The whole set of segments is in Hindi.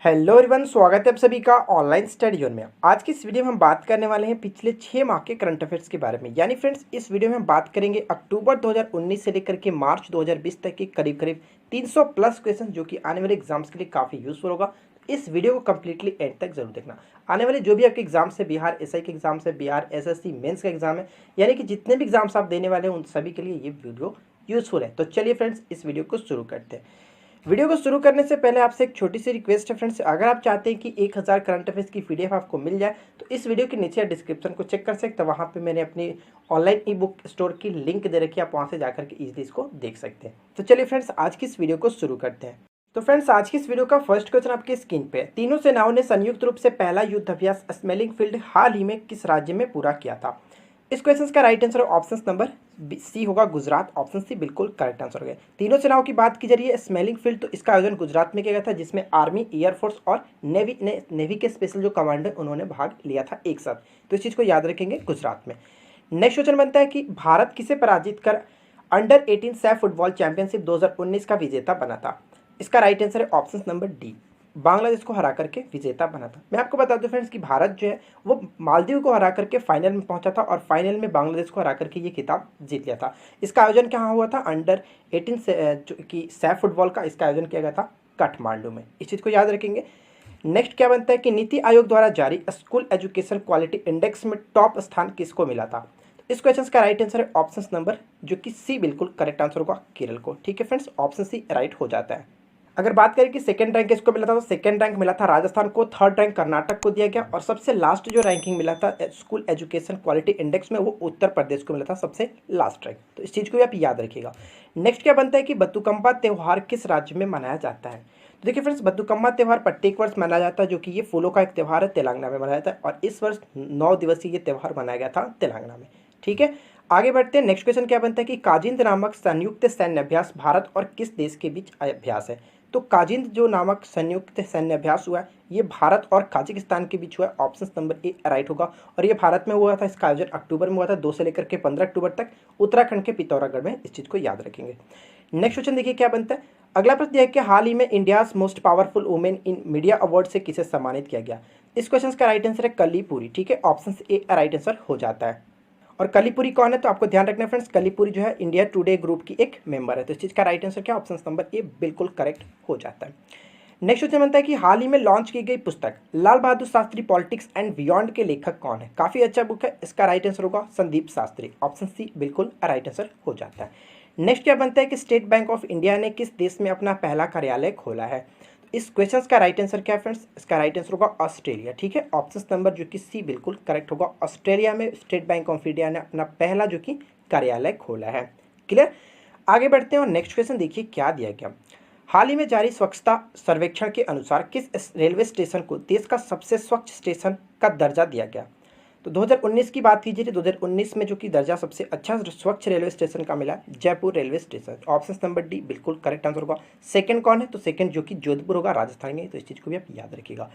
हेलो एवरीवन, स्वागत है आप सभी का ऑनलाइन स्टडी जोन में। आज की इस वीडियो में हम बात करने वाले हैं पिछले 6 माह के करंट अफेयर्स के बारे में। यानी फ्रेंड्स, इस वीडियो में हम बात करेंगे अक्टूबर 2019 से लेकर के मार्च 2020 तक के करीब करीब 300 प्लस क्वेश्चन, जो कि आने वाले एग्जाम्स के लिए काफ़ी यूजफुल होगा। इस वीडियो को कंप्लीटली एंड तक जरूर देखना। आने वाले जो भी आपके एग्जाम्स है, बिहार एसआई के एग्जाम्स है, बिहार एसएससी मेंस का एग्जाम है, यानी कि जितने भी एग्जाम्स आप देने वाले हैं उन सभी के लिए ये वीडियो यूजफुल है। तो चलिए फ्रेंड्स, इस वीडियो को शुरू करते हैं। वीडियो को शुरू करने से पहले आपसे एक छोटी सी रिक्वेस्ट है फ्रेंड्स, अगर आप चाहते हैं कि 1000 करंट अफेयर्स की पीडीएफ आपको मिल जाए तो इस वीडियो के नीचे डिस्क्रिप्शन को चेक कर सकते हैं। वहाँ पे मैंने अपनी ऑनलाइन ई बुक स्टोर की लिंक दे रखी है, आप वहाँ से जाकर के इजीली इसको देख सकते हैं। तो चलिए फ्रेंड्स, आज की इस वीडियो को शुरू करते हैं। तो फ्रेंड्स, आज की इस वीडियो का फर्स्ट क्वेश्चन आपकी स्क्रीन पे है। तीनों सेनाओं ने संयुक्त रूप से पहला युद्ध अभ्यास स्मेलिंग फील्ड हाल ही में किस राज्य में पूरा किया था? इस क्वेश्चन का right answer option number C होगा, गुजरात। ऑप्शन सी बिल्कुल करेक्ट आंसर हो गया। तीनों सेनाओं की बात की जा रही है स्मेलिंग फील्ड, तो इसका आयोजन गुजरात में किया गया था, जिसमें आर्मी, एयरफोर्स और नेवी के स्पेशल जो कमांडर उन्होंने भाग लिया था एक साथ। तो इस चीज़ को याद रखेंगे, गुजरात में। नेक्स्ट क्वेश्चन बनता है कि भारत किसे पराजित कर अंडर 18 सैफ फुटबॉल चैंपियनशिप 2019 का विजेता बना था? इसका राइट आंसर है ऑप्शन नंबर डी, बांग्लादेश को हरा करके विजेता बना था। मैं आपको बता दूं फ्रेंड्स कि भारत जो है वो मालदीव को हरा करके फाइनल में पहुंचा था और फाइनल में बांग्लादेश को हरा करके ये खिताब जीत लिया था। इसका आयोजन कहाँ हुआ था? अंडर 18 जो कि सैफ फुटबॉल का इसका आयोजन किया गया था काठमांडू में। इस चीज़ को याद रखेंगे। नेक्स्ट क्या बनता है कि नीति आयोग द्वारा जारी स्कूल एजुकेशन क्वालिटी इंडेक्स में टॉप स्थान किसको मिला था? इस क्वेश्चन का राइट आंसर है ऑप्शन नंबर जो कि सी बिल्कुल करेक्ट आंसर होगा, केरल को। ठीक है फ्रेंड्स, ऑप्शन सी राइट हो जाता है। अगर बात करें कि सेकंड रैंक किसको मिला था, तो सेकंड रैंक मिला था राजस्थान को, थर्ड रैंक कर्नाटक को दिया गया और सबसे लास्ट जो रैंकिंग मिला था स्कूल एजुकेशन क्वालिटी इंडेक्स में वो उत्तर प्रदेश को मिला था, सबसे लास्ट रैंक। तो इस चीज़ को भी आप याद रखिएगा। नेक्स्ट क्या बनता है कि बतुकम्मा त्यौहार किस राज्य में मनाया जाता है? तो देखिए फ्रेंड्स, बतुकम्मा त्यौहार प्रत्येक वर्ष मनाया जाता है, जो कि ये फूलों का एक त्यौहार है, तेलंगाना में मनाया जाता है और इस वर्ष 9 दिवसीय ये त्यौहार मनाया गया था तेलंगाना में। ठीक है, आगे बढ़ते हैं। नेक्स्ट क्वेश्चन क्या बनता है कि काजिंद नामक संयुक्त सैन्य अभ्यास भारत और किस देश के बीच अभ्यास है? तो काजिंद जो नामक संयुक्त सैन्य अभ्यास हुआ है ये भारत और काजाकिस्तान के बीच हुआ है। ऑप्शन नंबर ए राइट होगा और ये भारत में हुआ था। इसका आयोजन अक्टूबर में हुआ था, 2 से लेकर के 15 अक्टूबर तक, उत्तराखंड के पिथौरागढ़ में। इस चीज़ को याद रखेंगे। नेक्स्ट क्वेश्चन देखिए क्या बनता है। अगला प्रश्न यह है कि हाल ही में India's most powerful women in media award से किसे सम्मानित किया गया? इस क्वेश्चन का राइट आंसर है कलीपुरी। ठीक है, ऑप्शन ए राइट आंसर हो जाता है। और कलीपुरी कौन है? तो आपको ध्यान रखना है फ्रेंड्स, कलीपुरी जो है इंडिया टुडे ग्रुप की एक मेंबर है। तो इस चीज़ का राइट आंसर क्या? ऑप्शन नंबर ए बिल्कुल करेक्ट हो जाता है। नेक्स्ट क्वेश्चन बनता है कि हाल ही में लॉन्च की गई पुस्तक Lal Bahadur Shastri politics and beyond के लेखक कौन है? काफ़ी अच्छा बुक है। इसका राइट आंसर होगा संदीप शास्त्री। ऑप्शन सी बिल्कुल राइट आंसर हो जाता है। नेक्स्ट क्या बनता है कि स्टेट बैंक ऑफ इंडिया ने किस देश में अपना पहला कार्यालय खोला है? इस क्वेश्चन का राइट आंसर क्या है फ्रेंड्स? इसका राइट आंसर होगा ऑस्ट्रेलिया। ठीक है, ऑप्शन नंबर जो कि सी बिल्कुल करेक्ट होगा। ऑस्ट्रेलिया में स्टेट बैंक ऑफ इंडिया ने अपना पहला जो कि कार्यालय खोला है। क्लियर, आगे बढ़ते हैं और नेक्स्ट क्वेश्चन देखिए क्या दिया गया। हाल ही में जारी स्वच्छता सर्वेक्षण के अनुसार किस रेलवे स्टेशन को देश का सबसे स्वच्छ स्टेशन का दर्जा दिया गया? तो 2019 की बात कीजिए, 2019 में जो कि दर्जा सबसे अच्छा स्वच्छ रेलवे स्टेशन का मिला, Jaipur railway station. Option number D बिल्कुल करेक्ट आंसर होगा। सेकंड कौन है? तो सेकंड जो कि जोधपुर होगा, राजस्थान में। तो इस चीज़ को भी आप याद रखिएगा।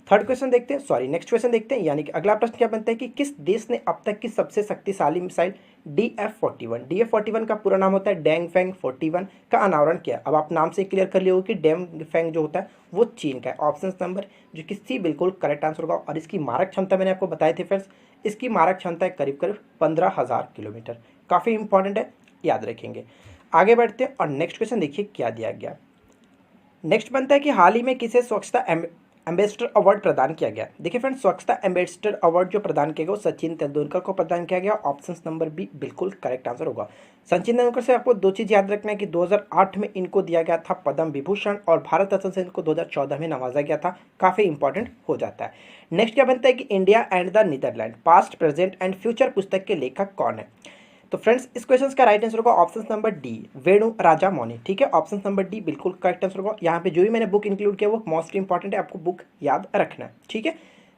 थर्ड क्वेश्चन देखते हैं, सॉरी नेक्स्ट क्वेश्चन देखते हैं। यानी कि अगला प्रश्न क्या बनता है कि किस देश ने अब तक की सबसे शक्तिशाली मिसाइल DF-41 का पूरा नाम होता है डैंगफेंग 41 का अनावरण किया? अब आप नाम से क्लियर कर लिए हो कि डैंगफेंग जो होता है वो चीन का है। ऑप्शन नंबर जो कि सी बिल्कुल करेक्ट आंसर होगा। और इसकी मारक क्षमता मैंने आपको बताई थी फ्रेंड्स, इसकी मारक क्षमता है करीब करीब 15,000 किलोमीटर। काफ़ी इंपॉर्टेंट है, याद रखेंगे। आगे बढ़ते हैं और नेक्स्ट क्वेश्चन देखिए क्या दिया गया। नेक्स्ट बनता है कि हाल ही में किसे स्वच्छता एम्बेसडर अवार्ड प्रदान किया गया? देखिए फ्रेंड्स, स्वच्छता एम्बेसडर अवार्ड जो प्रदान किया गया वो सचिन तेंदुलकर को प्रदान किया गया। ऑप्शन नंबर बी बिल्कुल करेक्ट आंसर होगा। सचिन तेंदुलकर से आपको 2 चीज़ याद रखना है कि 2008 में इनको दिया गया था पद्म विभूषण और भारत रत्न से इनको 2014 में नवाजा गया था। काफ़ी इंपॉर्टेंट हो जाता है। नेक्स्ट क्या बनता है कि India and the Netherland past present and future पुस्तक के लेखक कौन है? तो फ्रेंड्स, इस क्वेश्चन का राइट आंसर होगा ऑप्शन नंबर डी, वेणु राजा मौनी। ठीक है, ऑप्शन नंबर डी बिल्कुल करेक्ट आंसर होगा। यहाँ पे जो भी मैंने बुक इंक्लूड किया वो मोस्ट इंपॉर्टेंट है, आपको बुक याद रखना है। ठीक है,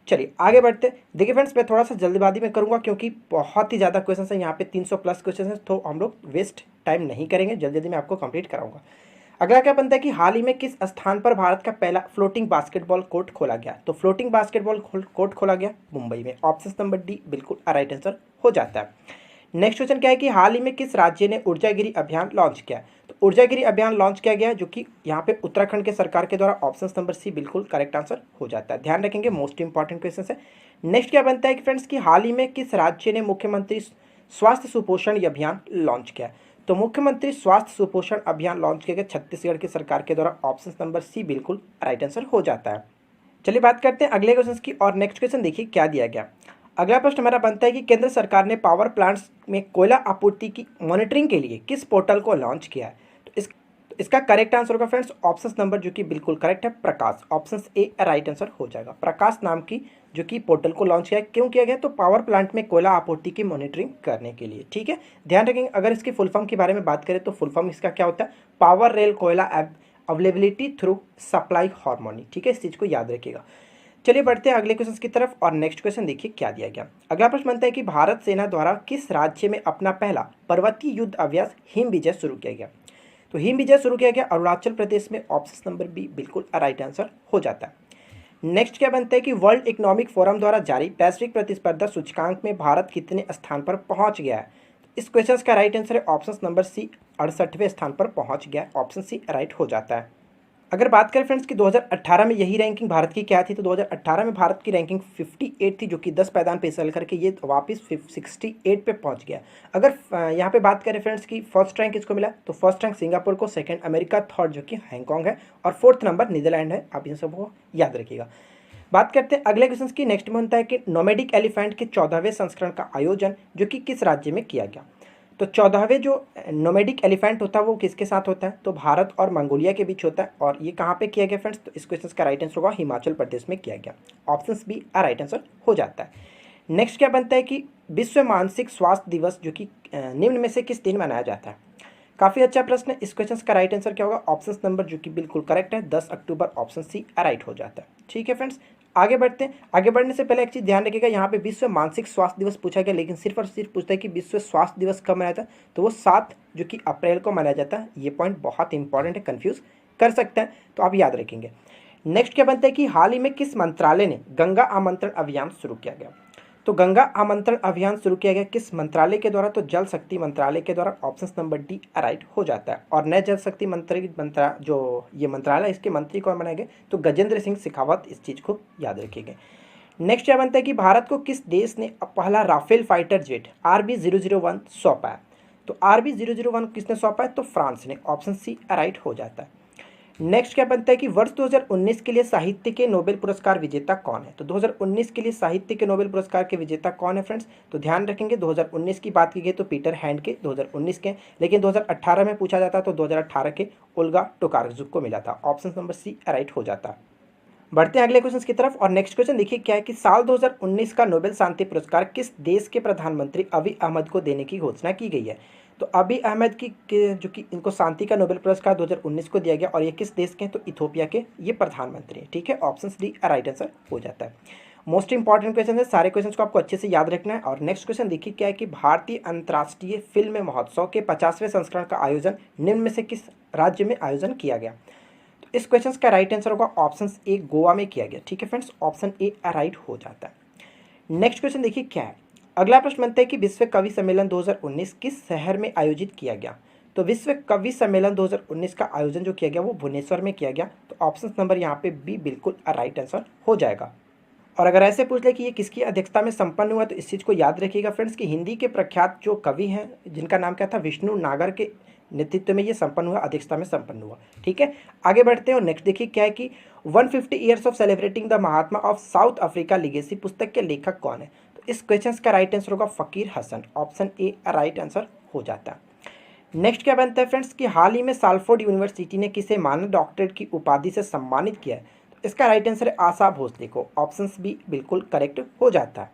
चलिए आगे बढ़ते। देखिए फ्रेंड्स, मैं थोड़ा सा जल्दबाजी में करूँगा क्योंकि बहुत ही ज़्यादा क्वेश्चन है यहाँ पे, 300 प्लस क्वेश्चन है, तो हम लोग वेस्ट टाइम नहीं करेंगे, जल्दी जल्दी मैं आपको कंप्लीट कराऊंगा। अगला क्या बनता है कि हाल ही में किस स्थान पर भारत का पहला फ्लोटिंग बास्केटबॉल कोर्ट खोला गया? तो फ्लोटिंग बास्केटबॉल कोर्ट खोला गया मुंबई में। ऑप्शन नंबर डी बिल्कुल राइट आंसर हो जाता है। नेक्स्ट क्वेश्चन क्या है कि हाल ही में किस राज्य ने ऊर्जागिरी अभियान लॉन्च किया? तो ऊर्जागिरी अभियान लॉन्च किया गया है, जो कि यहाँ पे उत्तराखंड के सरकार के द्वारा। ऑप्शन नंबर सी बिल्कुल करेक्ट आंसर हो जाता है। ध्यान रखेंगे, मोस्ट इंपॉर्टेंट क्वेश्चन है। नेक्स्ट क्या बनता है कि फ्रेंड्स कि हाल ही में किस राज्य ने मुख्यमंत्री स्वास्थ्य सुपोषण अभियान लॉन्च किया? तो मुख्यमंत्री स्वास्थ्य सुपोषण अभियान लॉन्च किया गया छत्तीसगढ़ की सरकार के द्वारा। ऑप्शन नंबर सी बिल्कुल राइट आंसर हो जाता है। चलिए बात करते हैं अगले क्वेश्चन की। और नेक्स्ट क्वेश्चन देखिए क्या दिया गया। अगला प्रश्न हमारा बनता है कि केंद्र सरकार ने पावर प्लांट्स में कोयला आपूर्ति की मॉनिटरिंग के लिए किस पोर्टल को लॉन्च किया है? तो इसका करेक्ट आंसर होगा फ्रेंड्स ऑप्शन नंबर जो कि बिल्कुल करेक्ट है, प्रकाश। ऑप्शन ए राइट आंसर हो जाएगा। प्रकाश नाम की जो कि पोर्टल को लॉन्च किया, क्यों किया गया? तो पावर प्लांट में कोयला आपूर्ति की मॉनिटरिंग करने के लिए। ठीक है, ध्यान रखेंगे। अगर इसकी फुल फॉर्म के बारे में बात करें तो फुल फॉर्म इसका क्या होता है? पावर रेल कोयला अवेलेबिलिटी थ्रू सप्लाई हार्मोनी। ठीक है, इस चीज़ को याद रखिएगा। चलिए बढ़ते हैं अगले क्वेश्चन की तरफ। और नेक्स्ट क्वेश्चन देखिए क्या दिया गया। अगला प्रश्न बनता है कि भारत सेना द्वारा किस राज्य में अपना पहला पर्वतीय युद्ध अभ्यास हिम विजय शुरू किया गया? तो हिम विजय शुरू किया गया अरुणाचल प्रदेश में। ऑप्शन नंबर बी बिल्कुल राइट आंसर हो जाता है। नेक्स्ट क्या बनता है कि वर्ल्ड इकोनॉमिक फोरम द्वारा जारी वैश्विक प्रतिस्पर्धा सूचकांक में भारत कितने स्थान पर पहुंच गया है? इस क्वेश्चन का राइट आंसर है ऑप्शन नंबर सी 68वें स्थान पर पहुंच गया है। ऑप्शन सी राइट हो जाता है। अगर बात करें फ्रेंड्स कि 2018 में यही रैंकिंग भारत की क्या थी, तो 2018 में भारत की रैंकिंग 58 थी, जो कि 10 पायदान पे फिसल करके ये वापस 68 पे पहुंच गया। अगर यहाँ पे बात करें फ्रेंड्स कि फर्स्ट रैंक किसको मिला, तो फर्स्ट रैंक सिंगापुर को, सेकंड अमेरिका, थर्ड जो कि हांगकांग है, और फोर्थ नंबर नीदरलैंड है। आप इन सबको याद रखिएगा। बात करते हैं अगले क्वेश्चन की। नेक्स्ट में बनता है कि नोमैडिक एलिफेंट के 14वें संस्करण का आयोजन जो कि किस राज्य में किया गया? तो 14वें जो नोमैडिक एलिफेंट होता है वो किसके साथ होता है? तो भारत और मंगोलिया के बीच होता है। और ये कहाँ पे किया गया फ्रेंड्स? तो इस क्वेश्चन का राइट आंसर होगा हिमाचल प्रदेश में किया गया। ऑप्शन बी राइट आंसर हो जाता है। नेक्स्ट क्या बनता है कि विश्व मानसिक स्वास्थ्य दिवस जो कि निम्न में से किस दिन मनाया जाता है? काफ़ी अच्छा प्रश्न है। इस क्वेश्चन का राइट आंसर क्या होगा? ऑप्शन नंबर जो कि बिल्कुल करेक्ट है 10 अक्टूबर। ऑप्शन सी राइट हो जाता है। ठीक है फ्रेंड्स, आगे बढ़ते हैं। आगे बढ़ने से पहले एक चीज़ ध्यान रखिएगा, यहाँ पे विश्व मानसिक स्वास्थ्य दिवस पूछा गया, लेकिन सिर्फ और सिर्फ पूछता है कि विश्व स्वास्थ्य दिवस कब मनाया जाता है, तो वो 7 जो कि अप्रैल को मनाया जाता है। ये पॉइंट बहुत इंपॉर्टेंट है, कन्फ्यूज़ कर सकते हैं, तो आप याद रखेंगे। नेक्स्ट क्या बनता है कि हाल ही में किस मंत्रालय ने गंगा आमंत्रण अभियान शुरू किया गया? तो गंगा आमंत्रण अभियान शुरू किया गया किस मंत्रालय के द्वारा? तो जल शक्ति मंत्रालय के द्वारा। ऑप्शन नंबर डी राइट हो जाता है। और नए जल शक्ति जो ये मंत्रालय, इसके मंत्री कौन बनाए गए? तो गजेंद्र सिंह शेखावत। इस चीज़ को याद रखिएगा। नेक्स्ट क्या बनता है कि भारत को किस देश ने पहला राफेल फाइटर जेट RB001 सौंपा है? तो RB001 किसने सौंपा है? तो फ्रांस ने। ऑप्शन सी राइट हो जाता है। नेक्स्ट क्या बनता है कि वर्ष 2019 के लिए साहित्य के नोबेल पुरस्कार विजेता कौन है? तो 2019 के लिए साहित्य के नोबेल पुरस्कार के विजेता कौन है फ्रेंड्स? तो ध्यान रखेंगे 2019 की बात की गई तो पीटर हैंड के 2019 के, लेकिन 2018 में पूछा जाता तो 2018 के ओल्गा टोकार्जुक को मिला था। ऑप्शन नंबर सी राइट हो जाता। बढ़ते हैं अगले क्वेश्चन की तरफ। और नेक्स्ट क्वेश्चन देखिए क्या है कि साल 2019 का नोबेल शांति पुरस्कार किस देश के प्रधानमंत्री अभी अहमद को देने की घोषणा की गई है? तो अभी अहमद की जो कि इनको शांति का नोबेल पुरस्कार 2019 को दिया गया, और ये किस देश के हैं? तो इथोपिया के ये प्रधानमंत्री हैं। ठीक है, ऑप्शन डी राइट आंसर हो जाता है। मोस्ट इंपॉर्टेंट क्वेश्चन है, सारे क्वेश्चन को आपको अच्छे से याद रखना है। और नेक्स्ट क्वेश्चन देखिए क्या है कि भारतीय अंतर्राष्ट्रीय फिल्म महोत्सव के 50वें संस्करण का आयोजन निम्न में से किस राज्य में आयोजन किया गया? तो इस क्वेश्चन का राइट आंसर होगा ऑप्शन ए गोवा में किया गया। ठीक है फ्रेंड्स, ऑप्शन ए राइट हो जाता है। नेक्स्ट क्वेश्चन देखिए क्या है। अगला प्रश्न बनता है कि विश्व कवि सम्मेलन 2019 किस शहर में आयोजित किया गया? तो विश्व कवि सम्मेलन 2019 का आयोजन जो किया गया वो भुवनेश्वर में किया गया। तो ऑप्शन नंबर यहाँ पे बी बिल्कुल राइट आंसर हो जाएगा। और अगर ऐसे पूछ ले कि ये किसकी अध्यक्षता में संपन्न हुआ, तो इस चीज़ को याद रखिएगा फ्रेंड्स कि हिंदी के प्रख्यात जो कवि हैं जिनका नाम क्या था, विष्णु नागर के नेतृत्व में ये संपन्न हुआ, अध्यक्षता में संपन्न हुआ। ठीक है, आगे बढ़ते हैं। और नेक्स्ट देखिए क्या है कि 150 years of celebrating the Mahatma of south Africa legacy पुस्तक के लेखक कौन है? तो इस क्वेश्चन का राइट आंसर होगा Fakir Hasan. Option A right answer हो जाता है। नेक्स्ट क्या बनता है फ्रेंड्स कि हाल ही में साल्फोर्ड यूनिवर्सिटी ने किसे मानद डॉक्टरेट की उपाधि से सम्मानित किया है? तो इसका राइट आंसर है आशा भोसले को। ऑप्शन बी बिल्कुल करेक्ट हो जाता है।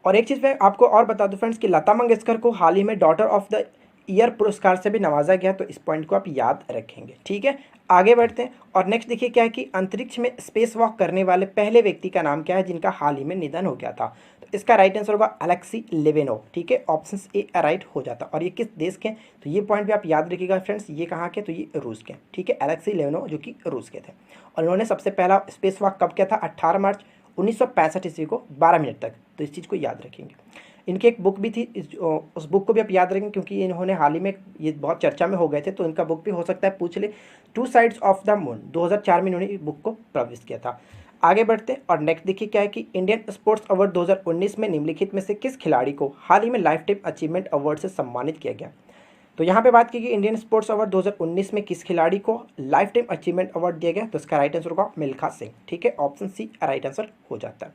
और एक चीज़ मैं आपको और बता दूं फ्रेंड्स कि लता मंगेशकर को हाल ही में डॉटर ऑफ द ईयर पुरस्कार से भी नवाजा गया, तो इस पॉइंट को आप याद रखेंगे। ठीक है, आगे बढ़ते हैं। और नेक्स्ट देखिए क्या है कि अंतरिक्ष में स्पेस वॉक करने वाले पहले व्यक्ति का नाम क्या है जिनका हाल ही में निधन हो गया था? तो इसका राइट आंसर होगा अलेक्सी लेविनोव। ठीक है, ऑप्शन ए राइट हो जाता। और ये किस देश के हैं? तो ये पॉइंट भी आप याद रखिएगा फ्रेंड्स, ये कहाँ के? तो ये रूस के। ठीक है, अलेक्सी लेविनोव जो कि रूस के थे। और उन्होंने सबसे पहला स्पेस वॉक कब किया था? 18 मार्च 1965 ईस्वी को 12 मिनट तक। तो इस चीज़ को याद रखेंगे। इनकी एक बुक भी थी, उस बुक को भी आप याद रखेंगे क्योंकि इन्होंने हाल ही में ये बहुत चर्चा में हो गए थे, तो इनका बुक भी हो सकता है पूछ ले। Two sides of the moon 2004 में इन्होंने बुक को पब्लिश किया था। आगे बढ़ते हैं और नेक्स्ट देखिए क्या है कि इंडियन स्पोर्ट्स अवार्ड 2019 में निम्नलिखित में से किस खिलाड़ी को हाल ही में लाइफ टाइम अचीवमेंट अवार्ड से सम्मानित किया गया। तो यहाँ पे बात की गई इंडियन स्पोर्ट्स अवार्ड 2019 में किस खिलाड़ी को लाइफ टाइम अचीवमेंट अवार्ड दिया गया, तो इसका राइट आंसर होगा मिल्खा सिंह। ठीक है, ऑप्शन सी राइट आंसर हो जाता है।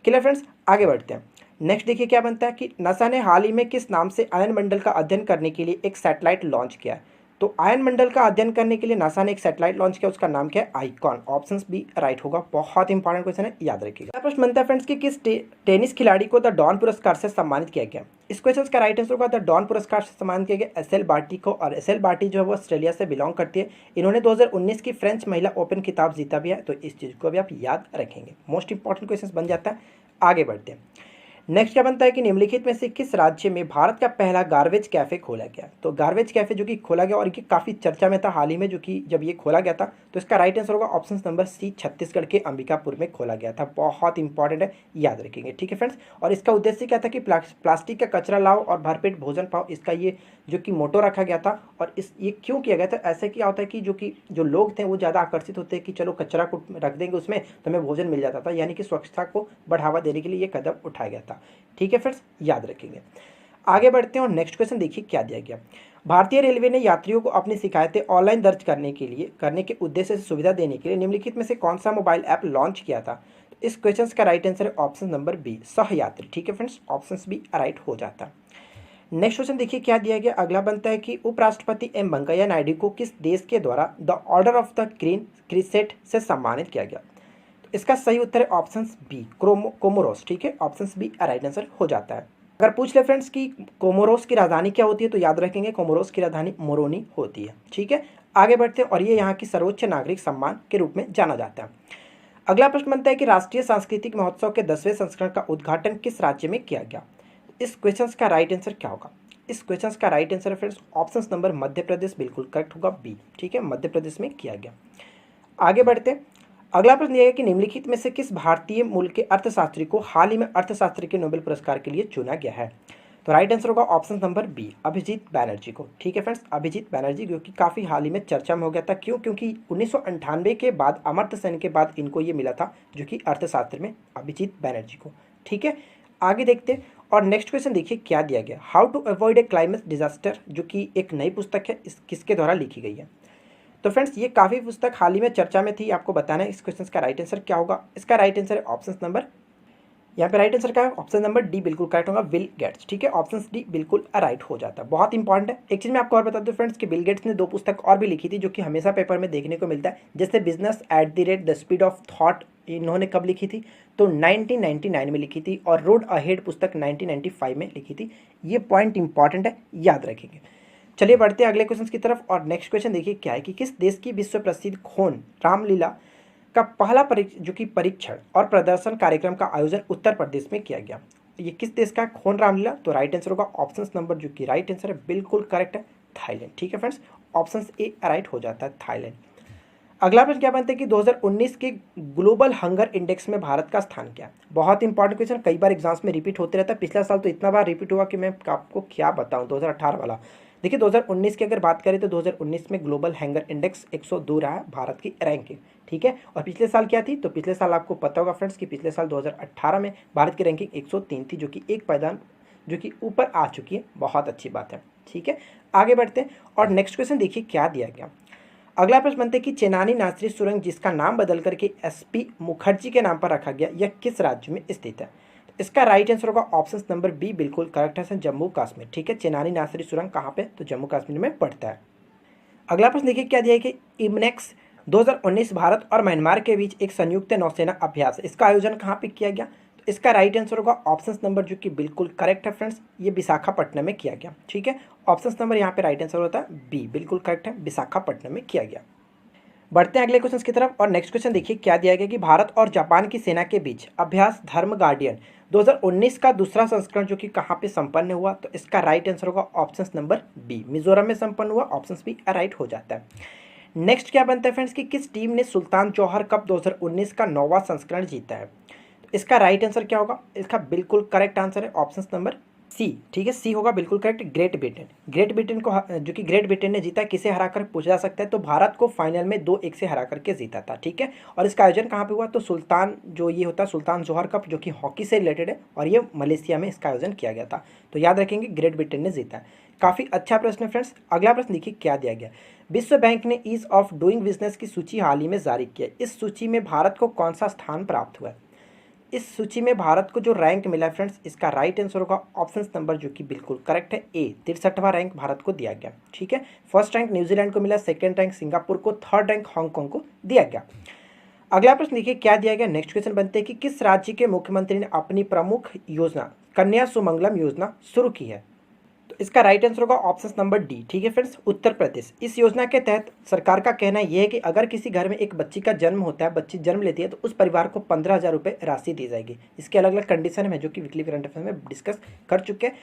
क्लियर फ्रेंड्स, आगे बढ़ते हैं। नेक्स्ट देखिए क्या बनता है कि नासा ने हाल ही में किस नाम से आयन मंडल का अध्ययन करने के लिए एक सैटेलाइट लॉन्च किया है। तो आयन मंडल का अध्ययन करने के लिए नासा ने एक सैटेलाइट लॉन्च किया, उसका नाम क्या है, आइकॉन। ऑप्शन बी राइट होगा। बहुत इंपॉर्टेंट क्वेश्चन है, याद रखिएगा। प्रश्न बनता है फ्रेंड्स कि किस टेनिस खिलाड़ी को द डॉन पुरस्कार से सम्मानित किया गया। इस क्वेश्चन का राइट आंसर होगा द डॉन पुरस्कार से सम्मानित किया गया एसएल बार्टी को। और एसएल बार्टी जो है वो ऑस्ट्रेलिया से बिलोंग करती है। इन्होंने 2019 की फ्रेंच महिला ओपन खिताब जीता भी है, तो इस चीज़ को भी आप याद रखेंगे। मोस्ट इंपॉर्टेंट क्वेश्चन बन जाता है। आगे बढ़ते हैं। नेक्स्ट क्या बनता है कि निम्नलिखित में से किस राज्य में भारत का पहला गार्बेज कैफे खोला गया। तो गार्बेज कैफे जो कि खोला गया और ये काफ़ी चर्चा में था हाल ही में, जो कि जब ये खोला गया था, तो इसका राइट आंसर होगा ऑप्शन नंबर सी, छत्तीसगढ़ के अंबिकापुर में खोला गया था। बहुत इंपॉर्टेंट है, याद रखेंगे। ठीक है फ्रेंड्स, और इसका उद्देश्य क्या था कि प्लास्टिक का कचरा लाओ और भरपेट भोजन पाओ, इसका ये जो कि मोटो रखा गया था। और ये क्यों किया गया था, ऐसे क्या होता है कि जो लोग थे वो ज़्यादा आकर्षित होते हैं कि चलो कचरा को रख देंगे उसमें तो हमें भोजन मिल जाता था, यानी कि स्वच्छता को बढ़ावा देने के लिए ये कदम उठाया गया था। ठीक है फ्रेंड्स, याद रखेंगे। आगे बढ़ते हैं और नेक्स्ट क्वेश्चन देखिए क्या दिया गया। भारतीय रेलवे ने यात्रियों को अपनी शिकायतें ऑनलाइन दर्ज करने के उद्देश्य से सुविधा देने के लिए निम्नलिखित में से कौन सा मोबाइल ऐप लॉन्च किया था। इस क्वेश्चन का राइट आंसर है ऑप्शन नंबर बी, सहयात्री। ठीक है फ्रेंड्स, ऑप्शन बी राइट हो जाता है। नेक्स्ट क्वेश्चन देखिए क्या दिया गया। अगला बनता है कि उपराष्ट्रपति एम वेंकैया नायडू को किस देश के द्वारा the order of the green crescent से सम्मानित किया गया। तो इसका सही उत्तर है ऑप्शन बी, कोमोरोस। ठीक है, ऑप्शन बी राइट आंसर हो जाता है। अगर पूछ ले फ्रेंड्स कि कोमोरोस की राजधानी क्या होती है, तो याद रखेंगे कोमोरोस की राजधानी मोरोनी होती है। ठीक है, आगे बढ़ते हैं और ये यहाँ की सर्वोच्च नागरिक सम्मान के रूप में जाना जाता है। अगला प्रश्न बनता है कि राष्ट्रीय सांस्कृतिक महोत्सव के 10वें संस्करण का उद्घाटन किस राज्य में किया गया। इस क्वेश्चन का राइट आंसर क्या होगा। इस क्वेश्चन का राइट आंसर है friends option number Madhya Pradesh, बिल्कुल करेक्ट होगा बी। ठीक है, मध्य प्रदेश में किया गया। आगे बढ़ते हैं। अगला प्रश्न यह है कि निम्नलिखित में से किस भारतीय मूल के अर्थशास्त्री को हाल ही में अर्थशास्त्र के नोबेल पुरस्कार के लिए चुना गया है। तो राइट आंसर होगा option number B, Abhijit Banerjee को। ठीक है फ्रेंड्स, अभिजीत बैनर्जी जो कि काफ़ी हाल ही में चर्चा में हो गया था। क्यों, क्योंकि 1998 के बाद अमर्त्य सेन के बाद इनको ये मिला था, जो कि अर्थशास्त्र में अभिजीत बैनर्जी को। ठीक है, आगे देखते हैं और नेक्स्ट क्वेश्चन देखिए क्या दिया गया। How to avoid a climate disaster, जो कि एक नई पुस्तक है, इस किसके द्वारा लिखी गई है। तो फ्रेंड्स ये काफ़ी पुस्तक हाल ही में चर्चा में थी, आपको बताना है इस क्वेश्चन का राइट आंसर क्या होगा। इसका राइट आंसर है ऑप्शन नंबर, यहाँ पे राइट आंसर क्या है, ऑप्शन नंबर डी बिल्कुल करेक्ट होगा, बिल गेट्स। ठीक है, ऑप्शन डी बिल्कुल राइट हो जाता है। बहुत इंपॉर्टेंट है। एक चीज़ मैं आपको और बता दूं फ्रेंड्स कि बिल गेट्स ने 2 पुस्तक और भी लिखी थी, जो कि हमेशा पेपर में देखने को मिलता है, जैसे business at the rate the speed of thought, इन्होंने कब लिखी थी, तो 1999 में लिखी थी। और रोड अहेड पुस्तक 1995 में लिखी थी। ये पॉइंट इंपॉर्टेंट है, याद रखेंगे। चलिए बढ़ते हैं अगले क्वेश्चन की तरफ और नेक्स्ट क्वेश्चन देखिए क्या है कि किस देश की विश्व प्रसिद्ध खोन रामलीला का पहला परीक्षण और प्रदर्शन कार्यक्रम का आयोजन उत्तर प्रदेश में किया गया। ये किस देश का खोन रामलीला, तो राइट आंसर होगा ऑप्शन नंबर, जो कि राइट आंसर है बिल्कुल करेक्ट है, थाईलैंड। ठीक है फ्रेंड्स, ऑप्शन ए राइट हो जाता है, थाईलैंड। अगला प्रश्न क्या बनता है कि 2019 के ग्लोबल हंगर इंडेक्स में भारत का स्थान क्या है। बहुत इंपॉर्टेंट क्वेश्चन, कई बार एग्जाम्स में रिपीट होते रहता है। पिछला साल तो इतना बार रिपीट हुआ कि मैं आपको क्या बताऊं, 2018 वाला। देखिए 2019 की अगर बात करें तो 2019 में ग्लोबल हैंगर इंडेक्स 102 रहा है भारत की रैंकिंग। ठीक है, और पिछले साल क्या थी, तो पिछले साल आपको पता होगा फ्रेंड्स कि पिछले साल 2018 में भारत की रैंकिंग 103 थी, जो कि एक पायदान जो कि ऊपर आ चुकी है। बहुत अच्छी बात है। ठीक है, आगे बढ़ते हैं और नेक्स्ट क्वेश्चन देखिए क्या दिया गया। अगला प्रश्न बनता है कि चेनानी नासरी सुरंग, जिसका नाम बदल करके एसपी मुखर्जी के नाम पर रखा गया, यह किस राज्य में स्थित है। इसका राइट आंसर होगा ऑप्शन नंबर बी, बिल्कुल करेक्ट है, जम्मू कश्मीर। ठीक है, चेनानी नासरी सुरंग कहाँ पे, तो जम्मू कश्मीर में पड़ता है। अगला प्रश्न देखिए क्या दिया है कि इमनेक्स 2019 भारत और म्यांमार के बीच एक संयुक्त नौसेना अभ्यास, इसका आयोजन कहाँ पे किया गया। तो इसका राइट आंसर होगा ऑप्शन नंबर, जो कि बिल्कुल करेक्ट है फ्रेंड्स, ये विशाखापट्टनम में किया गया। ठीक है, ऑप्शन नंबर यहाँ पे राइट आंसर होता है बी, बिल्कुल करेक्ट है, विशाखापट्टनम में किया गया। बढ़ते हैं अगले क्वेश्चन की तरफ और नेक्स्ट क्वेश्चन देखिए क्या दिया गया कि भारत और जापान की सेना के बीच अभ्यास धर्म गार्डियन 2019 का दूसरा संस्करण जो कि कहाँ पे संपन्न हुआ। तो इसका राइट आंसर होगा ऑप्शन नंबर बी, मिजोरम में संपन्न हुआ। ऑप्शन बी राइट हो जाता है। नेक्स्ट क्या बनता है फ्रेंड्स कि किस टीम ने सुल्तान जौहर कप 2019 का 9वां संस्करण जीता है। इसका राइट आंसर क्या होगा? इसका बिल्कुल करेक्ट आंसर है ऑप्शन नंबर सी। ठीक है, सी होगा बिल्कुल correct. Great Britain, great Britain को जो कि ग्रेट ब्रिटेन ने जीता, किसे हराकर पूछा जा सकता है, तो भारत को फाइनल में 2-1 से हरा करके जीता था। ठीक है, और इसका आयोजन कहाँ पे हुआ? तो सुल्तान जो ये होता है सुल्तान जोहर कप, जो कि हॉकी से रिलेटेड है, और ये मलेशिया में इसका आयोजन किया गया था। तो याद रखेंगे ग्रेट ब्रिटेन ने जीता है। काफ़ी अच्छा प्रश्न है फ्रेंड्स। अगला प्रश्न देखिए क्या दिया गया। विश्व बैंक ने ईज ऑफ डूइंग बिजनेस की सूची हाल ही में जारी की है। इस सूची में भारत को कौन सा स्थान प्राप्त हुआ है? इस सूची में भारत को जो रैंक मिला है फ्रेंड्स, इसका राइट आंसर होगा ऑप्शन नंबर जो कि बिल्कुल करेक्ट है ए। 63वां रैंक भारत को दिया गया। ठीक है, फर्स्ट रैंक न्यूजीलैंड को मिला, सेकंड रैंक सिंगापुर को, थर्ड रैंक हांगकांग को दिया गया। अगला प्रश्न देखिए क्या दिया गया। नेक्स्ट क्वेश्चन बनते हैं कि किस राज्य के मुख्यमंत्री ने अपनी प्रमुख योजना कन्या सुमंगलम योजना शुरू की है? तो इसका राइट आंसर होगा ऑप्शन नंबर डी। ठीक है फ्रेंड्स, उत्तर प्रदेश। इस योजना के तहत सरकार का कहना यह है कि अगर किसी घर में एक बच्ची का जन्म होता है, बच्ची जन्म लेती है, तो उस परिवार को 15,000 रुपये राशि दी जाएगी। इसके अलग अलग कंडीशन है जो कि वीकली करंट अफेयर में डिस्कस कर चुके हैं।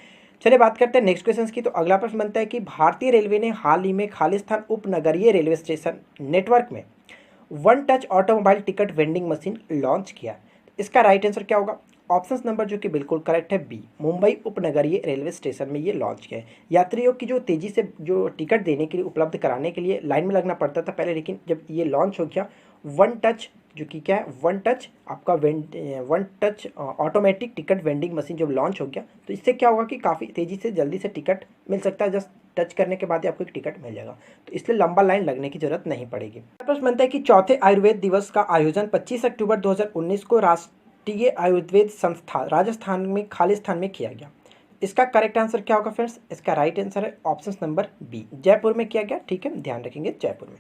चलिए बात करते हैं नेक्स्ट क्वेश्चन की। तो अगला प्रश्न बनता है कि भारतीय रेलवे ने हाल ही में खालिस्तान उपनगरीय रेलवे स्टेशन नेटवर्क में one touch automobile ticket vending machine launch किया। इसका राइट आंसर क्या होगा? ऑप्शन नंबर जो कि बिल्कुल करेक्ट है बी। मुंबई उपनगरीय रेलवे स्टेशन में ये लॉन्च किया है। यात्रियों की जो तेज़ी से जो टिकट देने के लिए उपलब्ध कराने के लिए लाइन में लगना पड़ता था पहले, लेकिन जब ये लॉन्च हो गया वन टच जो कि क्या है वन टच आपका one touch automatic ticket vending machine जब लॉन्च हो गया, तो इससे क्या होगा कि काफ़ी तेज़ी से जल्दी से टिकट मिल सकता है। जस्ट टच करने के बाद ही आपको एक टिकट मिल जाएगा, तो इसलिए लंबा लाइन लगने की जरूरत नहीं पड़ेगी। प्रश्न बनता है कि चौथे आयुर्वेद दिवस का आयोजन 25 अक्टूबर 2019 को राष्ट्रीय आयुर्वेद संस्था राजस्थान में खालिस्तान में किया गया। इसका करेक्ट आंसर क्या होगा फ्रेंड्स? इसका राइट आंसर है ऑप्शन नंबर बी, जयपुर में किया गया। ठीक है, ध्यान रखेंगे जयपुर में।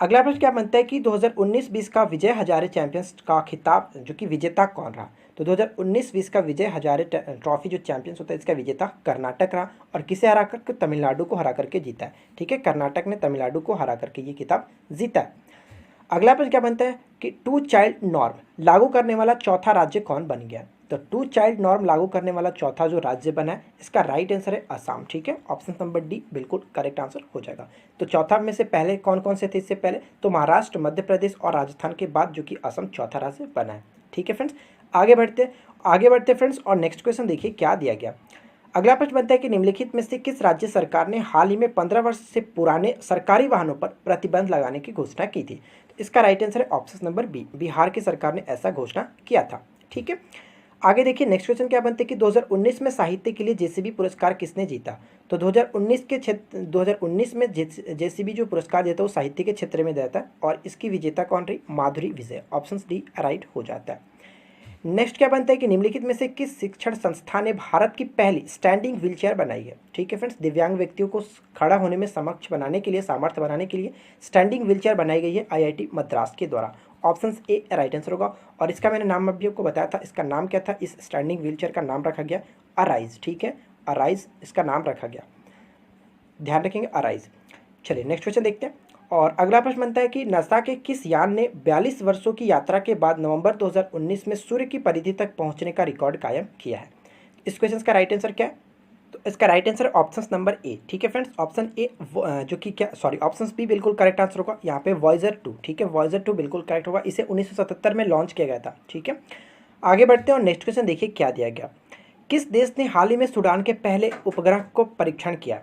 अगला प्रश्न क्या बनता है कि 2019-20 का विजय हजारे चैंपियंस का खिताब जो कि विजेता कौन रहा? तो 2019-20 का विजय हजारे ट्रॉफी जो चैंपियंस होता है, इसका विजेता कर्नाटक रहा, और किसे हरा करके? तमिलनाडु को हरा करके जीता है। ठीक है, कर्नाटक ने तमिलनाडु को हरा करके ये खिताब जीता है। अगला प्रश्न क्या बनता है कि टू चाइल्ड नॉर्म लागू करने वाला चौथा राज्य कौन बन गया? तो टू चाइल्ड नॉर्म लागू करने वाला चौथा जो राज्य बना है, इसका राइट आंसर है असम। ठीक है, ऑप्शन नंबर डी बिल्कुल करेक्ट आंसर हो जाएगा। तो चौथा में से पहले कौन कौन से थे? इससे पहले तो महाराष्ट्र, मध्य प्रदेश और राजस्थान के बाद जो कि असम चौथा राज्य बना है। ठीक है फ्रेंड्स, आगे बढ़ते फ्रेंड्स, और नेक्स्ट क्वेश्चन देखिए क्या दिया गया। अगला प्रश्न बनता है कि निम्नलिखित में से किस राज्य सरकार ने हाल ही में 15 वर्ष से पुराने सरकारी वाहनों पर प्रतिबंध लगाने की घोषणा की थी? तो इसका राइट आंसर है ऑप्शन नंबर बी, बिहार की सरकार ने ऐसा घोषणा किया था। ठीक है, आगे देखिए नेक्स्ट क्वेश्चन क्या बनते हैं कि 2019 में साहित्य के लिए जेसीबी पुरस्कार किसने जीता? तो 2019 में जेसीबी जो पुरस्कार देता है वो साहित्य के क्षेत्र में देता है, और इसकी विजेता कौन रही? माधुरी विजय। ऑप्शन डी राइट हो जाता है। नेक्स्ट क्या बनता है कि निम्नलिखित में से किस शिक्षण संस्था ने भारत की पहली स्टैंडिंग व्हीलचेयर बनाई है? ठीक है फ्रेंड्स, दिव्यांग व्यक्तियों को खड़ा होने में समक्ष बनाने के लिए, सामर्थ्य बनाने के लिए स्टैंडिंग व्हीलचेयर बनाई गई है आईआईटी मद्रास के द्वारा। ऑप्शन ए राइट आंसर होगा। और इसका मैंने नाम अभी आपको बताया था, इसका नाम क्या था? इस स्टैंडिंग व्हीलचेयर का नाम रखा गया अराइज। ठीक है, अराइज इसका नाम रखा गया, ध्यान रखेंगे अराइज। चलिए नेक्स्ट क्वेश्चन देखते हैं। और अगला प्रश्न बनता है कि नासा के किस यान ने 42 वर्षों की यात्रा के बाद नवंबर 2019 में सूर्य की परिधि तक पहुंचने का रिकॉर्ड कायम किया है? इस क्वेश्चन का राइट आंसर क्या है? तो इसका right answer option number A. ठीक है फ्रेंड्स, ऑप्शन ए जो कि क्या ऑप्शन बी बिल्कुल करेक्ट आंसर होगा। यहाँ पे वॉयजर 2। ठीक है, वॉयजर 2 बिल्कुल करेक्ट होगा। इसे 1977 में लॉन्च किया गया था। ठीक है, आगे बढ़ते हैं और नेक्स्ट क्वेश्चन देखिए क्या दिया गया। किस देश ने हाल ही में सूडान के पहले उपग्रह को परीक्षण किया?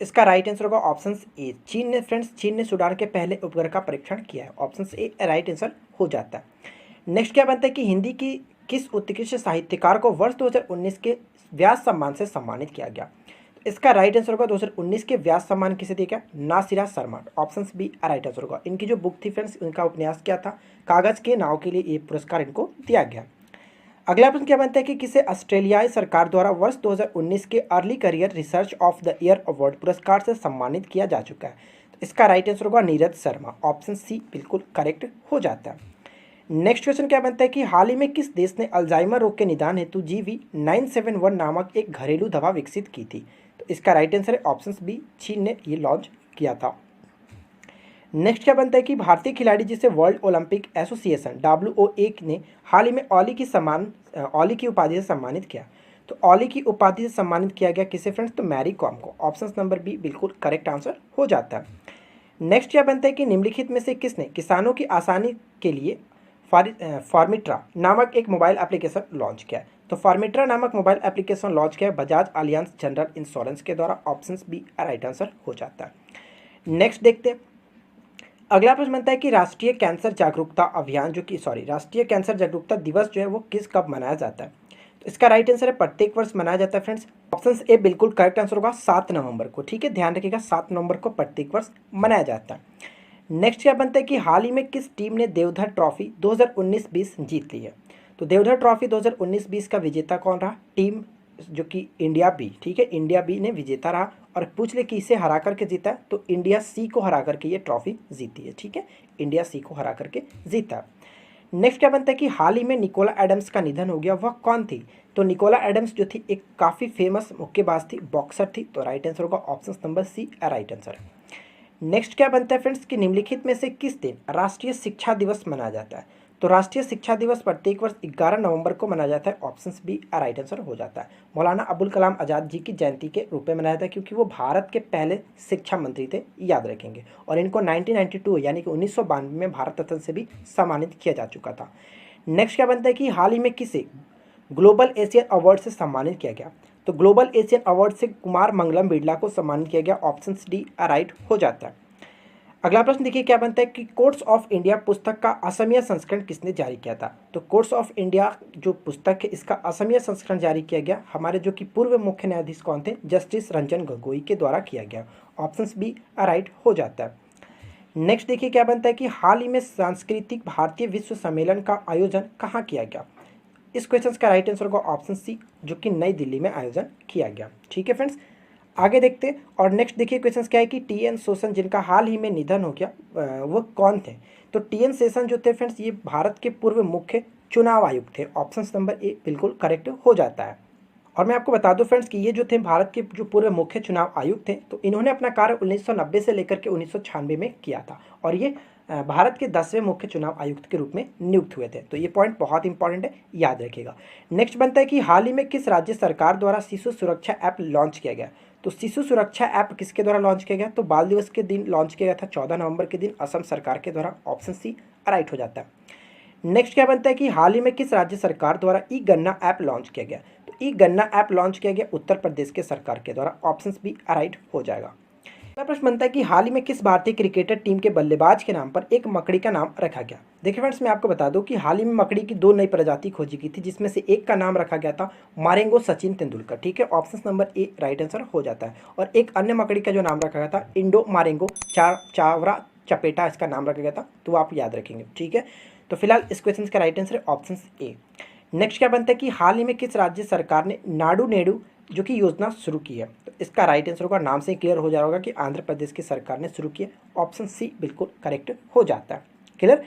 इसका राइट आंसर होगा ऑप्शन ए, चीन ने। फ्रेंड्स, चीन ने सूडान के पहले उपग्रह का परीक्षण किया है। ऑप्शन ए राइट आंसर हो जाता है। नेक्स्ट क्या बनता है कि हिंदी की किस उत्कृष्ट साहित्यकार को वर्ष 2019 के व्यास सम्मान से सम्मानित किया गया? इसका राइट आंसर होगा 2019 के व्यास सम्मान किसे दिया गया? Nasira Sharma. Option B right answer होगा। इनकी जो बुक थी फ्रेंड्स, उनका उपन्यास क्या था? कागज के नाव के लिए ये पुरस्कार इनको दिया गया। अगला प्रश्न क्या बनता है कि किसे ऑस्ट्रेलियाई सरकार द्वारा वर्ष 2019 के early career research of the year award पुरस्कार से सम्मानित किया जा चुका है? तो इसका राइट आंसर होगा नीरज शर्मा। ऑप्शन सी बिल्कुल करेक्ट हो जाता है। नेक्स्ट क्वेश्चन क्या बनता है कि हाल ही में किस देश ने अल्जाइमर रोग के निदान हेतु GV971 नामक एक घरेलू दवा विकसित की थी? तो इसका राइट आंसर है ऑप्शन बी, चीन ने ये लॉन्च किया था। नेक्स्ट क्या बनता है कि भारतीय खिलाड़ी जिसे वर्ल्ड ओलंपिक एसोसिएशन WOA ने हाल ही में ऑली की उपाधि से सम्मानित किया? तो ऑली की उपाधि से सम्मानित किया गया किसे फ्रेंड्स? तो मैरी कॉम को। ऑप्शन नंबर बी बिल्कुल करेक्ट आंसर हो जाता है। नेक्स्ट क्या बनता है कि निम्नलिखित में से किसने किसानों की आसानी के लिए फॉर्मिट्रा नामक एक मोबाइल एप्लीकेशन लॉन्च किया है? तो फॉर्मिट्रा नामक मोबाइल एप्लीकेशन लॉन्च किया है बजाज अलियांज जनरल इंश्योरेंस के द्वारा। ऑप्शन बी राइट आंसर हो जाता है। नेक्स्ट देखते हैं। अगला प्रश्न बनता है कि राष्ट्रीय कैंसर जागरूकता अभियान राष्ट्रीय कैंसर जागरूकता दिवस जो है वो किस कब मनाया जाता है? तो इसका राइट आंसर है प्रत्येक वर्ष मनाया जाता है फ्रेंड्स। ऑप्शन ए बिल्कुल करेक्ट आंसर होगा 7 नवंबर को। ठीक है, ध्यान रखिएगा 7 नवंबर को प्रत्येक वर्ष मनाया जाता है। नेक्स्ट क्या बनता है कि हाल ही में किस टीम ने देवधर ट्रॉफी 2019-20 जीत ली है? तो देवधर ट्रॉफी 2019-20 का विजेता कौन रहा? टीम जो कि इंडिया बी। ठीक है, इंडिया बी ने विजेता रहा। और पूछ ले कि इसे हरा करके जीता है, तो इंडिया सी को हरा करके ये ट्रॉफी जीती है। ठीक है, इंडिया सी को हरा करके जीता। नेक्स्ट क्या बनता है कि हाल ही में निकोला एडम्स का निधन हो गया, वह कौन थी? तो निकोला एडम्स जो थी एक काफ़ी फेमस मुक्केबाज थी, बॉक्सर थी। तो राइट आंसर होगा option number C right answer है। नेक्स्ट क्या बनता है फ्रेंड्स कि निम्नलिखित में से किस दिन राष्ट्रीय शिक्षा दिवस मनाया जाता है? तो राष्ट्रीय शिक्षा दिवस प्रत्येक वर्ष 11 नवंबर को मनाया जाता है। ऑप्शन बी राइट आंसर हो जाता है। मौलाना अबुल कलाम आज़ाद जी की जयंती के रूप में मनाया जाता है, क्योंकि वो भारत के पहले शिक्षा मंत्री थे, याद रखेंगे। और इनको 1992 यानी कि 1992 में भारत रत्न से भी सम्मानित किया जा चुका था। नेक्स्ट क्या बनता है कि हाल ही में किसे ग्लोबल एशियन अवार्ड से सम्मानित किया गया? तो ग्लोबल एशियन अवार्ड से कुमार मंगलम बिरला को सम्मानित किया गया। ऑप्शन डी राइट हो जाता है। अगला प्रश्न देखिए क्या बनता है कि कोर्ट्स ऑफ इंडिया पुस्तक का असमिया संस्करण किसने जारी किया था? तो कोर्ट्स ऑफ इंडिया जो पुस्तक है इसका असमिया संस्करण जारी किया गया हमारे जो कि पूर्व मुख्य न्यायाधीश कौन थे? जस्टिस रंजन गोगोई के द्वारा किया गया। ऑप्शन बी राइट हो जाता है। नेक्स्ट देखिए क्या बनता है कि हाल ही में सांस्कृतिक भारतीय विश्व सम्मेलन का आयोजन कहाँ किया गया? इस क्वेश्चन का राइट आंसर होगा ऑप्शन सी, जो कि नई दिल्ली में आयोजन किया गया। ठीक है फ्रेंड्स, आगे देखते हैं। और नेक्स्ट देखिए क्वेश्चन क्या है कि टी.एन. शेषन जिनका हाल ही में निधन हो गया वो कौन थे? तो टी.एन. शेषन जो थे फ्रेंड्स ये भारत के पूर्व मुख्य चुनाव आयुक्त थे। ऑप्शन नंबर ए बिल्कुल करेक्ट हो जाता है। और मैं आपको बता दूं फ्रेंड्स कि ये जो थे भारत के जो पूर्व मुख्य चुनाव आयुक्त थे, तो इन्होंने अपना कार्य 1990 से लेकर के 1996 में किया था। और ये भारत के 10वें मुख्य चुनाव आयुक्त के रूप में नियुक्त हुए थे। तो ये पॉइंट बहुत इंपॉर्टेंट है, याद रखिएगा। नेक्स्ट बनता है कि हाल ही में किस राज्य सरकार द्वारा शिशु सुरक्षा ऐप लॉन्च किया गया? तो शिशु सुरक्षा ऐप किसके द्वारा लॉन्च किया गया? तो बाल दिवस के दिन लॉन्च किया गया था 14 नवंबर के दिन असम सरकार के द्वारा। ऑप्शन सी राइट हो जाता है। नेक्स्ट क्या बनता है कि हाल ही में किस राज्य सरकार द्वारा ई गन्ना ऐप लॉन्च किया गया? तो ई गन्ना ऐप लॉन्च किया गया उत्तर प्रदेश के सरकार के द्वारा। ऑप्शन बी राइट हो जाएगा। अगला प्रश्न बनता है कि हाल ही में किस भारतीय क्रिकेटर टीम के बल्लेबाज के नाम पर एक मकड़ी का नाम रखा गया? देखिए फ्रेंड्स, मैं आपको बता दूं कि हाल ही में मकड़ी की 2 नई प्रजाति खोजी गई थी, जिसमें से एक का नाम रखा गया था मारेंगो सचिन तेंदुलकर। ठीक है, option number A right answer हो जाता है। और एक अन्य मकड़ी का जो नाम रखा गया था इंडो मारेंगो चावरा चपेटा, इसका नाम रखा गया था। तो आप याद रखेंगे। ठीक है, तो फिलहाल इस क्वेश्चन का राइट आंसर है ऑप्शन ए। नेक्स्ट क्या बनता है कि हाल ही में किस राज्य सरकार ने नाडू नेडू जो कि योजना शुरू की है? तो इसका राइट आंसर होगा, नाम से क्लियर हो जाएगा कि आंध्र प्रदेश की सरकार ने शुरू किया। ऑप्शन सी बिल्कुल करेक्ट हो जाता है। क्लियर,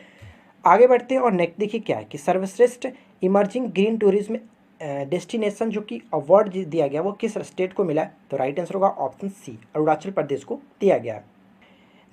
आगे बढ़ते हैं। और नेक्स्ट देखिए क्या है कि सर्वश्रेष्ठ इमर्जिंग ग्रीन टूरिज्म डेस्टिनेशन जो कि अवार्ड दिया गया वो किस स्टेट को मिला है? तो राइट आंसर होगा ऑप्शन सी, अरुणाचल प्रदेश को दिया गया है।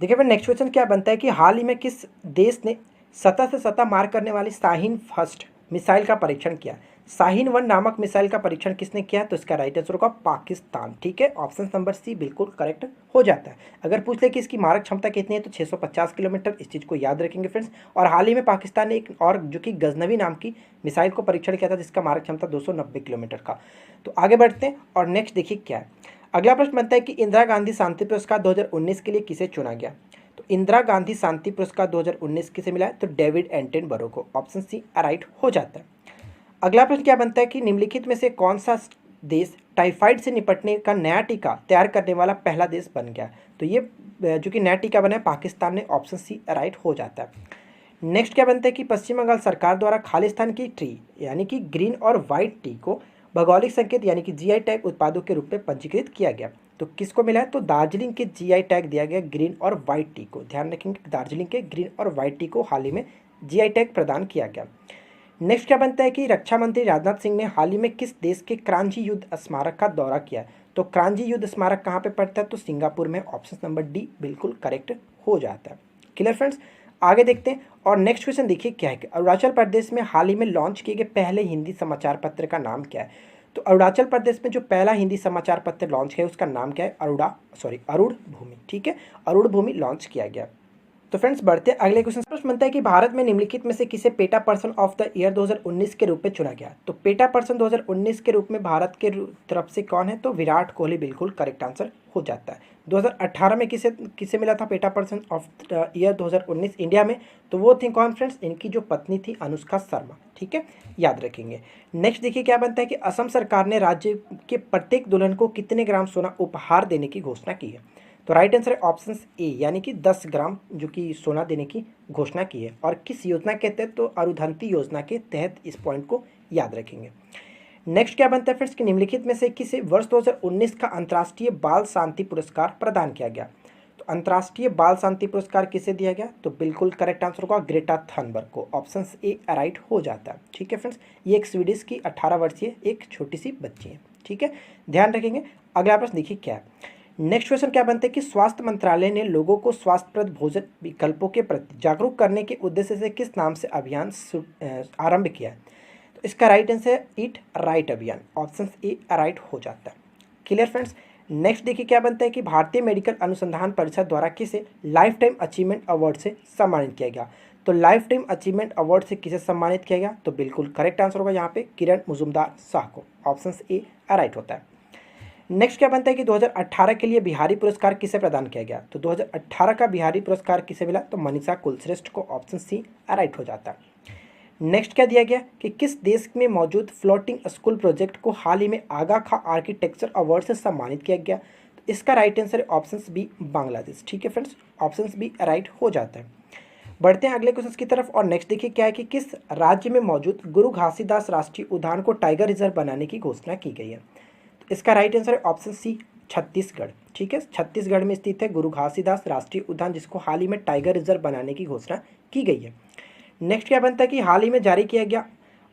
देखिए फिर नेक्स्ट क्वेश्चन क्या बनता है कि हाल ही में किस देश ने सतह से सतह मार करने वाली शाहीन फर्स्ट मिसाइल का परीक्षण किया? शाहीन 1 नामक मिसाइल का परीक्षण किसने किया? तो इसका राइट आंसर होगा पाकिस्तान। ठीक है, ऑप्शन नंबर सी बिल्कुल करेक्ट हो जाता है। अगर पूछ ले कि इसकी मारक क्षमता कितनी है तो 650 किलोमीटर, इस चीज़ को याद रखेंगे फ्रेंड्स। और हाल ही में पाकिस्तान ने एक और जो कि गजनवी नाम की मिसाइल को परीक्षण किया था, जिसका मारक क्षमता 290 किलोमीटर का। तो आगे बढ़ते हैं। और नेक्स्ट देखिए क्या है। अगला प्रश्न बनता है कि इंदिरा गांधी शांति पुरस्कार 2019 के लिए किसे चुना गया? तो इंदिरा गांधी शांति पुरस्कार 2019 किसे मिला है? तो डेविड एंटनबरो को। ऑप्शन सी राइट हो जाता है। अगला प्रश्न क्या बनता है कि निम्नलिखित में से कौन सा देश टाइफाइड से निपटने का नया टीका तैयार करने वाला पहला देश बन गया? तो ये जो कि नया टीका बना है पाकिस्तान ने। ऑप्शन सी राइट हो जाता है। नेक्स्ट क्या बनता है कि पश्चिम बंगाल सरकार द्वारा खालिस्तान की ट्री यानी कि ग्रीन और वाइट टी को भौगोलिक संकेत यानी कि जीआई टैग उत्पादों के रूप में पंजीकृत किया गया। तो किसको मिला है? तो दार्जिलिंग के जीआई टैग दिया गया ग्रीन और वाइट टी को। ध्यान रखेंगे, दार्जिलिंग के ग्रीन और वाइट टी को हाल ही में जीआई टैग प्रदान किया गया। नेक्स्ट क्या बनता है कि रक्षा मंत्री राजनाथ सिंह ने हाल ही में किस देश के क्रांजी युद्ध स्मारक का दौरा किया? तो क्रांजी युद्ध स्मारक कहाँ पे पड़ता है? तो सिंगापुर में। ऑप्शन नंबर डी बिल्कुल करेक्ट हो जाता है। क्लियर फ्रेंड्स, आगे देखते हैं। और नेक्स्ट क्वेश्चन देखिए क्या है कि अरुणाचल प्रदेश में हाल ही में लॉन्च किए गए पहले हिंदी समाचार पत्र का नाम क्या है? तो अरुणाचल प्रदेश में जो पहला हिंदी समाचार पत्र लॉन्च किया उसका नाम क्या है? अरुण भूमि। ठीक है, अरुण भूमि लॉन्च किया गया। तो फ्रेंड्स बढ़ते हैं अगले क्वेश्चन। प्रश्न बनता है कि भारत में निम्नलिखित में से किसे PETA person of the year 2019 के रूप में चुना गया। तो पेटा पर्सन 2019 के रूप में भारत के तरफ से कौन है, तो विराट कोहली बिल्कुल करेक्ट आंसर हो जाता है। 2018 में किसे किसे मिला था PETA person of the year 2019 India में, तो वो थी कौन फ्रेंड्स, इनकी जो पत्नी थी अनुष्का शर्मा। ठीक है, याद रखेंगे। नेक्स्ट देखिए क्या बनता है कि असम सरकार ने राज्य के प्रत्येक दुल्हन को कितने ग्राम सोना उपहार देने की घोषणा की है। तो राइट आंसर है ऑप्शन ए, यानी कि 10 ग्राम जो कि सोना देने की घोषणा की है। और किस योजना के तहत, तो अरुंधति योजना के तहत इस पॉइंट को याद रखेंगे। नेक्स्ट क्या बनता है फ्रेंड्स कि निम्नलिखित में से किसे वर्ष 2019 का अंतर्राष्ट्रीय बाल शांति पुरस्कार प्रदान किया गया। तो अंतर्राष्ट्रीय बाल शांति पुरस्कार किसे दिया गया, तो बिल्कुल करेक्ट आंसर होगा ग्रेटा थनबर्ग को। ऑप्शन ए राइट हो जाता है। ठीक है फ्रेंड्स, ये एक स्वीडिश की 18 वर्षीय एक छोटी सी बच्ची है। ठीक है, ध्यान रखेंगे। अगला प्रश्न देखिए क्या है। नेक्स्ट क्वेश्चन क्या बनता है कि स्वास्थ्य मंत्रालय ने लोगों को स्वास्थ्यप्रद भोजन विकल्पों के प्रति जागरूक करने के उद्देश्य से किस नाम से अभियान आरंभ किया है। तो इसका राइट आंसर है ईट राइट अभियान। ऑप्शन ए राइट हो जाता है। Clear friends. नेक्स्ट देखिए क्या बनता है कि भारतीय मेडिकल अनुसंधान परिषद द्वारा किसे लाइफ टाइम अचीवमेंट अवार्ड से सम्मानित किया गया। तो लाइफ टाइम अचीवमेंट अवार्ड से किसे सम्मानित किया गया, तो बिल्कुल करेक्ट आंसर होगा यहाँ पे किरण मुजुमदार शाह को। ऑप्शन ए राइट होता है। नेक्स्ट क्या बनता है कि 2018 के लिए बिहारी पुरस्कार किसे प्रदान किया गया। तो 2018 का बिहारी पुरस्कार किसे मिला, तो मनीषा कुलश्रेष्ठ को। ऑप्शन सी राइट हो जाता है। नेक्स्ट क्या दिया गया कि किस देश में मौजूद फ्लोटिंग स्कूल प्रोजेक्ट को हाल ही में आगा खां आर्किटेक्चर अवार्ड से सम्मानित किया गया। तो इसका राइट आंसर है ऑप्शन बी बांग्लादेश। ठीक है फ्रेंड्स, ऑप्शन बी राइट हो जाता है। बढ़ते हैं अगले क्वेश्चन की तरफ। और नेक्स्ट देखिए क्या है कि किस राज्य में मौजूद गुरु घासीदास राष्ट्रीय उद्यान को टाइगर रिजर्व बनाने की घोषणा की गई है। इसका राइट आंसर है ऑप्शन सी छत्तीसगढ़। ठीक है, छत्तीसगढ़ में स्थित है गुरु घासीदास राष्ट्रीय उद्यान, जिसको हाल ही में टाइगर रिजर्व बनाने की घोषणा की गई है। नेक्स्ट क्या बनता है कि हाल ही में जारी किया गया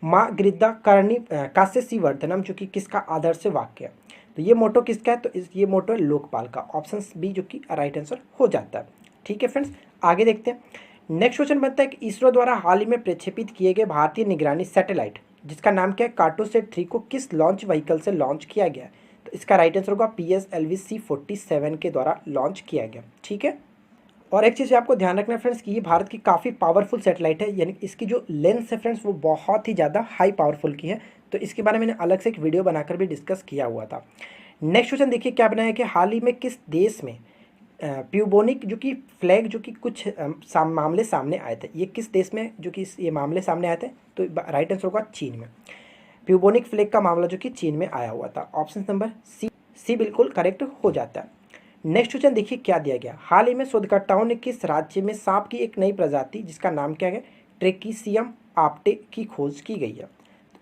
माँ गिरिद्धा करणी काश्य सी वर्धनम, जो कि किसका आदर्श वाक्य है। तो ये मोटो किसका है, तो ये मोटो है लोकपाल का। ऑप्शन बी जो कि राइट आंसर हो जाता है। ठीक है फ्रेंड्स, आगे देखते हैं। नेक्स्ट क्वेश्चन बनता है कि इसरो द्वारा हाल ही में प्रक्षेपित किए गए भारतीय निगरानी सैटेलाइट जिसका नाम क्या है कार्टोसैट 3 को किस लॉन्च व्हीकल से लॉन्च किया गया। तो इसका राइट आंसर होगा PSLV-C47 के द्वारा लॉन्च किया गया। ठीक है, और एक चीज़ आपको ध्यान रखना है फ्रेंड्स कि ये भारत की काफ़ी पावरफुल सैटेलाइट है, यानी इसकी जो लेंस है फ्रेंड्स वो बहुत ही ज़्यादा हाई पावरफुल की है। तो इसके बारे में मैंने अलग से एक वीडियो बनाकर भी डिस्कस किया हुआ था। नेक्स्ट क्वेश्चन देखिए क्या बनाया कि हाल ही में किस देश में प्यूबोनिक जो कि फ्लैग जो कि कुछ मामले सामने आए थे, ये किस देश में जो कि ये मामले सामने आए थे, तो राइट आंसर होगा चीन में। प्यूबोनिक फ्लैग का मामला जो कि चीन में आया हुआ था। ऑप्शन नंबर सी बिल्कुल करेक्ट हो जाता है। नेक्स्ट क्वेश्चन देखिए क्या दिया गया। हाल ही में शोधकर्ताओं ने किस राज्य में सांप की एक नई प्रजाति जिसका नाम क्या है ट्रेकिसियम आप्टे की खोज की गई है।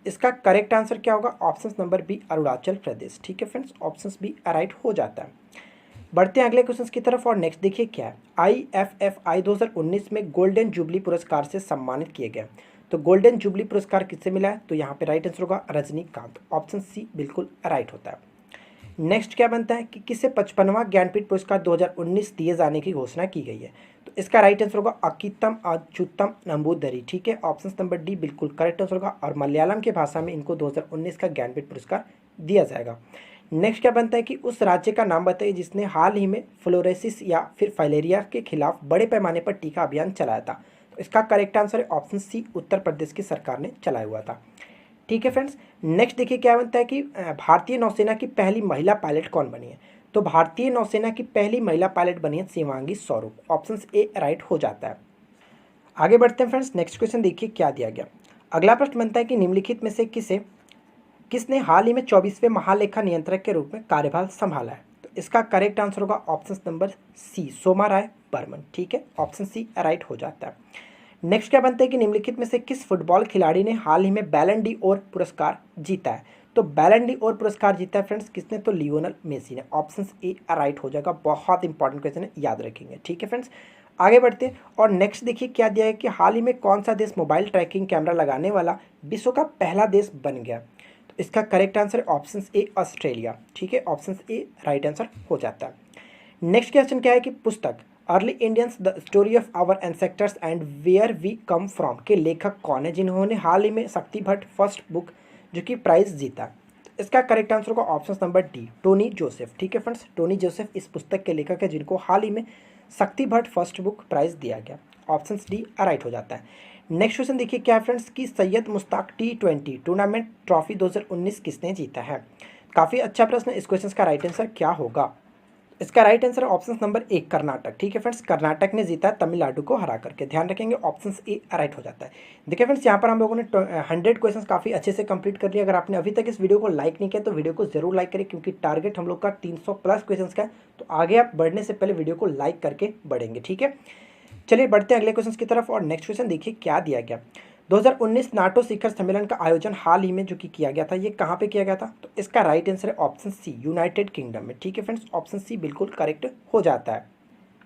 इसका करेक्ट आंसर क्या होगा, option number B Arunachal Pradesh. ठीक है फ्रेंड्स, ऑप्शन बी राइट हो जाता है। बढ़ते हैं अगले क्वेश्चन की तरफ। और नेक्स्ट देखिए क्या है, IFFI 2019 में गोल्डन जुबली पुरस्कार से सम्मानित किए गए। तो गोल्डन जुबली पुरस्कार किससे मिला है, तो यहाँ पे राइट आंसर होगा रजनीकांत। ऑप्शन सी बिल्कुल राइट होता है। नेक्स्ट क्या बनता है कि किसे 55वां ज्ञानपीठ पुरस्कार 2019 दिए जाने की घोषणा की गई है। तो इसका राइट आंसर होगा अकितम अच्युतम नंबूदरी। ठीक है, ऑप्शन नंबर डी बिल्कुल करेक्ट आंसर होगा। और मलयालम की भाषा में इनको 2019 का ज्ञानपीठ पुरस्कार दिया जाएगा। नेक्स्ट क्या बनता है कि उस राज्य का नाम बताइए जिसने हाल ही में फ्लोरेसिस या फिर फाइलेरिया के खिलाफ बड़े पैमाने पर टीका अभियान चलाया था। तो इसका करेक्ट आंसर है ऑप्शन सी उत्तर प्रदेश की सरकार ने चलाया हुआ था। ठीक है फ्रेंड्स, नेक्स्ट देखिए क्या बनता है कि भारतीय नौसेना की पहली महिला पायलट कौन बनी है। तो भारतीय नौसेना की पहली महिला पायलट बनी है शिवांगी स्वरूप। ऑप्शन ए राइट हो जाता है। आगे बढ़ते हैं फ्रेंड्स। नेक्स्ट क्वेश्चन देखिए क्या दिया गया। अगला प्रश्न बनता है कि निम्नलिखित में से किसने हाल ही में 24वें महालेखा नियंत्रक के रूप में कार्यभार संभाला है। तो इसका करेक्ट आंसर होगा ऑप्शन नंबर सी सोमा राय बर्मन। ठीक है, ऑप्शन सी राइट हो जाता है। नेक्स्ट क्या बनता है कि निम्नलिखित में से किस फुटबॉल खिलाड़ी ने हाल ही में बैलन डी ओर पुरस्कार जीता है। तो बैलन डी ओर पुरस्कार जीता है फ्रेंड्स किसने, तो लियोनल मेसी ने। ऑप्शन ए राइट हो जाएगा। बहुत इंपॉर्टेंट क्वेश्चन है, याद रखेंगे। ठीक है फ्रेंड्स, आगे बढ़ते हैं। और नेक्स्ट देखिए क्या दिया है कि हाल ही में कौन सा देश मोबाइल ट्रैकिंग कैमरा लगाने वाला विश्व का पहला देश बन गया। तो इसका करेक्ट आंसर है ऑप्शन ए ऑस्ट्रेलिया। ठीक है, ऑप्शन ए राइट आंसर हो जाता है। नेक्स्ट क्वेश्चन क्या है कि पुस्तक early Indians the story of our ancestors and where we come from के लेखक कौन है जिन्होंने हाल ही में शक्ति भट्ट फर्स्ट बुक जो कि प्राइज जीता। इसका करेक्ट आंसर होगा option number D Tony Joseph. ठीक है फ्रेंड्स, टोनी जोसेफ इस पुस्तक के लेखक है जिनको हाल ही में शक्ति भट्ट फर्स्ट बुक प्राइज़ दिया गया? ऑप्शन डी राइट हो जाता है। नेक्स्ट क्वेश्चन देखिए क्या है फ्रेंड्स कि Syed Mushtaq T20 tournament trophy 2019 किसने जीता है? काफ़ी अच्छा प्रश्न है। इस क्वेश्चन का राइट आंसर क्या होगा? इसका right answer option number 1 Karnataka. ठीक है फ्रेंड्स, कर्नाटक ने जीता तमिलनाडु को हरा करके। ध्यान रखेंगे ऑप्शन ए राइट हो जाता है। देखिए फ्रेंड्स, यहाँ पर हम लोगों ने 100 क्वेश्चंस काफ़ी अच्छे से कंप्लीट कर लिया। अगर आपने अभी तक इस वीडियो को लाइक नहीं किया तो वीडियो को जरूर लाइक करें, क्योंकि टारगेट हम लोग का 300 प्लस क्वेश्चन का है। तो आगे आप बढ़ने से पहले वीडियो को लाइक करके बढ़ेंगे। ठीक है, चलिए बढ़ते हैं अगले क्वेश्चन की तरफ। और नेक्स्ट क्वेश्चन देखिए क्या दिया गया। 2019 नाटो शिखर सम्मेलन का आयोजन हाल ही में जो कि किया गया था, ये कहाँ पे किया गया था? तो इसका राइट आंसर है ऑप्शन सी, यूनाइटेड किंगडम में। ठीक है फ्रेंड्स, ऑप्शन सी बिल्कुल करेक्ट हो जाता है।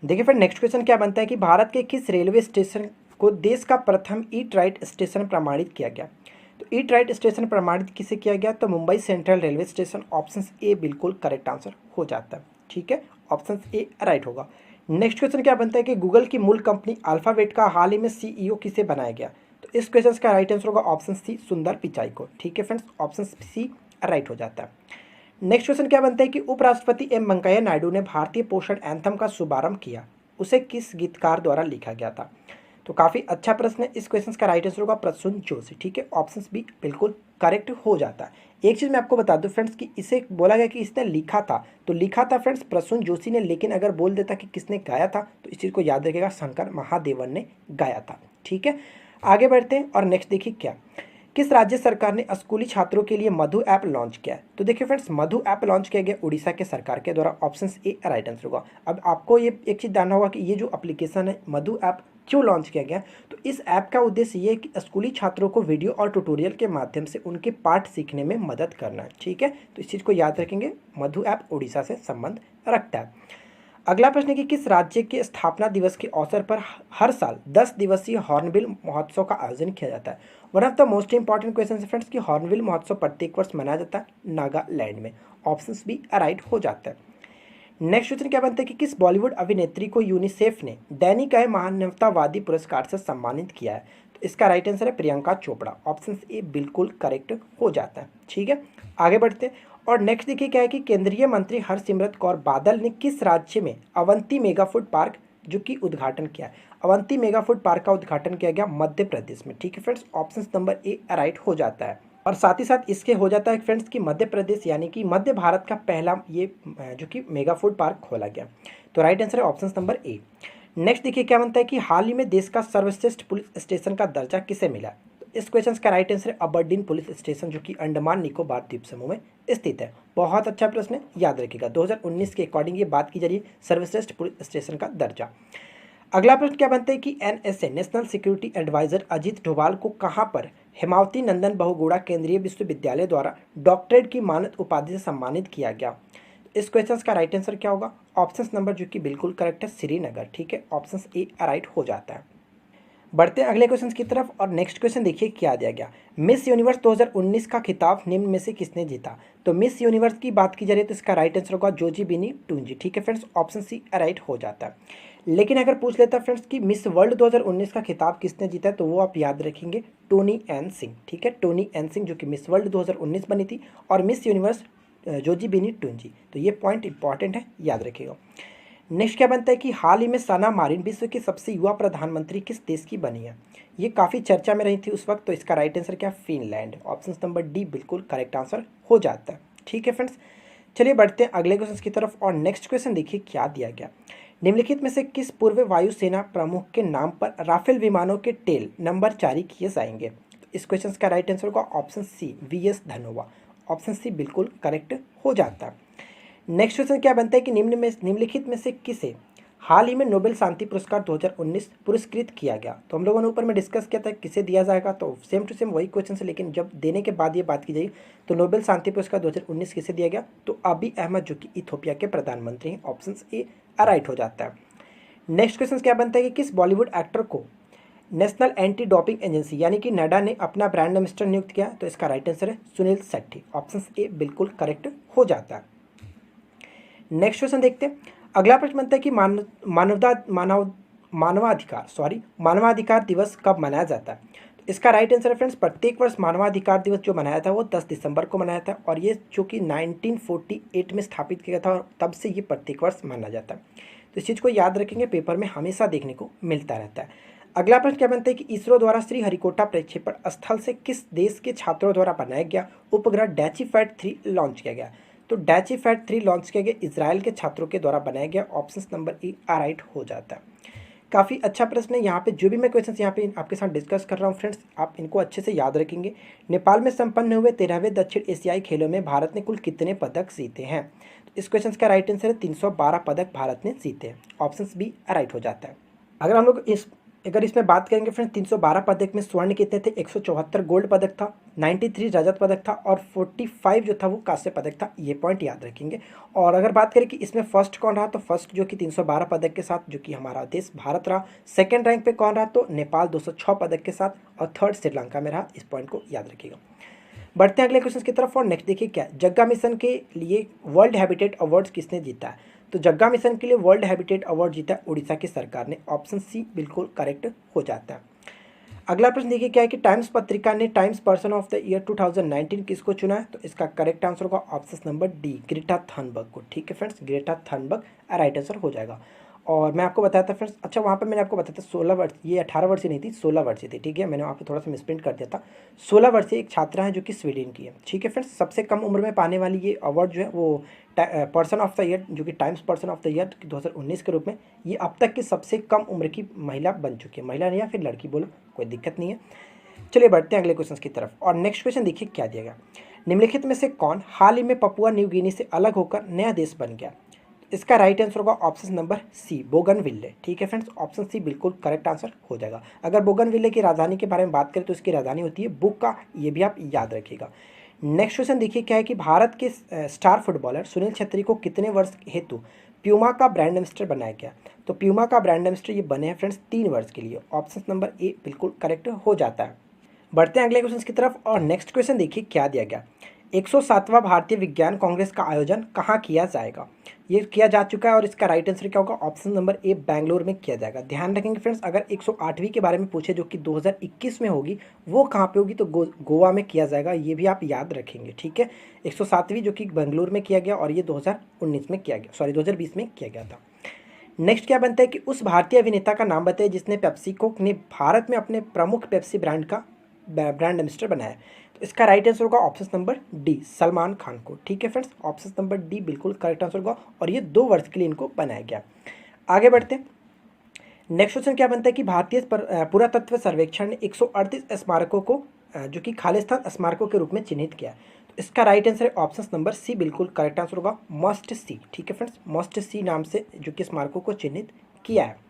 देखिए फ्रेंड, नेक्स्ट क्वेश्चन क्या बनता है कि भारत के किस रेलवे स्टेशन को देश का प्रथम ईट राइट स्टेशन प्रमाणित किया गया? तो ईट राइट स्टेशन प्रमाणित किसे किया गया? तो Mumbai central railway station. Option A बिल्कुल करेक्ट आंसर हो जाता है। ठीक है, ऑप्शन ए राइट होगा। नेक्स्ट क्वेश्चन क्या बनता है कि गूगल की मूल कंपनी अल्फाबेट का हाल ही में CEO किसे बनाया गया? तो इस क्वेश्चन का राइट आंसर होगा ऑप्शन सी, सुंदर पिचाई को। ठीक है फ्रेंड्स, ऑप्शन सी राइट हो जाता है। नेक्स्ट क्वेश्चन क्या बनता है कि उपराष्ट्रपति एम वेंकैया नायडू ने भारतीय पोषण एंथम का शुभारंभ किया, उसे किस गीतकार द्वारा लिखा गया था? तो काफ़ी अच्छा प्रश्न है। इस क्वेश्चन का राइट आंसर होगा प्रसून जोशी। ठीक है, ऑप्शन बी बिल्कुल करेक्ट हो जाता है। एक चीज़ मैं आपको बता दूं फ्रेंड्स कि इसे बोला गया कि इसने लिखा था, तो लिखा था फ्रेंड्स प्रसून जोशी ने, लेकिन अगर बोल देता कि किसने गाया था तो इस चीज़ को याद रखिएगा, शंकर महादेवन ने गाया था। ठीक है, आगे बढ़ते हैं। और नेक्स्ट देखिए क्या, किस राज्य सरकार ने स्कूली छात्रों के लिए मधु ऐप लॉन्च किया है? तो देखिए फ्रेंड्स, मधु ऐप लॉन्च किया गया उड़ीसा के सरकार के द्वारा। ऑप्शन ए राइट आंसर होगा। अब आपको ये एक चीज़ जानना होगा कि ये जो एप्लीकेशन है मधु ऐप क्यों लॉन्च किया गया? तो इस ऐप का उद्देश्य ये है कि स्कूली छात्रों को वीडियो और ट्यूटोरियल के माध्यम से उनके पाठ सीखने में मदद करना है। ठीक है, तो इस चीज़ को याद रखेंगे, मधु ऐप उड़ीसा से संबंध रखता है। अगला प्रश्न है कि किस राज्य के स्थापना दिवस के अवसर पर हर साल 10 दिवसीय हॉर्नबिल महोत्सव का आयोजन किया जाता है? One of the most important question है फ्रेंड्स कि हॉर्नबिल महोत्सव प्रत्येक वर्ष मनाया जाता है नागालैंड में। ऑप्शन बी राइट हो जाता है। नेक्स्ट क्वेश्चन क्या बनता है कि किस बॉलीवुड अभिनेत्री को यूनिसेफ ने दैनिक आय मानवतावादी पुरस्कार से सम्मानित किया है? तो इसका राइट आंसर है प्रियंका चोपड़ा। ऑप्शन ए बिल्कुल करेक्ट हो जाता है। ठीक है, आगे बढ़ते हैं। और नेक्स्ट देखिए क्या है कि केंद्रीय मंत्री हरसिमरत कौर बादल ने किस राज्य में अवंती मेगा फूड पार्क जो कि उद्घाटन किया है? अवंती मेगा फूड पार्क का उद्घाटन किया गया मध्य प्रदेश में। ठीक है friends, option number A right हो जाता है। और साथ ही साथ इसके हो जाता है फ्रेंड्स कि मध्य प्रदेश यानी कि मध्य भारत का पहला ये जो कि मेगा फूड पार्क खोला गया। तो राइट आंसर है ऑप्शन नंबर ए। नेक्स्ट देखिए क्या बनता है कि हाल ही में देश का सर्वश्रेष्ठ पुलिस स्टेशन का दर्जा किसे मिला? तो इस क्वेश्चन का राइट आंसर है अबरडीन पुलिस स्टेशन, जो कि अंडमान निकोबार द्वीप समूह में स्थित है। बहुत अच्छा प्रश्न है, याद रखिएगा। 2019 के अकॉर्डिंग ये बात की जा रही है सर्वश्रेष्ठ पुलिस स्टेशन का दर्जा। अगला प्रश्न क्या बनता है कि NSA national security advisor Ajit Doval को कहां पर हेमावती नंदन बहुगुणा केंद्रीय विश्वविद्यालय द्वारा डॉक्टरेट की मानद उपाधि से सम्मानित किया गया? इस क्वेश्चन का राइट आंसर क्या होगा? ऑप्शन नंबर जो कि बिल्कुल करेक्ट है श्रीनगर। ठीक है, ऑप्शन ए राइट हो जाता है। बढ़ते हैं अगले क्वेश्चन की तरफ। और नेक्स्ट क्वेश्चन देखिए क्या दिया गया। मिस यूनिवर्स 2019 का खिताब निम्न में से किसने जीता? तो मिस यूनिवर्स की बात की जा रही है तो इसका राइट आंसर होगा जोजीबिनी टूंजी। ठीक है फ्रेंड्स, ऑप्शन सी राइट हो जाता है। लेकिन अगर पूछ लेता फ्रेंड्स कि मिस वर्ल्ड 2019 का खिताब किसने जीता है, तो वो आप याद रखेंगे टोनी एन सिंह। ठीक है, टोनी एन सिंह जो कि मिस वर्ल्ड 2019 बनी थी, और मिस यूनिवर्स जोजीबिनी टूंजी। तो ये पॉइंट इंपॉर्टेंट है, याद रखिएगा। नेक्स्ट क्या बनता है कि हाल ही में साना मारिन विश्व की सबसे युवा प्रधानमंत्री किस देश की बनी है? ये काफ़ी चर्चा में रही थी उस वक्त। तो इसका राइट आंसर क्या? फिनलैंड। ऑप्शन नंबर डी बिल्कुल करेक्ट आंसर हो जाता है। ठीक है फ्रेंड्स, चलिए बढ़ते हैं अगले क्वेश्चन की तरफ। और नेक्स्ट क्वेश्चन देखिए क्या दिया गया। निम्नलिखित में से किस पूर्व वायुसेना प्रमुख के नाम पर राफेल विमानों के टेल नंबर जारी किए जाएंगे? तो इस क्वेश्चन का राइट आंसर होगा option C, VS Dhanoa. Option C बिल्कुल करेक्ट हो जाता है। नेक्स्ट क्वेश्चन क्या बनता है कि निम्नलिखित में से किसे हाल ही में नोबेल शांति पुरस्कार 2019 पुरस्कृत किया गया? तो हम लोगों ने ऊपर में डिस्कस किया था किसे दिया जाएगा, तो सेम टू सेम वही क्वेश्चन है, लेकिन जब देने के बाद ये बात की जाएगी तो नोबेल शांति पुरस्कार 2019 किसे दिया गया? तो अबी अहमद जो कि इथोपिया के प्रधानमंत्री हैं। ऑप्शन ए राइट हो जाता है। नेक्स्ट क्वेश्चन क्या बनता है कि किस बॉलीवुड एक्टर को नेशनल एंटी डोपिंग एजेंसी यानी कि नेडा ने अपना ब्रांड एम्बेसडर नियुक्त किया? तो इसका राइट आंसर है सुनील शेट्टी। ऑप्शन ए बिल्कुल करेक्ट हो जाता है। नेक्स्ट क्वेश्चन देखते हैं। अगला प्रश्न बनता है कि मानवाधिकार दिवस कब मनाया जाता है? तो इसका राइट आंसर है फ्रेंड्स प्रत्येक वर्ष मानवाधिकार दिवस जो मनाया था वो 10 दिसंबर को मनाया था, और ये जो कि 1948 में स्थापित किया था, और तब से ये प्रत्येक वर्ष माना जाता है। तो इस चीज़ को याद रखेंगे, पेपर में हमेशा देखने को मिलता रहता है। अगला प्रश्न क्या बनता है कि इसरो द्वारा श्रीहरिकोटा प्रक्षेपण स्थल से किस देश के छात्रों द्वारा बनाया गया उपग्रह डैचीफैट 3 लॉन्च किया गया? तो डैचीफैट 3 लॉन्च किया गया इजराइल के छात्रों के द्वारा बनाया गया। ऑप्शन नंबर ए राइट हो जाता है। काफ़ी अच्छा प्रश्न है। यहाँ पे जो भी मैं क्वेश्चंस यहाँ पे आपके साथ डिस्कस कर रहा हूँ फ्रेंड्स, आप इनको अच्छे से याद रखेंगे। नेपाल में संपन्न हुए 13वें दक्षिण एशियाई खेलों में भारत ने कुल कितने पदक जीते हैं? तो इस क्वेश्चन का राइट आंसर है 312 पदक भारत ने जीते हैं। ऑप्शन बी राइट हो जाता है। अगर हम लोग अगर इसमें बात करेंगे फ्रेंड्स, 312 पदक में स्वर्ण कितने थे? 174 गोल्ड पदक था, 93 रजत पदक था और 45 जो था वो कांस्य पदक था। ये पॉइंट याद रखेंगे। और अगर बात करें कि इसमें फर्स्ट कौन रहा, तो फर्स्ट जो कि 312 पदक के साथ जो कि हमारा देश भारत रहा। सेकेंड रैंक पे कौन रहा, तो नेपाल 206 पदक के साथ, और थर्ड श्रीलंका में रहा। इस पॉइंट को याद रखिएगा। बढ़ते हैं अगले क्वेश्चन की तरफ। और नेक्स्ट देखिए क्या, जग्गा मिशन के लिए वर्ल्ड हैबिटेट अवार्ड किसने जीता है? तो जग्गा मिशन के लिए वर्ल्ड हैबिटेट अवार्ड जीता उड़ीसा की सरकार ने। ऑप्शन सी बिल्कुल करेक्ट हो जाता है। अगला प्रश्न देखिए क्या है कि टाइम्स पत्रिका ने times person of the year 2019 किसको चुना है? तो इसका करेक्ट आंसर होगा option number D, Greta Thunberg को। ठीक है friends, Greta Thunberg right answer हो जाएगा। और मैं आपको बताया था फ्रेंड्स, अच्छा वहाँ पर मैंने आपको बताया था 16 वर्ष, ये 18 वर्षीय नहीं थी, 16 वर्षीय थी। ठीक है, मैंने वहाँ पे थोड़ा सा मिसप्रिंट कर दिया था। 16 वर्षीय एक छात्रा है जो कि स्वीडन की है। ठीक है फ्रेंड्स, सबसे कम उम्र में पाने वाली ये अवार्ड जो है वो पर्सन ऑफ द ईयर, जो कि times person of the year 2019 के रूप में, ये अब तक की सबसे कम उम्र की महिला बन चुकी है। महिला नहीं या फिर लड़की बोलो, कोई दिक्कत नहीं है। चलिए बढ़ते हैं अगले क्वेश्चन की तरफ। और नेक्स्ट क्वेश्चन देखिए क्या दिया गया, निम्नलिखित में से कौन हाल ही में पपुआ न्यू गिनी से अलग होकर नया देश बन गया? इसका राइट आंसर होगा ऑप्शन नंबर सी, बोगनविले। ठीक है फ्रेंड्स, ऑप्शन सी बिल्कुल करेक्ट आंसर हो जाएगा। अगर बोगनविले की राजधानी के बारे में बात करें तो इसकी राजधानी होती है बुक्का, ये भी आप याद रखिएगा। नेक्स्ट क्वेश्चन देखिए क्या है कि भारत के स्टार फुटबॉलर सुनील छेत्री को कितने वर्ष हेतु प्यूमा का ब्रांड एम्बेसडर बनाया गया? तो प्यूमा का ब्रांड एम्बेसडर ये बने हैं फ्रेंड्स 3 वर्ष के लिए। ऑप्शन नंबर ए बिल्कुल करेक्ट हो जाता है। बढ़ते हैं अगले क्वेश्चन की तरफ। और नेक्स्ट क्वेश्चन देखिए क्या दिया गया, 107वां भारतीय विज्ञान कांग्रेस का आयोजन कहाँ किया जाएगा? ये किया जा चुका है और इसका राइट आंसर क्या होगा? ऑप्शन नंबर ए, बेंगलोर में किया जाएगा। ध्यान रखेंगे फ्रेंड्स, अगर 108वीं के बारे में पूछे जो कि 2021 में होगी, वो कहाँ पे होगी? तो गोवा में किया जाएगा। ये भी आप याद रखेंगे। ठीक है, 107वीं जो कि बेंगलोर में किया गया और ये 2019 में किया गया, सॉरी 2020 में किया गया था। नेक्स्ट क्या बनता है कि उस भारतीय अभिनेता का नाम बताइए जिसने पेप्सिको ने भारत में अपने प्रमुख पेप्सी ब्रांड का ब्रांड एम्बेसडर बनाया है। तो इसका राइट आंसर होगा option number D, Salman Khan को। ठीक है फ्रेंड्स, ऑप्शन नंबर डी बिल्कुल करेक्ट आंसर होगा और ये 2 वर्ष के लिए इनको बनाया गया। आगे बढ़ते हैं। नेक्स्ट क्वेश्चन क्या बनता है कि भारतीय पुरातत्व सर्वेक्षण ने 138 स्मारकों को जो कि खालिस्तान स्मारकों के रूप में चिन्हित किया। तो इसका राइट आंसर है ऑप्शन नंबर सी, बिल्कुल करेक्ट आंसर होगा मस्ट सी। ठीक है फ्रेंड्स, मस्ट सी नाम से जो कि स्मारकों को चिन्हित किया है।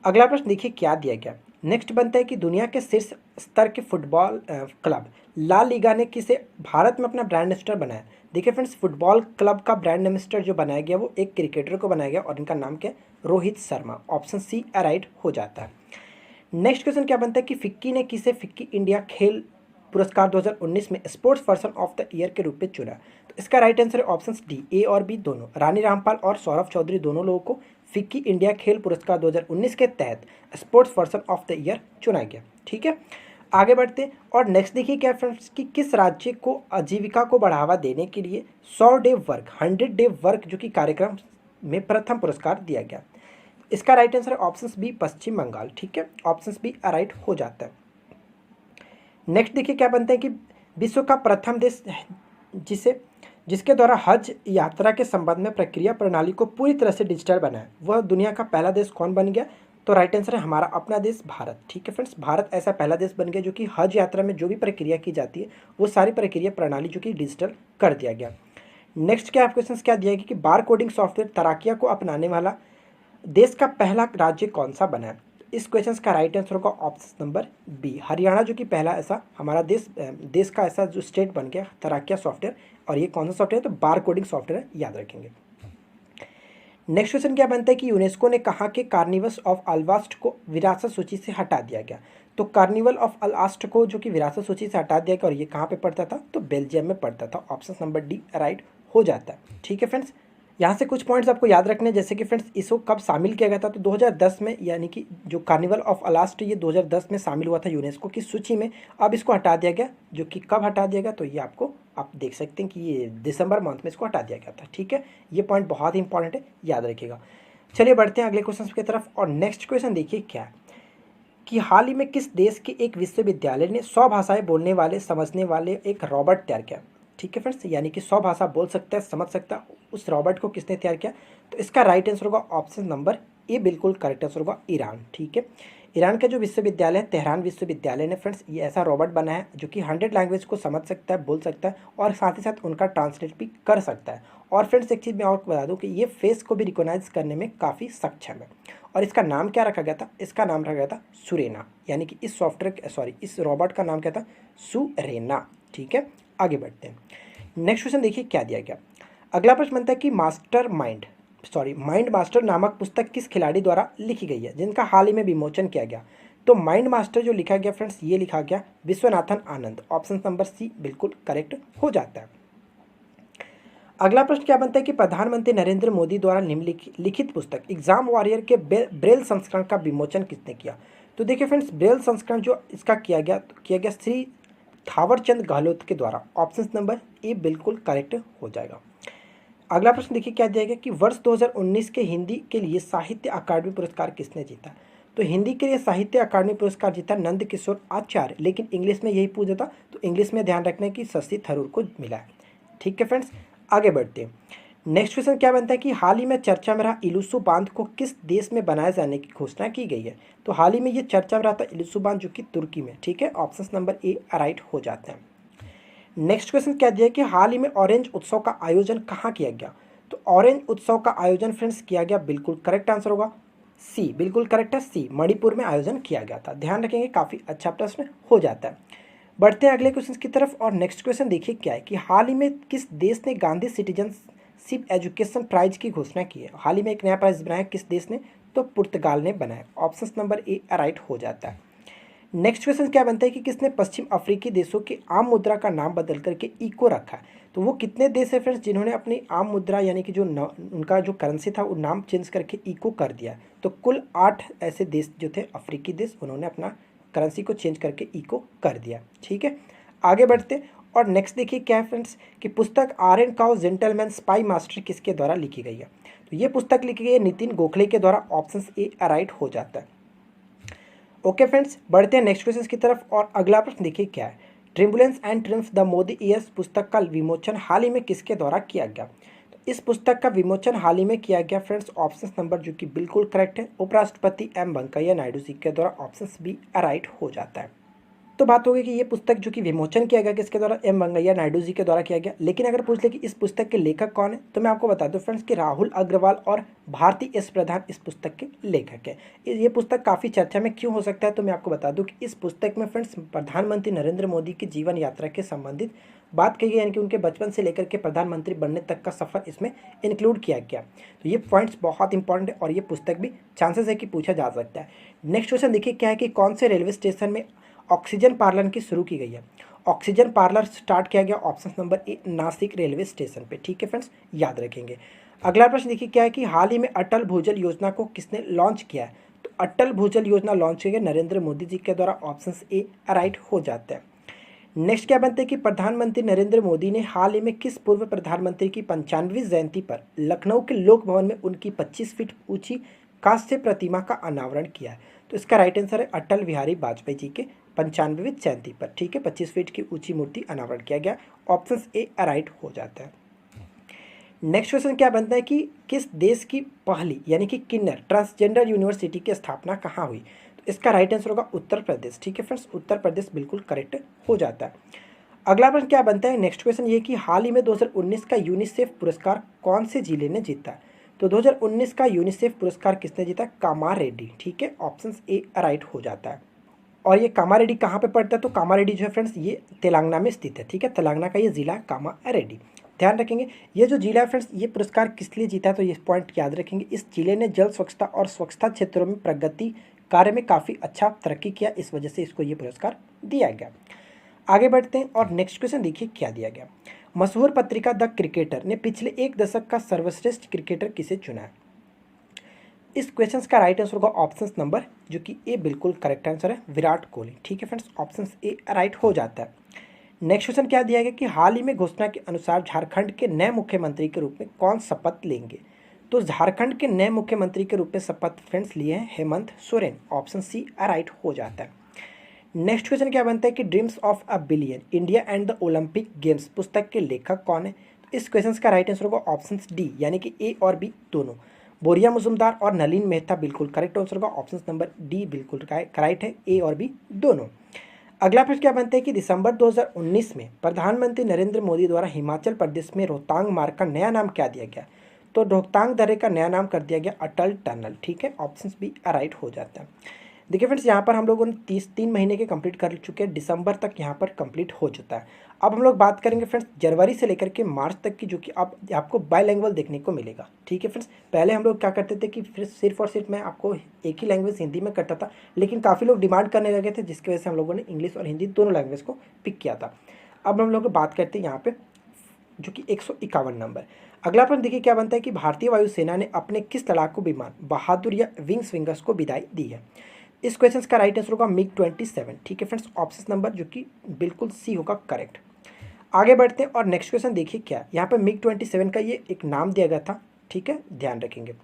अगला प्रश्न देखिए क्या दिया गया। नेक्स्ट बनता है कि दुनिया के शीर्ष स्तर के फुटबॉल क्लब ला लीगा ने किसे भारत में अपना ब्रांड एम्बेसडर बनाया? देखिए फ्रेंड्स, फुटबॉल क्लब का ब्रांड एम्बेसडर जो बनाया गया वो एक क्रिकेटर को बनाया गया और इनका नाम क्या है? Rohit Sharma. Option C right हो जाता है। नेक्स्ट क्वेश्चन क्या बनता है कि फिक्की ने किसे फिक्की इंडिया खेल पुरस्कार 2019 में sports person of the year के रूप में चुना? तो इसका राइट आंसर है ऑप्शन डी, ए और बी दोनों। रानी रामपाल और सौरभ चौधरी दोनों लोगों को फिक्की इंडिया खेल पुरस्कार 2019 के तहत sports person of the year चुना गया। ठीक है, आगे बढ़ते। और नेक्स्ट देखिए क्या फ्रेंड्स कि किस राज्य को आजीविका को बढ़ावा देने के लिए 100 डे वर्क 100 डे वर्क जो कि कार्यक्रम में प्रथम पुरस्कार दिया गया? इसका राइट आंसर है ऑप्शन बी, पश्चिम बंगाल। ठीक है, ऑप्शन बी राइट हो जाता है। नेक्स्ट देखिए क्या बनता है कि विश्व का प्रथम देश जिसके द्वारा हज यात्रा के संबंध में प्रक्रिया प्रणाली को पूरी तरह से डिजिटल बनाया, वह दुनिया का पहला देश कौन बन गया? तो राइट आंसर है हमारा अपना देश भारत। ठीक है फ्रेंड्स, भारत ऐसा पहला देश बन गया जो कि हज यात्रा में जो भी प्रक्रिया की जाती है वो सारी प्रक्रिया प्रणाली जो कि डिजिटल कर दिया गया। नेक्स्ट क्या क्वेश्चन क्या दिया गया कि बार कोडिंग सॉफ्टवेयर तराकिया को अपनाने वाला देश का पहला राज्य कौन सा बना है? इस क्वेश्चन का राइट आंसर होगा ऑप्शन नंबर बी, हरियाणा, जो कि पहला ऐसा हमारा देश का ऐसा जो स्टेट बन गया तराकिया सॉफ्टवेयर। और ये कौन सा सॉफ्टवेयर है? तो बार कोडिंग सॉफ्टवेयर है, याद रखेंगे। नेक्स्ट क्वेश्चन क्या बनता है कि यूनेस्को ने कहा कि कार्निवल्स ऑफ अल्बास्ट को विरासत सूची से हटा दिया गया। तो कार्निवल ऑफ अल्बास्ट को जो कि विरासत सूची से हटा दिया गया और ये कहाँ पे पड़ता था? तो बेल्जियम में पड़ता था। ऑप्शन नंबर डी राइट हो जाता है। ठीक है फ्रेंड्स, यहाँ से कुछ पॉइंट्स आपको याद रखने हैं, जैसे कि फ्रेंड्स इसको कब शामिल किया गया था? तो 2010 में, यानी कि जो कार्निवल ऑफ अलास्ट ये 2010 में शामिल हुआ था यूनेस्को की सूची में। अब इसको हटा दिया गया, जो कि कब हटा दिया गया? तो ये आपको आप देख सकते हैं कि ये दिसंबर मंथ में इसको हटा दिया गया था। ठीक है, ये पॉइंट बहुत ही इंपॉर्टेंट है, याद रखिएगा। चलिए बढ़ते हैं अगले क्वेश्चन की तरफ। और नेक्स्ट क्वेश्चन देखिए क्या है कि हाल ही में किस देश के एक विश्वविद्यालय ने 100 भाषाएं बोलने वाले समझने वाले एक रॉबोट तैयार किया। ठीक है फ्रेंड्स, यानी कि 100 भाषा बोल सकता है, समझ सकता है, उस रॉबोट को किसने तैयार किया? तो इसका राइट आंसर होगा ऑप्शन नंबर ए, बिल्कुल करेक्ट आंसर होगा ईरान। ठीक है, ईरान का जो विश्वविद्यालय है तेहरान विश्वविद्यालय ने फ्रेंड्स ये ऐसा रॉबोट बना है जो कि 100 लैंग्वेज को समझ सकता है, बोल सकता है और साथ ही साथ उनका ट्रांसलेट भी कर सकता है। और फ्रेंड्स एक चीज़ मैं आपको बता दूं कि ये फेस को भी रिकॉग्नाइज करने में काफ़ी सक्षम है। और इसका नाम क्या रखा गया था? इसका नाम रखा गया था सुरेना, यानी कि इस सॉफ्टवेयर सॉरी इस रॉबोट का नाम क्या था? सुरेना। ठीक है, आगे बढ़ते हैं। नेक्स्ट क्वेश्चन देखिए क्या दिया गया। अगला प्रश्न बनता है कि माइंड मास्टर नामक पुस्तक किस खिलाड़ी द्वारा लिखी गई है, जिनका हाल ही में विमोचन किया गया? तो माइंड मास्टर जो लिखा गया फ्रेंड्स, ये लिखा गया विश्वनाथन आनंद। ऑप्शन नंबर सी बिल्कुल करेक्ट हो जाता है। अगला प्रश्न क्या बनता है कि प्रधानमंत्री नरेंद्र मोदी द्वारा निम्नलिखित पुस्तक एग्जाम वॉरियर के ब्रेल संस्करण का विमोचन किसने किया? तो देखिए फ्रेंड्स, ब्रेल संस्करण जो इसका किया गया श्री थावरचंद गहलोत के द्वारा। ऑप्शन नंबर ए बिल्कुल करेक्ट हो जाएगा। अगला प्रश्न देखिए क्या दिया गया कि वर्ष 2019 के हिंदी के लिए साहित्य अकादमी पुरस्कार किसने जीता? तो हिंदी के लिए साहित्य अकादमी पुरस्कार जीता नंद किशोर आचार्य, लेकिन इंग्लिश में यही पूछा था तो इंग्लिश में ध्यान रखने की शशि थरूर को मिला है। ठीक है फ्रेंड्स, आगे बढ़ते हैं। नेक्स्ट क्वेश्चन क्या बनता है कि हाल ही में चर्चा में रहा इलुसु बांध को किस देश में बनाए जाने की घोषणा की गई है? तो हाल ही में ये चर्चा में रहा था इलुसु बांध जो कि तुर्की में। ठीक है, ऑप्शन नंबर ए राइट हो जाते हैं। नेक्स्ट क्वेश्चन क्या दिया कि हाल ही में ऑरेंज उत्सव का आयोजन कहाँ किया गया? तो ऑरेंज उत्सव का आयोजन फ्रेंड्स किया गया, बिल्कुल करेक्ट आंसर होगा सी, बिल्कुल करेक्ट है सी, मणिपुर में आयोजन किया गया था। ध्यान रखेंगे, काफ़ी अच्छा प्रश्न हो जाता है। बढ़ते हैं अगले क्वेश्चन की तरफ। और नेक्स्ट क्वेश्चन देखिए क्या है कि हाल ही में किस देश ने गांधी सिटीजनशिप एजुकेशन प्राइज की घोषणा की है? हाल ही में एक नया प्राइज बनाया किस देश ने? तो पुर्तगाल ने बनाया। ऑप्शन नंबर ए राइट हो जाता है। नेक्स्ट क्वेश्चन क्या बनता है कि किसने पश्चिम अफ्रीकी देशों की आम मुद्रा का नाम बदल करके इको रखा है? तो वो कितने देश है फ्रेंड्स जिन्होंने अपनी आम मुद्रा यानी कि जो उनका जो करेंसी था वो नाम चेंज करके इको कर दिया? तो कुल 8 ऐसे देश जो थे अफ्रीकी देश, उन्होंने अपना करेंसी को चेंज करके इको कर दिया। ठीक है, आगे बढ़ते। और नेक्स्ट देखिए क्या है फ्रेंड्स कि पुस्तक R N Kao gentleman spymaster किसके द्वारा लिखी गई है? तो ये पुस्तक लिखी गई है नितिन गोखले के द्वारा। ऑप्शन ए राइट हो जाता है। ओके फ्रेंड्स, बढ़ते हैं नेक्स्ट क्वेश्चन की तरफ। और अगला प्रश्न देखिए क्या है, tribulations and triumph the Modi years पुस्तक का विमोचन हाल ही में किसके द्वारा किया गया? तो इस पुस्तक का विमोचन हाल ही में किया गया फ्रेंड्स, ऑप्शन नंबर जो कि बिल्कुल करेक्ट है, उपराष्ट्रपति एम वेंकैया नायडू जी के द्वारा। ऑप्शन बी राइट हो जाता है। तो बात होगी कि ये पुस्तक जो कि विमोचन किया गया किसके द्वारा? एम वेंकैया नायडू जी के द्वारा किया गया। लेकिन अगर पूछ ले कि इस पुस्तक के लेखक कौन है, तो मैं आपको बता दूं फ्रेंड्स कि राहुल अग्रवाल और भारती एस प्रधान इस पुस्तक के लेखक है। ये पुस्तक काफ़ी चर्चा में क्यों हो सकता है, तो मैं आपको बता दूं कि इस पुस्तक में फ्रेंड्स प्रधानमंत्री नरेंद्र मोदी की जीवन यात्रा के संबंधित बात कही गई, यानी कि उनके बचपन से लेकर के प्रधानमंत्री बनने तक का सफ़र इसमें इंक्लूड किया गया। तो ये पॉइंट्स बहुत इंपॉर्टेंट है और ये पुस्तक भी चांसेस है कि पूछा जा सकता है। नेक्स्ट क्वेश्चन देखिए क्या है कि कौन से रेलवे स्टेशन में ऑक्सीजन पार्लर की शुरू की गई है? ऑक्सीजन पार्लर स्टार्ट किया गया option number A Nashik railway station पे। ठीक है फ्रेंड्स, याद रखेंगे। अगला प्रश्न देखिए क्या है कि हाल ही में अटल भूजल योजना को किसने लॉन्च किया है? तो अटल भूजल योजना लॉन्च किया गया नरेंद्र मोदी जी के द्वारा। ऑप्शन ए राइट हो जाता है। नेक्स्ट क्या बनता है कि प्रधानमंत्री नरेंद्र मोदी ने हाल ही में किस पूर्व प्रधानमंत्री की 95वीं जयंती पर लखनऊ के लोक भवन में उनकी 25 फीट ऊंची कांस्य प्रतिमा का अनावरण किया है? तो इसका राइट आंसर है अटल बिहारी वाजपेयी जी के 95वीं जयंती पर। ठीक है, 25 फीट की ऊंची मूर्ति अनावरण किया गया। ऑप्शन ए राइट हो जाता है। नेक्स्ट क्वेश्चन क्या बनता है कि किस देश की पहली यानी कि किन्नर ट्रांसजेंडर यूनिवर्सिटी की स्थापना कहाँ हुई? तो इसका राइट आंसर होगा उत्तर प्रदेश। ठीक है फ्रेंड्स, उत्तर प्रदेश बिल्कुल करेक्ट हो जाता है। अगला प्रश्न क्या बनता है, नेक्स्ट क्वेश्चन ये कि हाल ही में 2019 का यूनिसेफ पुरस्कार कौन से जिले ने जीता? तो 2019 का यूनिसेफ पुरस्कार किसने जीता? कामारेड्डी। ठीक है, ऑप्शन ए राइट हो जाता है। और ये कामारेड्डी कहाँ पे पड़ता है? तो कामारेड्डी जो है फ्रेंड्स ये तेलंगाना में स्थित है। ठीक है, तेलंगाना का ये जिला कामारेड्डी। ध्यान रखेंगे, ये जो जिला है फ्रेंड्स ये पुरस्कार किस लिए जीता है? तो ये पॉइंट याद रखेंगे, इस जिले ने जल स्वच्छता और स्वच्छता क्षेत्रों में प्रगति कार्य में काफ़ी अच्छा तरक्की किया, इस वजह से इसको ये पुरस्कार दिया गया। आगे बढ़ते हैं और नेक्स्ट क्वेश्चन देखिए क्या दिया गया। मशहूर पत्रिका द क्रिकेटर ने पिछले एक दशक का सर्वश्रेष्ठ क्रिकेटर किसे चुना है? इस क्वेश्चन का राइट आंसर होगा ऑप्शन नंबर जो कि ए बिल्कुल करेक्ट आंसर है, विराट कोहली। ठीक है फ्रेंड्स, ऑप्शन ए राइट हो जाता है। नेक्स्ट क्वेश्चन क्या दिया गया कि हाल ही में घोषणा के अनुसार झारखंड के नए मुख्यमंत्री के रूप में कौन शपथ लेंगे? तो झारखंड के नए मुख्यमंत्री के रूप में शपथ फ्रेंड्स लिए हैं Hemant Soren. Option C right हो जाता है। नेक्स्ट क्वेश्चन क्या बनता है कि dreams of a billion India and the Olympic games पुस्तक के लेखक कौन है। तो इस क्वेश्चन का राइट आंसर होगा ऑप्शन डी यानी कि ए और बी दोनों। बोरिया मुजुमदार और नलिन मेहता बिल्कुल करेक्ट आंसर होगा। ऑप्शन नंबर डी बिल्कुल करेक्ट है, ए और बी दोनों। अगला प्रश्न क्या बनता है कि दिसंबर 2019 में प्रधानमंत्री नरेंद्र मोदी द्वारा हिमाचल प्रदेश में रोहतांग मार्ग का नया नाम क्या दिया गया। तो रोहतांग दर्रे का नया नाम कर दिया गया अटल टनल। ठीक है, ऑप्शन बी राइट हो जाता है। देखिए फ्रेंड्स, यहाँ पर हम लोगों ने 3 महीने के कंप्लीट कर चुके हैं, दिसंबर तक यहाँ पर कंप्लीट हो चुका है। अब हम लोग बात करेंगे फ्रेंड्स जनवरी से लेकर के मार्च तक की, जो कि अब आपको बाईलैंग्वेज देखने को मिलेगा। ठीक है फ्रेंड्स, पहले हम लोग क्या करते थे कि फिर सिर्फ और सिर्फ मैं आपको एक ही लैंग्वेज हिंदी में करता था, लेकिन काफ़ी लोग डिमांड करने लगे थे, जिसकी वजह से हम लोगों ने इंग्लिश और हिंदी दोनों लैंग्वेज को पिक किया था। अब हम लोग बात करते हैं यहाँ पे जो कि 151 नंबर। अगला प्रश्न देखिए क्या बनता है कि भारतीय वायुसेना ने अपने किस लड़ाकू विमान बहादुर या विंग्स विंगर्स को विदाई दी है। इस क्वेश्चन का राइट आंसर होगा MiG-27। ठीक है फ्रेंड्स, ऑप्शन नंबर जो कि बिल्कुल सी होगा करेक्ट। आगे बढ़ते हैं और नेक्स्ट क्वेश्चन देखिए क्या, यहाँ पर MiG-27 का ये एक नाम दिया गया था। ठीक है, ध्यान रखेंगे।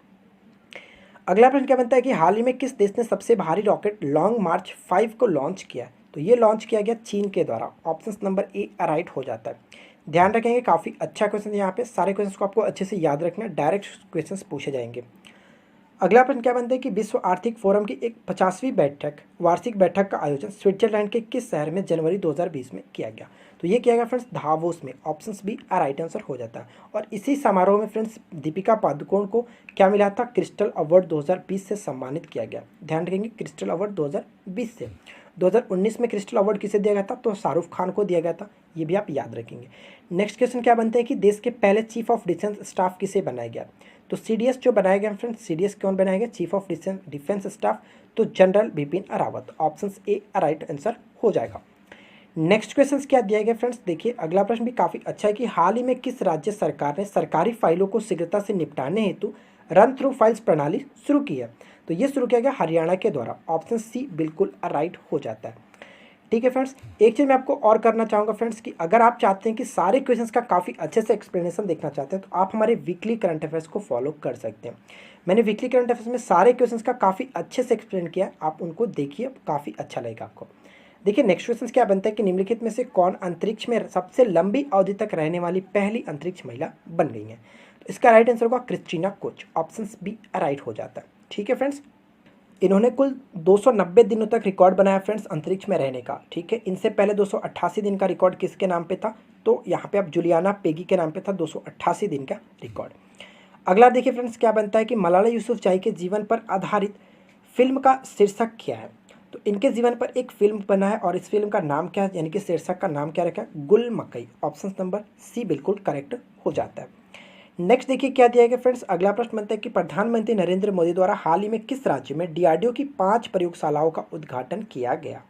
अगला प्रश्न क्या बनता है कि हाल ही में किस देश ने सबसे भारी रॉकेट लॉन्ग मार्च 5 को लॉन्च किया। तो ये लॉन्च किया गया चीन के द्वारा। ऑप्शन नंबर ए राइट हो जाता है। ध्यान रखेंगे, काफ़ी अच्छा क्वेश्चन है यहाँ पे, सारे क्वेश्चन को आपको अच्छे से याद रखना, डायरेक्ट क्वेश्चन पूछे जाएंगे। अगला प्रश्न क्या बनता है कि विश्व आर्थिक फोरम की एक 50वीं वार्षिक बैठक का आयोजन स्विट्जरलैंड के किस शहर में जनवरी 2020 में किया गया। तो ये किया गया फ्रेंड्स दावोस में। ऑप्शन बी राइट आंसर हो जाता है। और इसी समारोह में फ्रेंड्स दीपिका पादुकोण को क्या मिला था, क्रिस्टल अवार्ड 2020 से सम्मानित किया गया। ध्यान रखेंगे, क्रिस्टल अवार्ड 2020 से। 2019 में क्रिस्टल अवार्ड किसे दिया गया था, तो शाहरुख खान को दिया गया था, ये भी आप याद रखेंगे। नेक्स्ट क्वेश्चन क्या बनता है कि देश के पहले चीफ ऑफ डिफेंस स्टाफ किसे बनाया गया। तो CDS जो बनाया गया फ्रेंड्स, CDS कौन बनाया गया, चीफ ऑफ डिफेंस स्टाफ, तो general Bipin Rawat. Option A right answer हो जाएगा। नेक्स्ट क्वेश्चन क्या दिया गया फ्रेंड्स, देखिए अगला प्रश्न भी काफ़ी अच्छा है कि हाल ही में किस राज्य सरकार ने सरकारी फाइलों को शीघ्रता से निपटाने हेतु रन थ्रू फाइल्स प्रणाली शुरू की है। तो ये शुरू किया गया हरियाणा के द्वारा। ऑप्शन सी बिल्कुल राइट हो जाता है। ठीक है फ्रेंड्स, एक चीज़ मैं आपको और करना चाहूँगा फ्रेंड्स कि अगर आप चाहते हैं कि सारे क्वेश्चंस का काफ़ी अच्छे से एक्सप्लेनेशन देखना चाहते हैं तो आप हमारे वीकली करंट अफेयर्स को फॉलो कर सकते हैं। मैंने वीकली करंट अफेयर्स में सारे क्वेश्चंस का काफ़ी अच्छे से एक्सप्लेन किया है, आप उनको देखिए, काफ़ी अच्छा लगेगा आपको। देखिए नेक्स्ट क्वेश्चन क्या बनता है कि निम्नलिखित में से कौन अंतरिक्ष में सबसे लंबी अवधि तक रहने वाली पहली अंतरिक्ष महिला बन गई है। तो इसका राइट आंसर होगा Christina Koch. Option B right हो जाता है। ठीक है फ्रेंड्स, इन्होंने कुल 290 दिनों तक रिकॉर्ड बनाया फ्रेंड्स अंतरिक्ष में रहने का। ठीक है, इनसे पहले 288 दिन का रिकॉर्ड किसके नाम पे था, तो यहाँ पे अब जुलियाना पेगी के नाम पे था 288 दिन का रिकॉर्ड। अगला देखिए फ्रेंड्स क्या बनता है कि मलाला यूसुफजई के जीवन पर आधारित फिल्म का शीर्षक क्या है। तो इनके जीवन पर एक फिल्म बना है और इस फिल्म का नाम क्या है, यानी कि शीर्षक का नाम क्या रखा है, गुल मकई। ऑप्शन नंबर सी बिल्कुल करेक्ट हो जाता है। नेक्स्ट देखिए क्या दिया गया फ्रेंड्स, अगला प्रश्न बनता है कि प्रधानमंत्री नरेंद्र मोदी द्वारा हाल ही में किस राज्य में DRDO की 5 प्रयोगशालाओं का उद्घाटन किया गया।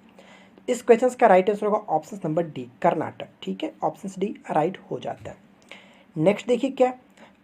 इस क्वेश्चन का राइट आंसर होगा ऑप्शन नंबर डी कर्नाटक। ठीक है, ऑप्शन डी राइट हो जाता है। नेक्स्ट देखिए क्या,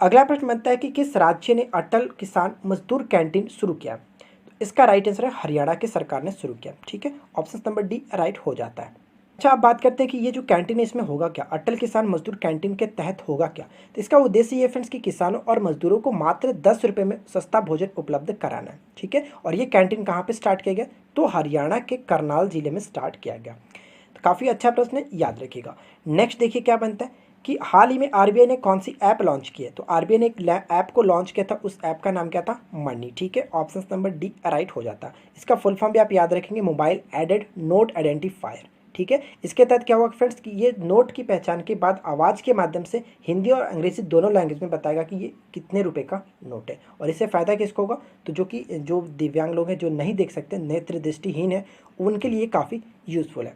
अगला प्रश्न बनता है कि किस राज्य ने अटल किसान मजदूर कैंटीन शुरू किया। तो इसका राइट आंसर है हरियाणा की सरकार ने शुरू किया। ठीक है, ऑप्शन नंबर डी राइट हो जाता है। अच्छा, आप बात करते हैं कि ये जो कैंटीन है इसमें होगा क्या, अटल किसान मजदूर कैंटीन के तहत होगा क्या। तो इसका उद्देश्य ये फ्रेंड्स कि किसानों और मजदूरों को मात्र 10 रुपये में सस्ता भोजन उपलब्ध कराना है। ठीक है, और ये कैंटीन कहाँ पे स्टार्ट किया गया, तो हरियाणा के करनाल जिले में स्टार्ट किया गया। तो काफ़ी अच्छा प्रश्न है, याद रखिएगा। नेक्स्ट देखिए क्या बनता है कि हाल ही में RBI ने कौन सी ऐप लॉन्च की है। तो RBI ने एक ऐप को लॉन्च किया था, उस ऐप का नाम क्या था, मनी। ठीक है, ऑप्शन नंबर डी राइट हो जाता है। इसका फुल फॉर्म भी आप याद रखेंगे, मोबाइल एडेड नोट आइडेंटिफायर। ठीक है, इसके तहत क्या हुआ फ्रेंड्स कि ये नोट की पहचान के बाद आवाज़ के माध्यम से हिंदी और अंग्रेजी दोनों लैंग्वेज में बताएगा कि ये कितने रुपए का नोट है। और इससे फ़ायदा किसको होगा, तो जो दिव्यांग लोग हैं, जो नहीं देख सकते, नेत्र दृष्टिहीन है, उनके लिए काफ़ी यूज़फुल है।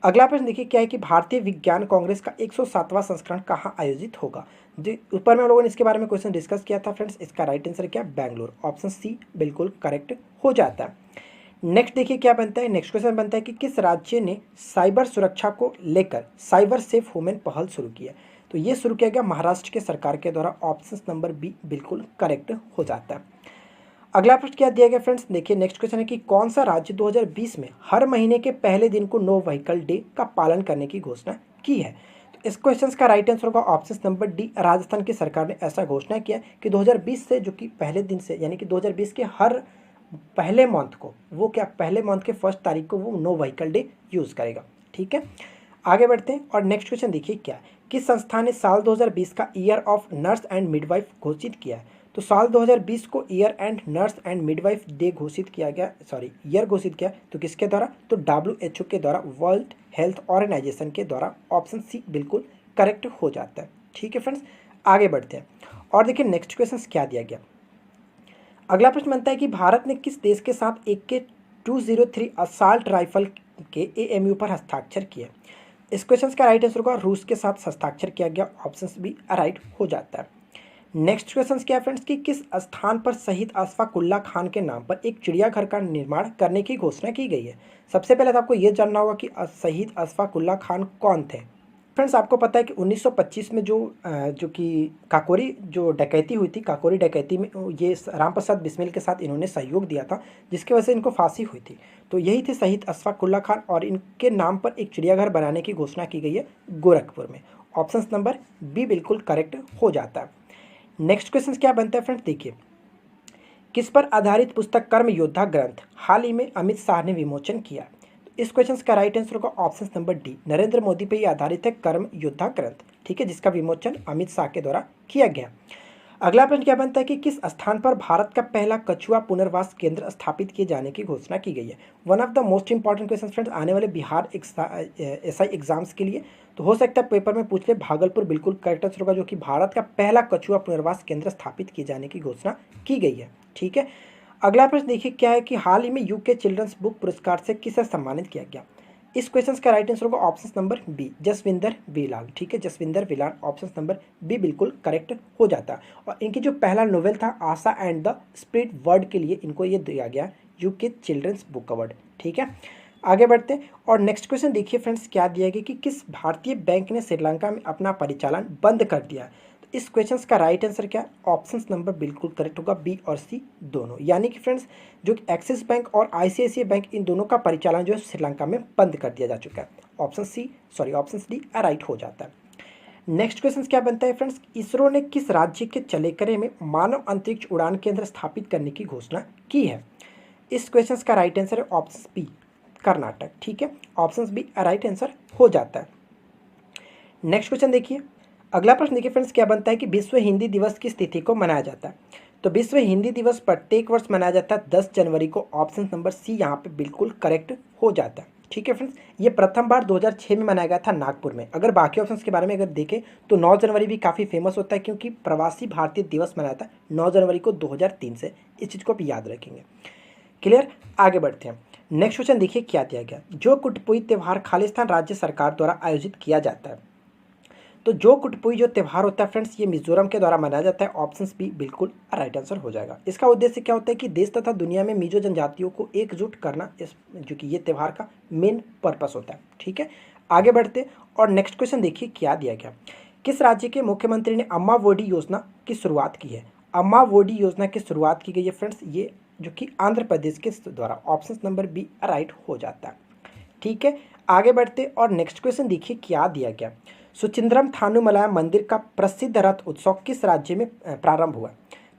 अगला प्रश्न देखिए क्या है कि भारतीय विज्ञान कांग्रेस का 107वां संस्करण कहाँ आयोजित होगा। जो ऊपर में हम लोगों ने इसके बारे में क्वेश्चन डिस्कस किया था फ्रेंड्स, इसका राइट आंसर क्या, बेंगलुरु। ऑप्शन सी बिल्कुल करेक्ट हो जाता है। नेक्स्ट देखिए क्या बनता है, नेक्स्ट क्वेश्चन बनता है कि किस राज्य ने साइबर सुरक्षा को लेकर साइबर सेफ वुमेन पहल शुरू की है। तो ये शुरू किया गया महाराष्ट्र के सरकार के द्वारा। ऑप्शन नंबर बी बिल्कुल करेक्ट हो जाता है। अगला प्रश्न क्या दिया गया फ्रेंड्स, देखिए नेक्स्ट क्वेश्चन है कि कौन सा राज्य 2020 में हर महीने के पहले दिन को नो व्हीकल डे का पालन करने की घोषणा की है। तो इस क्वेश्चन का राइट आंसर होगा ऑप्शन नंबर डी, राजस्थान की सरकार ने ऐसा घोषणा किया कि 2020 से, जो कि पहले दिन से यानी कि 2020 के हर पहले मंथ को, वो क्या पहले मंथ के फर्स्ट तारीख को वो नो व्हीकल डे यूज़ करेगा। ठीक है, आगे बढ़ते हैं और नेक्स्ट क्वेश्चन देखिए क्या है, किस संस्था ने साल 2020 का year of nurse and midwife घोषित किया है। तो साल 2020 को year and nurse and midwife day घोषित किया गया, सॉरी ईयर घोषित किया, तो किसके द्वारा, तो WHO के द्वारा, वर्ल्ड हेल्थ ऑर्गेनाइजेशन के द्वारा। ऑप्शन सी बिल्कुल करेक्ट हो जाता है। ठीक है फ्रेंड्स, आगे बढ़ते हैं और देखिए नेक्स्ट क्वेश्चन क्या दिया गया। अगला प्रश्न बनता है कि भारत ने किस देश के साथ AK-203 असॉल्ट राइफल के AMU पर हस्ताक्षर किए। इस क्वेश्चन का राइट आंसर होगा रूस के साथ हस्ताक्षर किया गया। ऑप्शन बी राइट हो जाता है। नेक्स्ट क्वेश्चन क्या है फ्रेंड्स कि किस स्थान पर शहीद अशफाक उल्लाह खान के नाम पर एक चिड़ियाघर का निर्माण करने की घोषणा की गई है। सबसे पहले तो आपको ये जानना होगा कि शहीद अशफाक उल्लाह खान कौन थे। फ्रेंड्स, आपको पता है कि 1925 में जो कि काकोरी जो डकैती हुई थी, काकोरी डकैती में ये राम प्रसाद बिस्मिल के साथ इन्होंने सहयोग दिया था, जिसकी वजह से इनको फांसी हुई थी। तो यही थे शहीद अशफाक उल्लाह खान और इनके नाम पर एक चिड़ियाघर बनाने की घोषणा की गई है गोरखपुर में। ऑप्शन नंबर बी बिल्कुल करेक्ट हो जाता है। नेक्स्ट क्वेश्चन क्या बनता है फ्रेंड्स, देखिए किस पर आधारित पुस्तक कर्म योद्धा ग्रंथ हाल ही में अमित शाह ने विमोचन किया। इस क्वेश्चन का राइट आंसर होगा option number D, Narendra Modi पे ये आधारित है कर्म योद्धा ग्रंथ। ठीक है, जिसका विमोचन अमित शाह के द्वारा किया गया। अगला प्रश्न क्या बनता है कि किस स्थान पर भारत का पहला कछुआ पुनर्वास केंद्र स्थापित किए जाने की घोषणा की गई है। One of the most important question friends आने वाले बिहार SI एग्जाम्स के लिए, तो हो सकता है पेपर में पूछ ले। भागलपुर बिल्कुल करेक्ट आंसर होगा, जो कि भारत का पहला कछुआ पुनर्वास केंद्र स्थापित किए जाने की घोषणा की गई है। ठीक है, अगला प्रश्न देखिए क्या है कि हाल ही में UK चिल्ड्रंस बुक पुरस्कार से किसे सम्मानित किया गया। इस क्वेश्चन का राइट आंसर होगा option number B, Jaswinder Bilal. ठीक है, Jaswinder Bilal, option number B बिल्कुल करेक्ट हो जाता है। और इनकी जो पहला नोवेल था Asha and the spirit word के लिए इनको ये दिया गया UK चिल्ड्रंस बुक अवार्ड। ठीक है, आगे बढ़ते हैं और नेक्स्ट क्वेश्चन देखिए फ्रेंड्स क्या दिया गया कि किस भारतीय बैंक ने श्रीलंका में अपना परिचालन बंद कर दिया। तो इस क्वेश्चन का राइट आंसर क्या है, ऑप्शन नंबर बिल्कुल करेक्ट होगा बी और सी दोनों। यानी कि फ्रेंड्स जो एक्सिस बैंक और ICICI बैंक, इन दोनों का परिचालन जो है श्रीलंका में बंद कर दिया जा चुका है। ऑप्शन डी राइट हो जाता है। नेक्स्ट क्वेश्चन क्या बनता है फ्रेंड्स, इसरो ने किस राज्य के चलेकरे में मानव अंतरिक्ष उड़ान केंद्र स्थापित करने की घोषणा की है। इस क्वेश्चन का राइट आंसर है ऑप्शन बी, कर्नाटक। ठीक है, ऑप्शन बी राइट आंसर हो जाता है। नेक्स्ट क्वेश्चन देखिए, अगला प्रश्न देखिए फ्रेंड्स क्या बनता है कि विश्व हिंदी दिवस किस तिथि को मनाया जाता है। तो विश्व हिंदी दिवस प्रत्येक वर्ष मनाया जाता है 10 जनवरी को। ऑप्शन नंबर सी यहाँ पे बिल्कुल करेक्ट हो जाता है। ठीक है फ्रेंड्स, ये प्रथम बार 2006 में मनाया गया था नागपुर में। अगर बाकी ऑप्शंस के बारे में अगर देखें तो 9 जनवरी भी काफ़ी फेमस होता है, क्योंकि प्रवासी भारतीय दिवस मनाया था 9 जनवरी को 2003 से। इस चीज़ को भी याद रखेंगे। क्लियर, आगे बढ़ते हैं। नेक्स्ट क्वेश्चन देखिए क्या दिया गया, जो कुटपुई त्यौहार खालिस्तान राज्य सरकार द्वारा आयोजित किया जाता है। तो जो कुटपुई जो त्यौहार होता है फ्रेंड्स, ये मिजोरम के द्वारा मनाया जाता है। ऑप्शन बी बिल्कुल राइट आंसर हो जाएगा। इसका उद्देश्य क्या होता है कि देश तथा दुनिया में मिजो जनजातियों को एकजुट करना, इस जो कि ये त्यौहार का मेन पर्पस होता है। ठीक है, आगे बढ़ते और नेक्स्ट क्वेश्चन देखिए क्या दिया गया, किस राज्य के मुख्यमंत्री ने अम्मा वोडी योजना की शुरुआत की है। अम्मा वोडी योजना की शुरुआत की गई है फ्रेंड्स, ये जो कि आंध्र प्रदेश के द्वारा। ऑप्शन नंबर बी राइट हो जाता है। ठीक है, आगे बढ़ते और नेक्स्ट क्वेश्चन देखिए क्या दिया गया, सुचिंद्रम थानुमलाई मंदिर का प्रसिद्ध रथ उत्सव किस राज्य में प्रारंभ हुआ।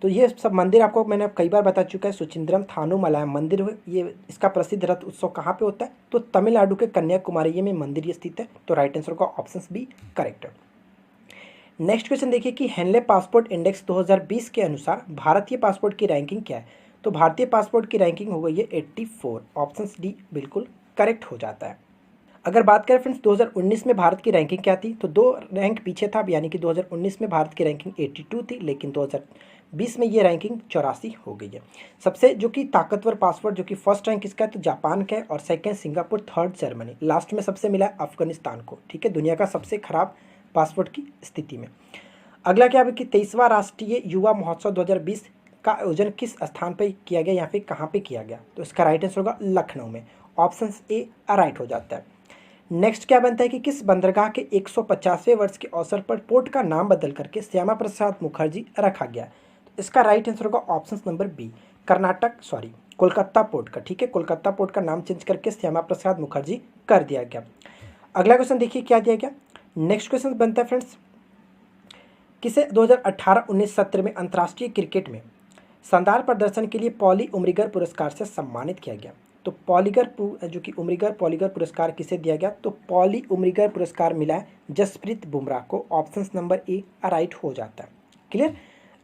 तो ये सब मंदिर आपको मैंने कई बार बता चुका है। सुचिंद्रम थानुमलाई मंदिर, ये इसका प्रसिद्ध रथ उत्सव कहाँ पे होता है, तो तमिलनाडु के कन्याकुमारी में मंदिर ये स्थित है। तो राइट आंसर का ऑप्शन बी करेक्ट है। नेक्स्ट क्वेश्चन देखिए कि हेनले पासपोर्ट इंडेक्स 2020 के अनुसार भारतीय पासपोर्ट की रैंकिंग क्या है। तो भारतीय पासपोर्ट की रैंकिंग हो गई है 84। ऑप्शन डी बिल्कुल करेक्ट हो जाता है। अगर बात करें फ्रेंड्स 2019 में भारत की रैंकिंग क्या थी, तो 2 रैंक पीछे था, यानी कि 2019 में भारत की रैंकिंग 82 थी, लेकिन 2020 में ये रैंकिंग 84 हो गई है। सबसे जो कि ताकतवर पासपोर्ट, जो कि फर्स्ट रैंक किसका है, तो जापान का है, और second Singapore, third Germany, last में सबसे मिला है अफगानिस्तान को। ठीक है, दुनिया का सबसे खराब पासपोर्ट की स्थिति में। अगला क्या है कि 23वां राष्ट्रीय युवा महोत्सव 2020 का आयोजन किस स्थान पर किया गया या फिर कहाँ पर किया गया। तो इसका राइट आंसर होगा लखनऊ में। ऑप्शन ए राइट हो जाता है। नेक्स्ट क्या बनता है कि किस बंदरगाह के 150वें वर्ष के अवसर पर पोर्ट का नाम बदल करके श्यामा प्रसाद मुखर्जी रखा गया। तो इसका राइट आंसर होगा option number B, Kolkata port का। ठीक है, कोलकाता पोर्ट का नाम चेंज करके श्यामा प्रसाद मुखर्जी कर दिया गया। अगला क्वेश्चन देखिए क्या दिया गया, नेक्स्ट क्वेश्चन बनता है फ्रेंड्स, किसे 2018-19 सत्र में अंतर्राष्ट्रीय क्रिकेट में शानदार प्रदर्शन के लिए पॉली उमरिगर पुरस्कार से सम्मानित किया गया? तो जो कि पॉलीगर पुरस्कार किसे दिया गया? तो पॉली उमरिगर पुरस्कार मिला है जसप्रीत बुमराह को। ऑप्शन नंबर ए राइट हो जाता है। क्लियर,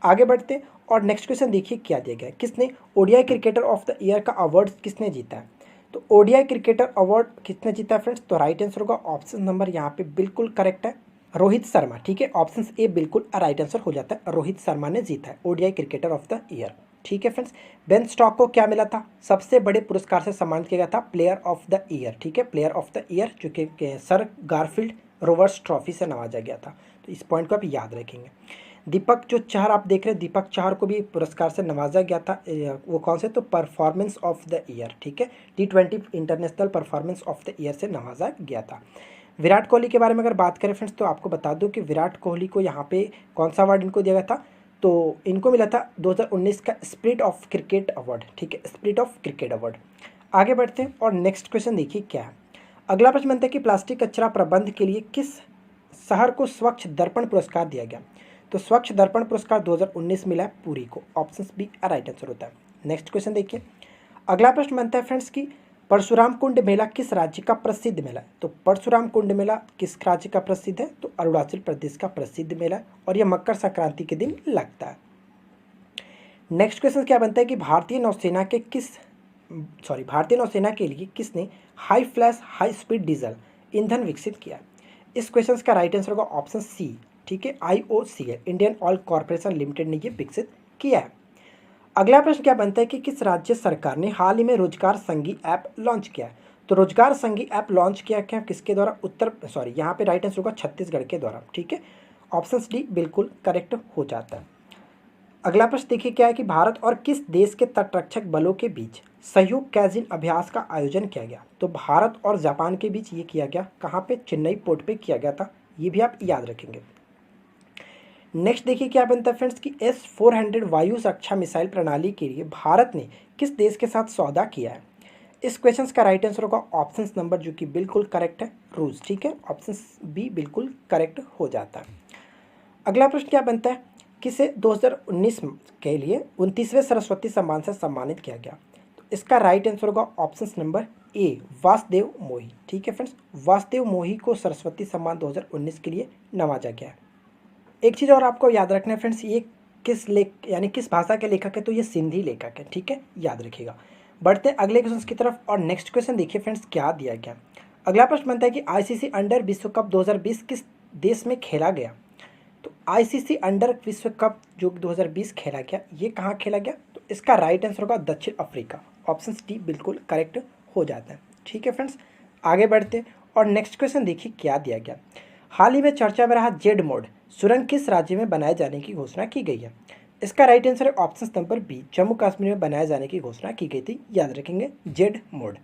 आगे बढ़ते हैं और नेक्स्ट क्वेश्चन देखिए क्या दिया गया है। किसने ODI cricketer of the year का अवार्ड किसने जीता है? तो ओडीआई क्रिकेटर अवार्ड किसने जीता है फ्रेंड्स? तो राइट आंसर होगा ऑप्शन नंबर यहाँ पे बिल्कुल करेक्ट है, रोहित शर्मा। ठीक है, ऑप्शन ए बिल्कुल राइट आंसर हो जाता है, रोहित शर्मा ने जीता है ODI cricketer of the year. ठीक है फ्रेंड्स, बेन स्टॉक को क्या मिला था? सबसे बड़े पुरस्कार से सम्मानित किया गया था प्लेयर ऑफ द ईयर। ठीक है, प्लेयर ऑफ द ईयर जो कि सर गारफील्ड रोवर्स ट्रॉफी से नवाजा गया था। तो इस पॉइंट को आप याद रखेंगे। दीपक जो चाहर आप देख रहे हैं, दीपक चाहर को भी पुरस्कार से नवाजा गया था। वो कौन से? तो परफॉर्मेंस ऑफ द ईयर। ठीक है, T20 international performance of the year से नवाजा गया था। विराट कोहली के बारे में अगर बात करें फ्रेंड्स, तो आपको बता दूं कि विराट कोहली को यहाँ पे कौन सा अवार्ड इनको दिया गया था? तो इनको मिला था 2019 का स्पिरिट ऑफ क्रिकेट अवार्ड। ठीक है, स्पिरिट ऑफ क्रिकेट अवार्ड। आगे बढ़ते हैं और नेक्स्ट क्वेश्चन देखिए क्या है। अगला प्रश्न बनता है कि प्लास्टिक कचरा प्रबंध के लिए किस शहर को स्वच्छ दर्पण पुरस्कार दिया गया? तो स्वच्छ दर्पण पुरस्कार 2019 मिला है पुरी को। ऑप्शन बी राइट आंसर होता है। नेक्स्ट क्वेश्चन देखिए, अगला प्रश्न बनता है फ्रेंड्स कि परशुराम कुंड मेला किस राज्य का प्रसिद्ध मेला है? तो परशुराम कुंड मेला किस राज्य का प्रसिद्ध है? तो अरुणाचल प्रदेश का प्रसिद्ध मेला है और यह मकर संक्रांति के दिन लगता है। नेक्स्ट क्वेश्चन क्या बनता है कि भारतीय नौसेना के लिए किसने high flash high speed diesel ईंधन विकसित किया? इस क्वेश्चन का राइट आंसर होगा ऑप्शन सी। ठीक है, IOCL Indian oil corporation limited ने यह विकसित किया है। अगला प्रश्न क्या बनता है कि किस राज्य सरकार ने हाल ही में रोजगार संगी ऐप लॉन्च किया है? तो रोजगार संगी ऐप लॉन्च किया क्या किसके द्वारा? यहाँ पे राइट आंसर होगा छत्तीसगढ़ के द्वारा। ठीक है, ऑप्शन डी बिल्कुल करेक्ट हो जाता है। अगला प्रश्न देखिए क्या है कि भारत और किस देश के तटरक्षक बलों के बीच सहयोग कैजिन अभ्यास का आयोजन किया गया? तो भारत और जापान के बीच ये किया गया। कहाँ पे? चेन्नई पोर्ट पे किया गया था। ये भी आप याद रखेंगे। नेक्स्ट देखिए क्या बनता है फ्रेंड्स कि S-400 वायु रक्षा मिसाइल प्रणाली के लिए भारत ने किस देश के साथ सौदा किया है? इस क्वेश्चन का राइट आंसर होगा ऑप्शन नंबर जो कि बिल्कुल करेक्ट है, रूस। ठीक है, ऑप्शन बी बिल्कुल करेक्ट हो जाता है। अगला प्रश्न क्या बनता है किसे 2019 के लिए 29वें सरस्वती सम्मान से सम्मानित किया गया? तो इसका राइट आंसर होगा ऑप्शन नंबर ए वासुदेव मोही। ठीक है फ्रेंड्स, वासुदेव मोही को सरस्वती सम्मान 2019 के लिए नवाजा गया है। एक चीज़ और आपको याद रखना है फ्रेंड्स, ये किस भाषा के लेखक है? तो ये सिंधी लेखक है। ठीक है, याद रखिएगा। बढ़ते हैं अगले क्वेश्चन की तरफ और नेक्स्ट क्वेश्चन देखिए फ्रेंड्स क्या दिया गया। अगला प्रश्न बनता है कि ICC अंडर विश्व कप 2020 किस देश में खेला गया? तो ICC अंडर विश्व कप जो 2020 खेला गया, ये कहाँ खेला गया? तो इसका राइट आंसर होगा दक्षिण अफ्रीका। ऑप्शन डी बिल्कुल करेक्ट हो जाता है। ठीक है फ्रेंड्स, आगे बढ़ते और नेक्स्ट क्वेश्चन देखिए क्या दिया गया। हाल ही में चर्चा में रहा जेड मोड सुरंग किस राज्य में बनाए जाने की घोषणा की गई है? इसका राइट आंसर है option number B Jammu Kashmir में बनाए जाने की घोषणा की गई थी। याद रखेंगे जेड मोड।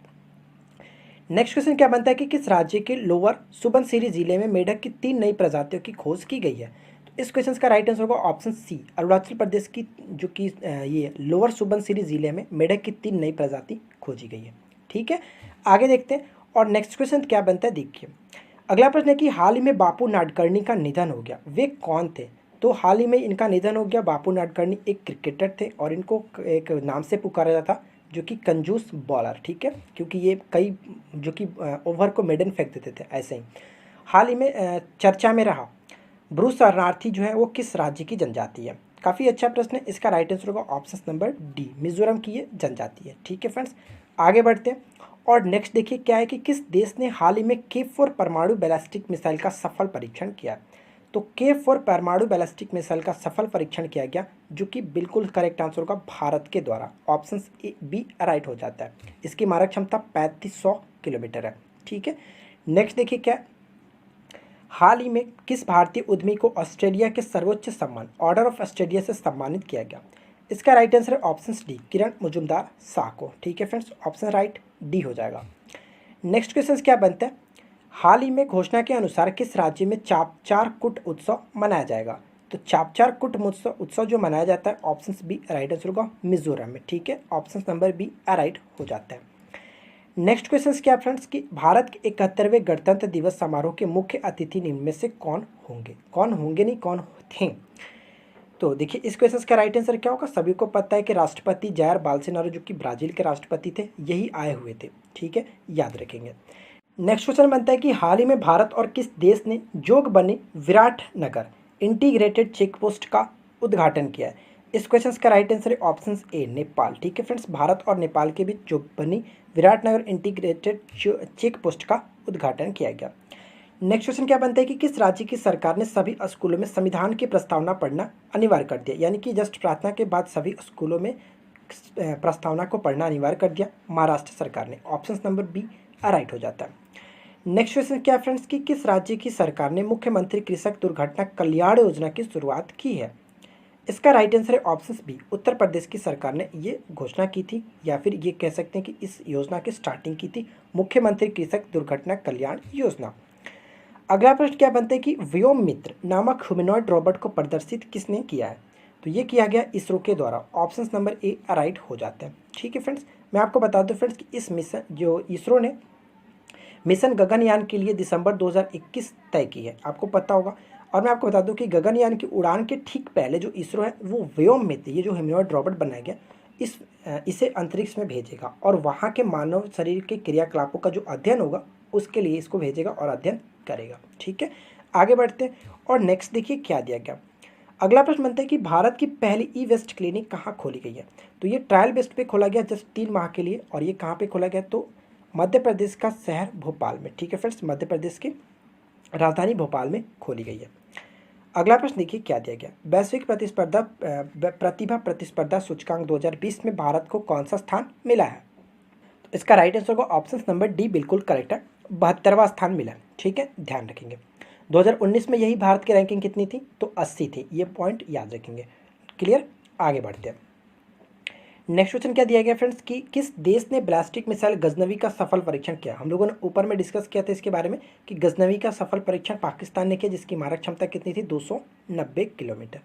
नेक्स्ट क्वेश्चन क्या बनता है कि किस राज्य के लोअर सुबनसिरी जिले में मेढक की 3 नई प्रजातियों की खोज की गई है? तो इस क्वेश्चन का राइट आंसर होगा ऑप्शन सी अरुणाचल प्रदेश की जो कि ये लोअर सुबनसिरी जिले में मेढक की 3 नई प्रजाति खोजी गई है। ठीक है, आगे देखते हैं और नेक्स्ट क्वेश्चन क्या बनता है देखिए। अगला प्रश्न है कि हाल ही में बापू नाडकर्णी का निधन हो गया, वे कौन थे? तो हाल ही में इनका निधन हो गया। बापू नाडकर्णी एक क्रिकेटर थे और इनको एक नाम से पुकारा जाता था जो कि कंजूस बॉलर। ठीक है, क्योंकि ये कई जो कि ओवर को मेडन फेंक देते थे। ऐसे ही हाल ही में चर्चा में रहा ब्रूस शरणार्थी जो है वो किस राज्य की जनजाति है? काफ़ी अच्छा प्रश्न है। इसका राइट आंसर होगा ऑप्शन नंबर डी मिजोरम की ये जनजाति है। ठीक है फ्रेंड्स, आगे बढ़ते हैं और नेक्स्ट देखिए क्या है कि किस देश ने हाल ही में K4 परमाणु बैलिस्टिक मिसाइल का सफल परीक्षण किया? तो K4 परमाणु बैलिस्टिक मिसाइल का सफल परीक्षण किया गया जो कि बिल्कुल करेक्ट आंसर होगा भारत के द्वारा। ऑप्शन बी राइट हो जाता है। इसकी मारक क्षमता 3500 किलोमीटर है। ठीक है, नेक्स्ट देखिए क्या, हाल ही में किस भारतीय उद्यमी को ऑस्ट्रेलिया के सर्वोच्च सम्मान ऑर्डर ऑफ ऑस्ट्रेलिया से सम्मानित किया गया? इसका राइट आंसर है ऑप्शन डी किरण मुजुमदार शाह को। ठीक है फ्रेंड्स, ऑप्शन राइट डी हो जाएगा। नेक्स्ट क्वेश्चन क्या बनता है, हाल ही में घोषणा के अनुसार किस राज्य में चापचार कुट उत्सव मनाया जाएगा? तो चापचार कुट उत्सव जो मनाया जाता है ऑप्शन बी राइट आंसर होगा मिजोरम में। ठीक है, ऑप्शन नंबर बी राइट हो जाता है। नेक्स्ट क्वेश्चन क्या है फ्रेंड्स कि भारत के 71वें गणतंत्र दिवस समारोह के मुख्य अतिथि निम्न में से कौन होंगे? कौन होंगे नहीं, कौन थे? तो देखिए इस क्वेश्चन का राइट आंसर क्या होगा? सभी को पता है कि राष्ट्रपति जायर बोल्सोनारो जो कि ब्राजील के राष्ट्रपति थे, यही आए हुए थे। ठीक है, याद रखेंगे। नेक्स्ट क्वेश्चन बनता है कि हाल ही में भारत और किस देश ने जोग बने विराटनगर इंटीग्रेटेड चेक पोस्ट का उद्घाटन किया है? इस क्वेश्चन का राइट आंसर है ऑप्शन ए नेपाल। ठीक है फ्रेंड्स, भारत और नेपाल के बीच जो बनी विराटनगर इंटीग्रेटेड चेक पोस्ट का उद्घाटन किया गया। नेक्स्ट क्वेश्चन क्या बनता है कि किस राज्य की सरकार ने सभी स्कूलों में संविधान की प्रस्तावना पढ़ना अनिवार्य कर दिया? यानी कि जस्ट प्रार्थना के बाद सभी स्कूलों में प्रस्तावना को पढ़ना अनिवार्य कर दिया महाराष्ट्र सरकार ने। ऑप्शन नंबर बी राइट हो जाता है। नेक्स्ट क्वेश्चन क्या फ्रेंड्स कि किस राज्य की सरकार ने मुख्यमंत्री कृषक दुर्घटना कल्याण योजना की शुरुआत की है? इसका राइट आंसर है ऑप्शन बी उत्तर प्रदेश की सरकार ने ये घोषणा की थी, या फिर ये कह सकते हैं कि इस योजना की स्टार्टिंग की थी मुख्यमंत्री कृषक दुर्घटना कल्याण योजना। अगला प्रश्न क्या बनता है कि व्योम मित्र नामक ह्यूमनॉइड रोबोट को प्रदर्शित किसने किया है? तो ये किया गया इसरो के द्वारा। ऑप्शन नंबर ए राइट हो जाता है। ठीक है फ्रेंड्स, मैं आपको बता दूं फ्रेंड्स कि इस मिशन जो इसरो ने मिशन गगनयान के लिए दिसंबर 2021 तय की है, आपको पता होगा। और मैं आपको बता दूं कि गगनयान की उड़ान के ठीक पहले जो इसरो है वो व्योम मित्र, ये जो ह्यूमनॉइड रोबोट बनाया गया, इसे अंतरिक्ष में भेजेगा और वहाँ के मानव शरीर के क्रियाकलापों का जो अध्ययन होगा उसके लिए इसको भेजेगा और अध्ययन करेगा। ठीक है, आगे बढ़ते हैं। और नेक्स्ट देखिए क्या दिया गया। अगला प्रश्न बनता है कि भारत की पहली ई वेस्ट क्लिनिक कहाँ खोली गई है? तो ये ट्रायल बेस्ड पे खोला गया जस्ट 3 माह के लिए, और ये कहाँ पे खोला गया? तो मध्य प्रदेश का शहर भोपाल में। ठीक है फ्रेंड्स, मध्य प्रदेश की राजधानी भोपाल में खोली गई है। अगला प्रश्न देखिए क्या दिया गया। वैश्विक प्रतिभा प्रतिस्पर्धा सूचकांक 2020 में भारत को कौन सा स्थान मिला है? तो इसका राइट आंसर होगा ऑप्शन नंबर डी बिल्कुल करेक्ट है, 72वां स्थान मिला है। ठीक है, ध्यान रखेंगे। 2019 में यही भारत की रैंकिंग कितनी थी? तो 80 थी। ये पॉइंट याद रखेंगे। क्लियर, आगे बढ़ते हैं। नेक्स्ट क्वेश्चन क्या दिया गया फ्रेंड्स कि किस देश ने बैलिस्टिक मिसाइल गजनवी का सफल परीक्षण किया? हम लोगों ने ऊपर में डिस्कस किया था इसके बारे में कि गजनवी का सफल परीक्षण पाकिस्तान ने किया, जिसकी मारक क्षमता कितनी थी? 290 किलोमीटर।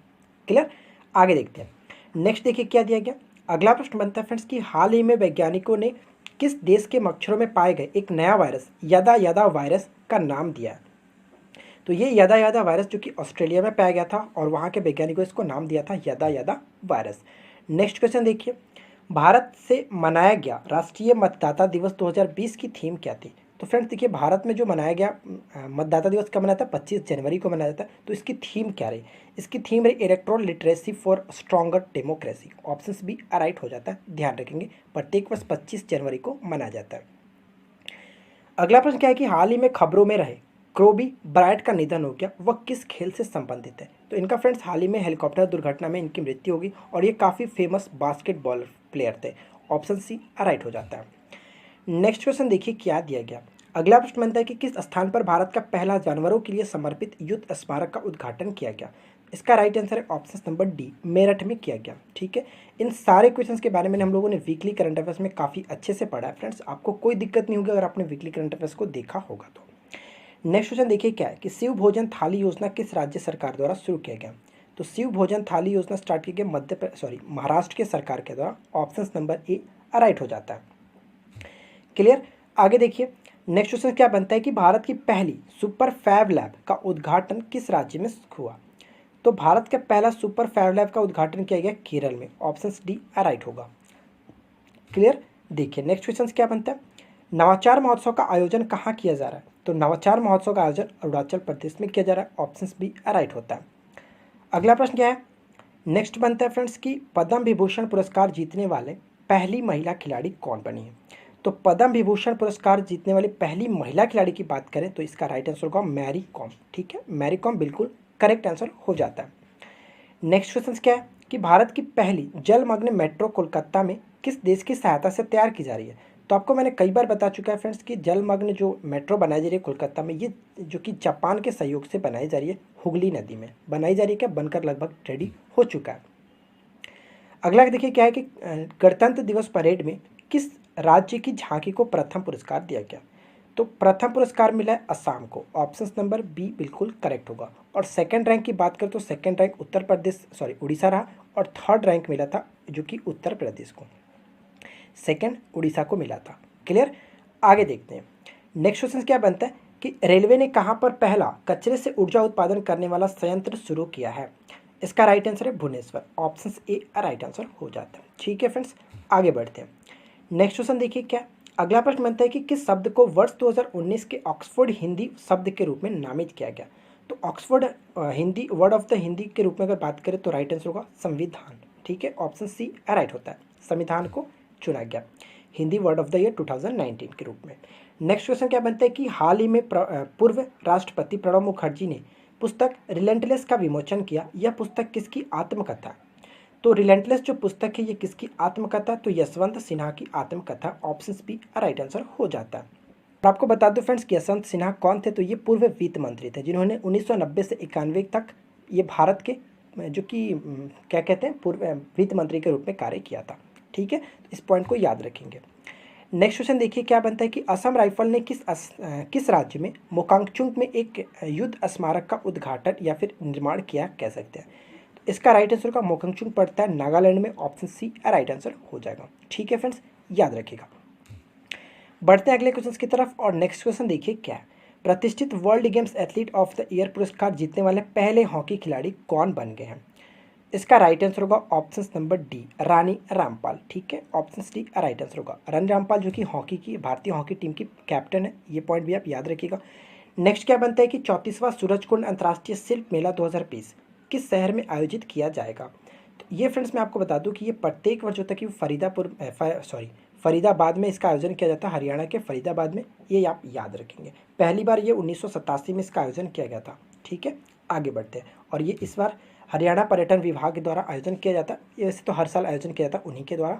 क्लियर, आगे देखते हैं। नेक्स्ट देखिए क्या दिया गया। अगला प्रश्न बनता है फ्रेंड्स कि हाल ही में वैज्ञानिकों ने किस देश के मच्छरों में पाए गए एक नया वायरस यदा यदा वायरस का नाम दिया? तो ये यदा यदा वायरस जो कि ऑस्ट्रेलिया में पाया गया था और वहाँ के वैज्ञानिकों इसको नाम दिया था यदा यदा वायरस। नेक्स्ट क्वेश्चन देखिए, भारत से मनाया गया राष्ट्रीय मतदाता दिवस 2020 की थीम क्या थी? तो फ्रेंड्स देखिए, भारत में जो मनाया गया मतदाता दिवस कब मनाया था? 25 जनवरी को मनाया जाता है। तो इसकी थीम क्या रही? इसकी थीम रही electron literacy for stronger democracy. Option B right हो जाता है। ध्यान रखेंगे, प्रत्येक वर्ष 25 जनवरी को मनाया जाता है। अगला प्रश्न क्या है कि हाल ही में खबरों में रहे कोबी ब्रायट का निधन हो गया, वह किस खेल से संबंधित है? तो इनका फ्रेंड्स हाल ही में हेलीकॉप्टर दुर्घटना में इनकी मृत्यु होगी और ये काफ़ी फेमस बास्केटबॉल प्लेयर थे। ऑप्शन सी राइट हो जाता है। नेक्स्ट क्वेश्चन देखिए क्या दिया गया। अगला प्रश्न बनता है कि किस स्थान पर भारत का पहला जानवरों के लिए समर्पित युद्ध स्मारक का उद्घाटन किया गया? इसका राइट आंसर है ऑप्शन नंबर डी मेरठ में किया गया। ठीक है, इन सारे क्वेश्चंस के बारे में हम लोगों ने वीकली करंट अफेयर्स में काफ़ी अच्छे से पढ़ा है फ्रेंड्स। आपको कोई दिक्कत नहीं होगी अगर आपने वीकली करंट अफेयर्स को देखा होगा तो। नेक्स्ट क्वेश्चन देखिए क्या है कि शिव भोजन थाली योजना किस राज्य सरकार द्वारा शुरू किया गया? तो शिव भोजन थाली योजना स्टार्ट की गई महाराष्ट्र के सरकार के द्वारा। ऑप्शन नंबर ए राइट हो जाता है। क्लियर, आगे देखिए। नेक्स्ट क्वेश्चन क्या बनता है कि भारत की पहली सुपर फैब लैब का उद्घाटन किस राज्य में हुआ? तो भारत का पहला सुपर फैब लैब का उद्घाटन किया गया केरल में। ऑप्शन डी राइट होगा। क्लियर, देखिए नेक्स्ट क्वेश्चन क्या बनता है। नवाचार महोत्सव का आयोजन कहाँ किया जा रहा है? तो नवाचार महोत्सव का आयोजन अरुणाचल प्रदेश में किया जा रहा है। ऑप्शन बी राइट होता है। अगला प्रश्न क्या है। नेक्स्ट बनता है फ्रेंड्स कि पद्म विभूषण पुरस्कार जीतने वाले पहली महिला खिलाड़ी कौन बनी है? तो पद्म विभूषण पुरस्कार जीतने वाली पहली महिला खिलाड़ी की बात करें तो इसका राइट आंसर होगा मैरी कॉम। ठीक है, मैरी कॉम बिल्कुल करेक्ट आंसर हो जाता है। नेक्स्ट क्वेश्चन क्या है कि भारत की पहली जलमग्न मेट्रो कोलकाता में किस देश की सहायता से तैयार की जा रही है? तो आपको मैंने कई बार बता चुका है फ्रेंड्स कि जलमग्न जो मेट्रो बनाई जा रही है कोलकाता में, ये जो कि जापान के सहयोग से बनाई जा रही है, हुगली नदी में बनाई जा रही है। क्या बनकर लगभग रेडी हो चुका है। अगला देखिए क्या है कि गणतंत्र दिवस परेड में किस राज्य की झांकी को प्रथम पुरस्कार दिया गया? तो प्रथम पुरस्कार मिला है असम को। ऑप्शन नंबर बी बिल्कुल करेक्ट होगा। और सेकंड रैंक की बात करें तो सेकंड रैंक उड़ीसा रहा, और थर्ड रैंक मिला था जो कि उत्तर प्रदेश को, सेकंड उड़ीसा को मिला था। क्लियर, आगे देखते हैं। नेक्स्ट क्वेश्चन क्या बनता है कि रेलवे ने कहाँ पर पहला कचरे से ऊर्जा उत्पादन करने वाला संयंत्र शुरू किया है? इसका राइट आंसर है Bhubaneswar. Option A right answer हो जाता है। ठीक है फ्रेंड्स, आगे बढ़ते हैं। नेक्स्ट क्वेश्चन देखिए क्या, अगला प्रश्न बनता है कि किस शब्द को वर्ष 2019 के ऑक्सफोर्ड हिंदी शब्द के रूप में नामित किया गया? तो Oxford Hindi word of the Hindi के रूप में अगर बात करें तो राइट आंसर होगा संविधान। ठीक है, ऑप्शन सी राइट होता है, संविधान को चुना गया Hindi word of the year 2019 के रूप में। नेक्स्ट क्वेश्चन क्या बनता है कि हाल ही में पूर्व राष्ट्रपति प्रणब मुखर्जी ने पुस्तक रिलेंटलेस का विमोचन किया। यह पुस्तक किसकी आत्मकथा? तो रिलेंटलेस जो पुस्तक है ये किसकी आत्मकथा? तो यशवंत सिन्हा की आत्मकथा। ऑप्शन बी राइट आंसर हो जाता है। और आपको बता दो फ्रेंड्स कि यशवंत सिन्हा कौन थे? तो ये पूर्व वित्त मंत्री थे जिन्होंने 1990 से 91 तक ये भारत के जो कि क्या कहते हैं पूर्व वित्त मंत्री के रूप में कार्य किया था। ठीक है, तो इस पॉइंट को याद रखेंगे। नेक्स्ट क्वेश्चन देखिए क्या बनता है कि असम राइफल ने किस राज्य में मोकांगचुंग में एक युद्ध स्मारक का उद्घाटन या फिर निर्माण किया कह सकते हैं? तो इसका राइट आंसर का मोकांगचुंग पड़ता है नागालैंड में। ऑप्शन सी राइट आंसर हो जाएगा। ठीक है फ्रेंड्स, याद रखिएगा। बढ़ते हैं अगले क्वेश्चन की तरफ और नेक्स्ट क्वेश्चन देखिए क्या है, प्रतिष्ठित world games athlete of the year पुरस्कार जीतने वाले पहले हॉकी खिलाड़ी कौन बन गए हैं? इसका राइट आंसर होगा option number D Rani Rampal. ठीक है, ऑप्शन डी राइट आंसर होगा। रानी रामपाल जो कि हॉकी की भारतीय हॉकी टीम की कैप्टन है, ये पॉइंट भी आप याद रखिएगा। नेक्स्ट क्या बनता है कि 34वां सूरजकुंड अंतर्राष्ट्रीय शिल्प मेला 2020 किस शहर में आयोजित किया जाएगा? तो ये फ्रेंड्स मैं आपको बता दूं कि ये प्रत्येक वर्ष होता है कि फरीदाबाद में इसका आयोजन किया जाता है, हरियाणा के फरीदाबाद में। ये आप याद रखेंगे। पहली बार ये 1987 में इसका आयोजन किया गया था। ठीक है, आगे बढ़ते हैं। और ये इस बार हरियाणा पर्यटन विभाग के द्वारा आयोजन किया जाता है। ये वैसे तो हर साल आयोजन किया जाता है उन्हीं के द्वारा,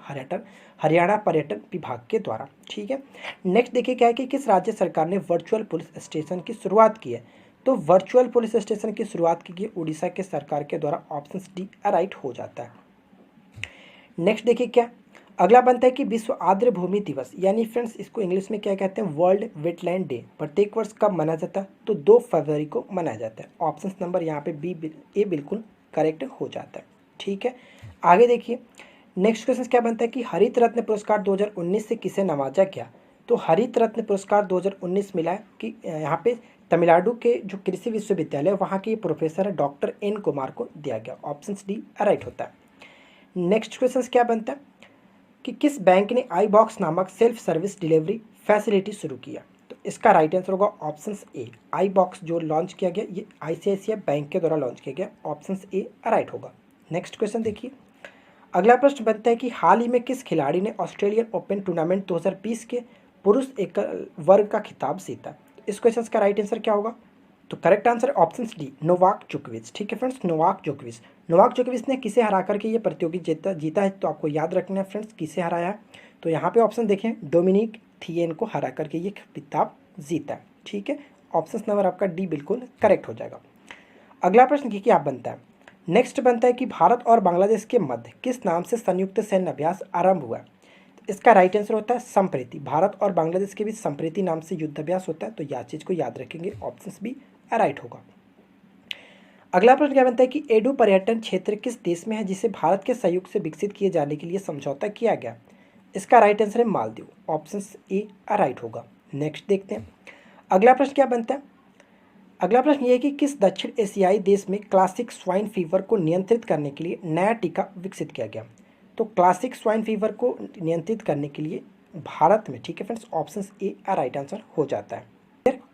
हरियाणा पर्यटन विभाग के द्वारा। ठीक है, नेक्स्ट देखिए क्या है कि किस राज्य सरकार ने वर्चुअल पुलिस स्टेशन की शुरुआत की है? तो वर्चुअल पुलिस स्टेशन की शुरुआत की गई उड़ीसा के सरकार के द्वारा। ऑप्शन डी राइट हो जाता है। नेक्स्ट देखिए क्या, अगला बनता है कि विश्व आर्द्र भूमि दिवस यानी फ्रेंड्स इसको इंग्लिश में क्या कहते हैं, वर्ल्ड वेटलैंड डे, प्रत्येक वर्ष कब मनाया जाता है? तो 2 फरवरी को मनाया जाता है। ऑप्शन नंबर यहाँ पे बी ए बिल्कुल करेक्ट हो जाता है। ठीक है, आगे देखिए। नेक्स्ट क्वेश्चन क्या बनता है कि हरित रत्न पुरस्कार 2019 से किसे नवाजा गया? तो हरित रत्न पुरस्कार 2019 मिला है कि यहाँ पे तमिलनाडु के जो कृषि विश्वविद्यालय वहाँ के प्रोफेसर डॉक्टर एन कुमार को दिया गया। ऑप्शन डी राइट होता है। नेक्स्ट क्वेश्चन क्या बनता है कि किस बैंक ने आई बॉक्स नामक सेल्फ सर्विस डिलीवरी फैसिलिटी शुरू किया? तो इसका राइट आंसर होगा ऑप्शन ए। आई बॉक्स जो लॉन्च किया गया ये आईसीआईसीआई बैंक के द्वारा लॉन्च किया गया। ऑप्शन ए राइट होगा। नेक्स्ट क्वेश्चन देखिए, अगला प्रश्न बनता है कि हाल ही में किस खिलाड़ी ने ऑस्ट्रेलियन ओपन टूर्नामेंट 2020 के पुरुष एकल वर्ग का खिताब जीता? इस क्वेश्चन का राइट आंसर क्या होगा? तो correct answer option D Novak जोकोविच। ठीक है फ्रेंड्स, नोवाक जोकोविच ने किसे हरा करके ये प्रतियोगिता जीता है? तो आपको याद रखना है फ्रेंड्स किसे हराया है। तो यहाँ पे ऑप्शन देखें, डोमिनिक थिएन को हरा करके ये खिताब जीता है। ठीक है, ऑप्शन नंबर आपका डी बिल्कुल करेक्ट हो जाएगा। अगला प्रश्न की क्या बनता है, नेक्स्ट बनता है कि भारत और बांग्लादेश के मध्य किस नाम से संयुक्त सैन्य अभ्यास आरंभ हुआ? इसका राइट आंसर होता है संप्रीति। भारत और बांग्लादेश के बीच संप्रीति नाम से युद्ध अभ्यास होता है। तो यह चीज़ को याद रखेंगे। ऑप्शन बी राइट होगा। अगला प्रश्न क्या बनता है कि एडू पर्यटन क्षेत्र किस देश में है जिसे भारत के सहयोग से विकसित किए जाने के लिए समझौता किया गया? इसका राइट आंसर है मालदीव। ऑप्शन ए राइट होगा। नेक्स्ट देखते हैं अगला प्रश्न क्या बनता है। अगला प्रश्न ये है कि किस दक्षिण एशियाई देश में क्लासिक स्वाइन फीवर को नियंत्रित करने के लिए नया टीका विकसित किया गया? तो क्लासिक स्वाइन फीवर को नियंत्रित करने के लिए भारत में। ठीक है friends, option A right answer हो जाता है।